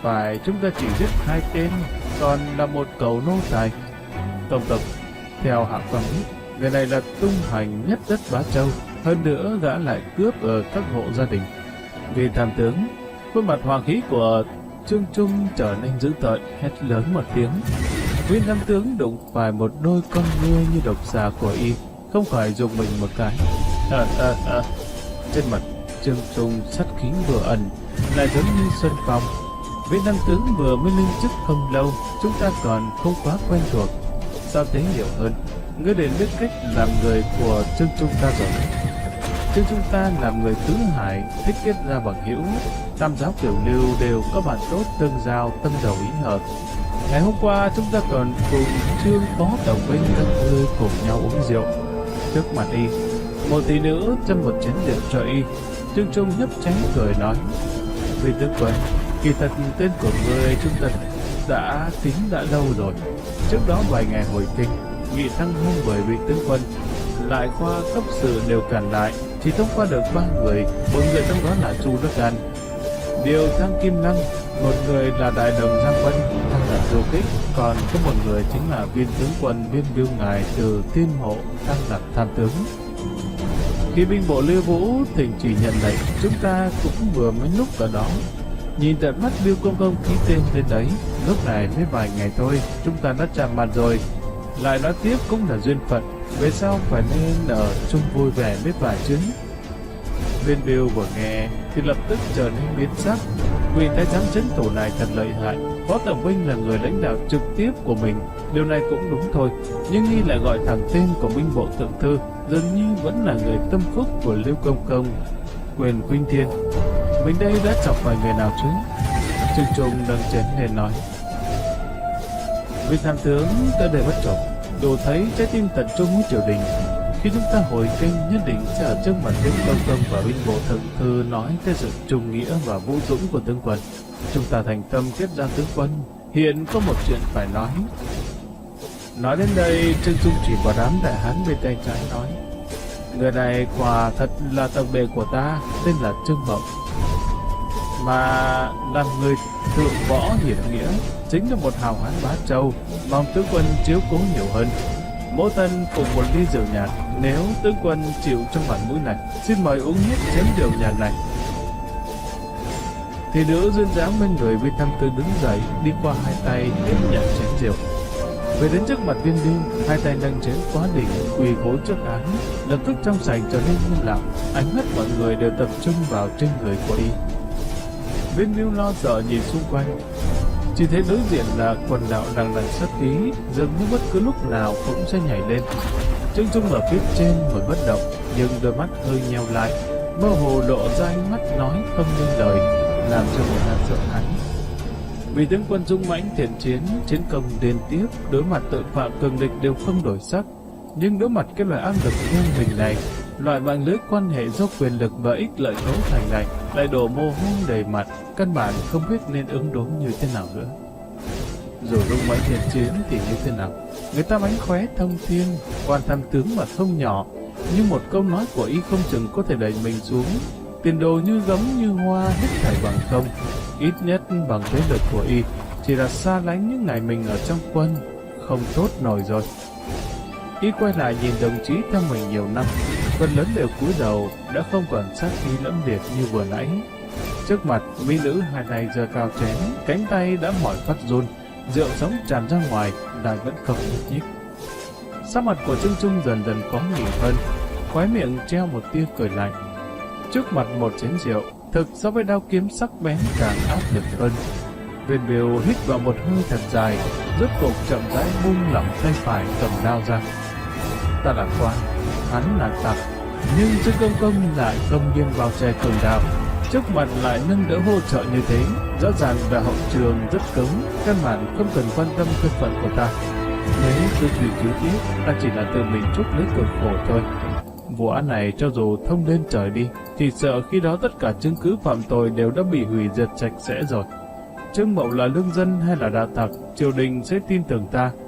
phải, chúng ta chỉ giết hai tên, còn là một cầu nô tài. Tổng tổng, theo hạ quan biết, người này là tung hoành nhất đất Bá Châu, hơn nữa gã lại cướp ở các hộ gia đình. Vì tham tướng, khuôn mặt hoàng khí của Trương Trung trở nên dữ tợn, hét lớn một tiếng. Viên tham tướng đụng phải một đôi con ngươi như độc xà của y, không khỏi dùng mình một cái. Trên mặt Trương Trung sát khí vừa ẩn, lại giống như xuân phong. Viên tham tướng vừa mới lên chức không lâu, chúng ta còn không quá quen thuộc. Sao thế hiểu hơn? Ngươi đến biết cách làm người của Trương Trung ta rồi. Trương Trung ta làm người tứ hải, thích kết ra bằng hữu, tam giáo tiểu lưu đều có bạn tốt tương giao, tâm đầu ý hợp. Ngày hôm qua chúng ta còn cùng Trương phó tổng binh các ngươi cùng nhau uống rượu. Trước mặt y, một tỷ nữ châm một chén rượu cho y. Trương Trung nhấp cháy cười nói, vì tướng quân, kỳ thật tên của ngươi chúng ta đã tính đã lâu rồi. Trước đó vài ngày hồi kinh, nghị thăng hôn bởi vị tướng quân, lại khoa cấp sự đều cản lại, chỉ thông qua được 3 người, 4 người trong đó là Chu Đức An, Điều Thăng Kim Lăng, một người là đại đồng Giang Vân, thăng là du kích, còn có một người chính là viên tướng quân Viên Biêu Ngài từ Thiên Hộ, thăng là tham tướng. Khi binh bộ Liêu Vũ thỉnh chỉ nhận lệnh, chúng ta cũng vừa mới lúc ở đó, nhìn tận mắt Biêu Công Công ký tên lên đấy. Lúc này mới vài ngày thôi, chúng ta đã chạm mặt rồi. Lại nói tiếp cũng là duyên phận, về sau phải nên ở chung vui vẻ biết vài chứ. Viên Biêu vừa nghe thì lập tức trở nên biến sắc. Vì thái giám trấn thủ này thật lợi hại, Phó Tổng binh là người lãnh đạo trực tiếp của mình, điều này cũng đúng thôi. Nhưng y lại gọi thẳng tên của binh bộ thượng thư, dường như vẫn là người tâm phúc của Liêu Công Công, Quyền Khuynh Thiên. Mình đây đã chọc phải người nào chứ? Trương Trung nâng chén lên nói, vị tham tướng đã đầy bất trọng, đủ thấy trái tim tận trung của triều đình. Khi chúng ta hồi kinh nhất định sẽ ở trước mặt Liêu Công Công và binh bộ thượng thư nói tới sự trung nghĩa và vũ dũng của tướng quân. Chúng ta thành tâm kết giao tướng quân. Hiện có một chuyện phải nói. Nói đến đây, Trương Trung chỉ vào đám đại hán bên tay trái nói: người này quả thật là tộc đệ của ta, tên là Trương Mộng, mà làm người thượng võ hiển nghĩa, chính là một hào hán bá châu, mong tướng quân chiếu cố nhiều hơn. Mỗ thân cùng một ly rượu nhạt, nếu tướng quân chịu trong bản mũi này, xin mời uống hết chén rượu nhạt này. Thì nữ duyên dáng bên người Viên Tam Tư đứng dậy, đi qua hai tay tiếp nhận chén rượu. Về đến trước mặt Viên Biêu, hai tay nâng chén quá đỉnh, quỳ gối trước án, lập tức trong sảnh trở nên im lặng, ánh mắt mọi người đều tập trung vào trên người của y. Viên Biêu lo sợ nhìn xung quanh, chỉ thấy đối diện là quần đạo đằng đằng sát khí, dường như bất cứ lúc nào cũng sẽ nhảy lên. Trương Trung ở phía trên ngồi bất động, nhưng đôi mắt hơi nheo lại, mơ hồ lộ ra ánh mắt nói không nên lời, làm cho người ta sợ hãi. Vì tướng quân dũng mãnh thiện chiến, chiến công liên tiếp, đối mặt tội phạm cường địch đều không đổi sắc, nhưng đối mặt cái loại áp lực ngang mình này, loại mạng lưới quan hệ do quyền lực và ích lợi cấu thành này, lại đổ mồ hôi đầy mặt, căn bản không biết nên ứng đối như thế nào nữa. Dù dũng mãnh thiện chiến thì như thế nào, người ta mánh khóe thông thiên, quan tham tướng mà không nhỏ, nhưng một câu nói của y không chừng có thể đẩy mình xuống. Tiền đồ như gấm như hoa, hết thảy bằng không. Ít nhất bằng thế lực của y, chỉ là xa lánh những ngày mình ở trong quân, không tốt nổi rồi. Y quay lại nhìn đồng chí theo mình nhiều năm, phần lớn đều cúi đầu, đã không còn sát khí lẫm liệt như vừa nãy. Trước mặt, mỹ nữ hai tay giơ cao chén, cánh tay đã mỏi phát run, rượu sống tràn ra ngoài, lại vẫn không nhúc nhích. Sắc mặt của Trương Trung dần dần có nghỉ hơn, khóe miệng treo một tia cười lạnh. Trước mặt một chén rượu, thực so với đao kiếm sắc bén càng áp lực hơn. Viên Biêu hít vào một hơi thật dài, rốt cuộc chậm rãi buông lỏng tay phải cầm đao ra. Ta là quan, hắn là tặc, nhưng Trương Công Công lại không nghiêng vào che cường đạo, trước mặt lại nâng đỡ hỗ trợ như thế, rõ ràng là hậu trường rất cứng, căn bản không cần quan tâm thân phận của ta. Nếu cứ truy cứu tiếp, ta chỉ là tự mình chuốc lấy cực khổ thôi. Vụ án này cho dù thông lên trời đi, thì sợ khi đó tất cả chứng cứ phạm tội đều đã bị hủy diệt sạch sẽ rồi. Trương Mậu là lương dân hay là đạo tặc, triều đình sẽ tin tưởng ta,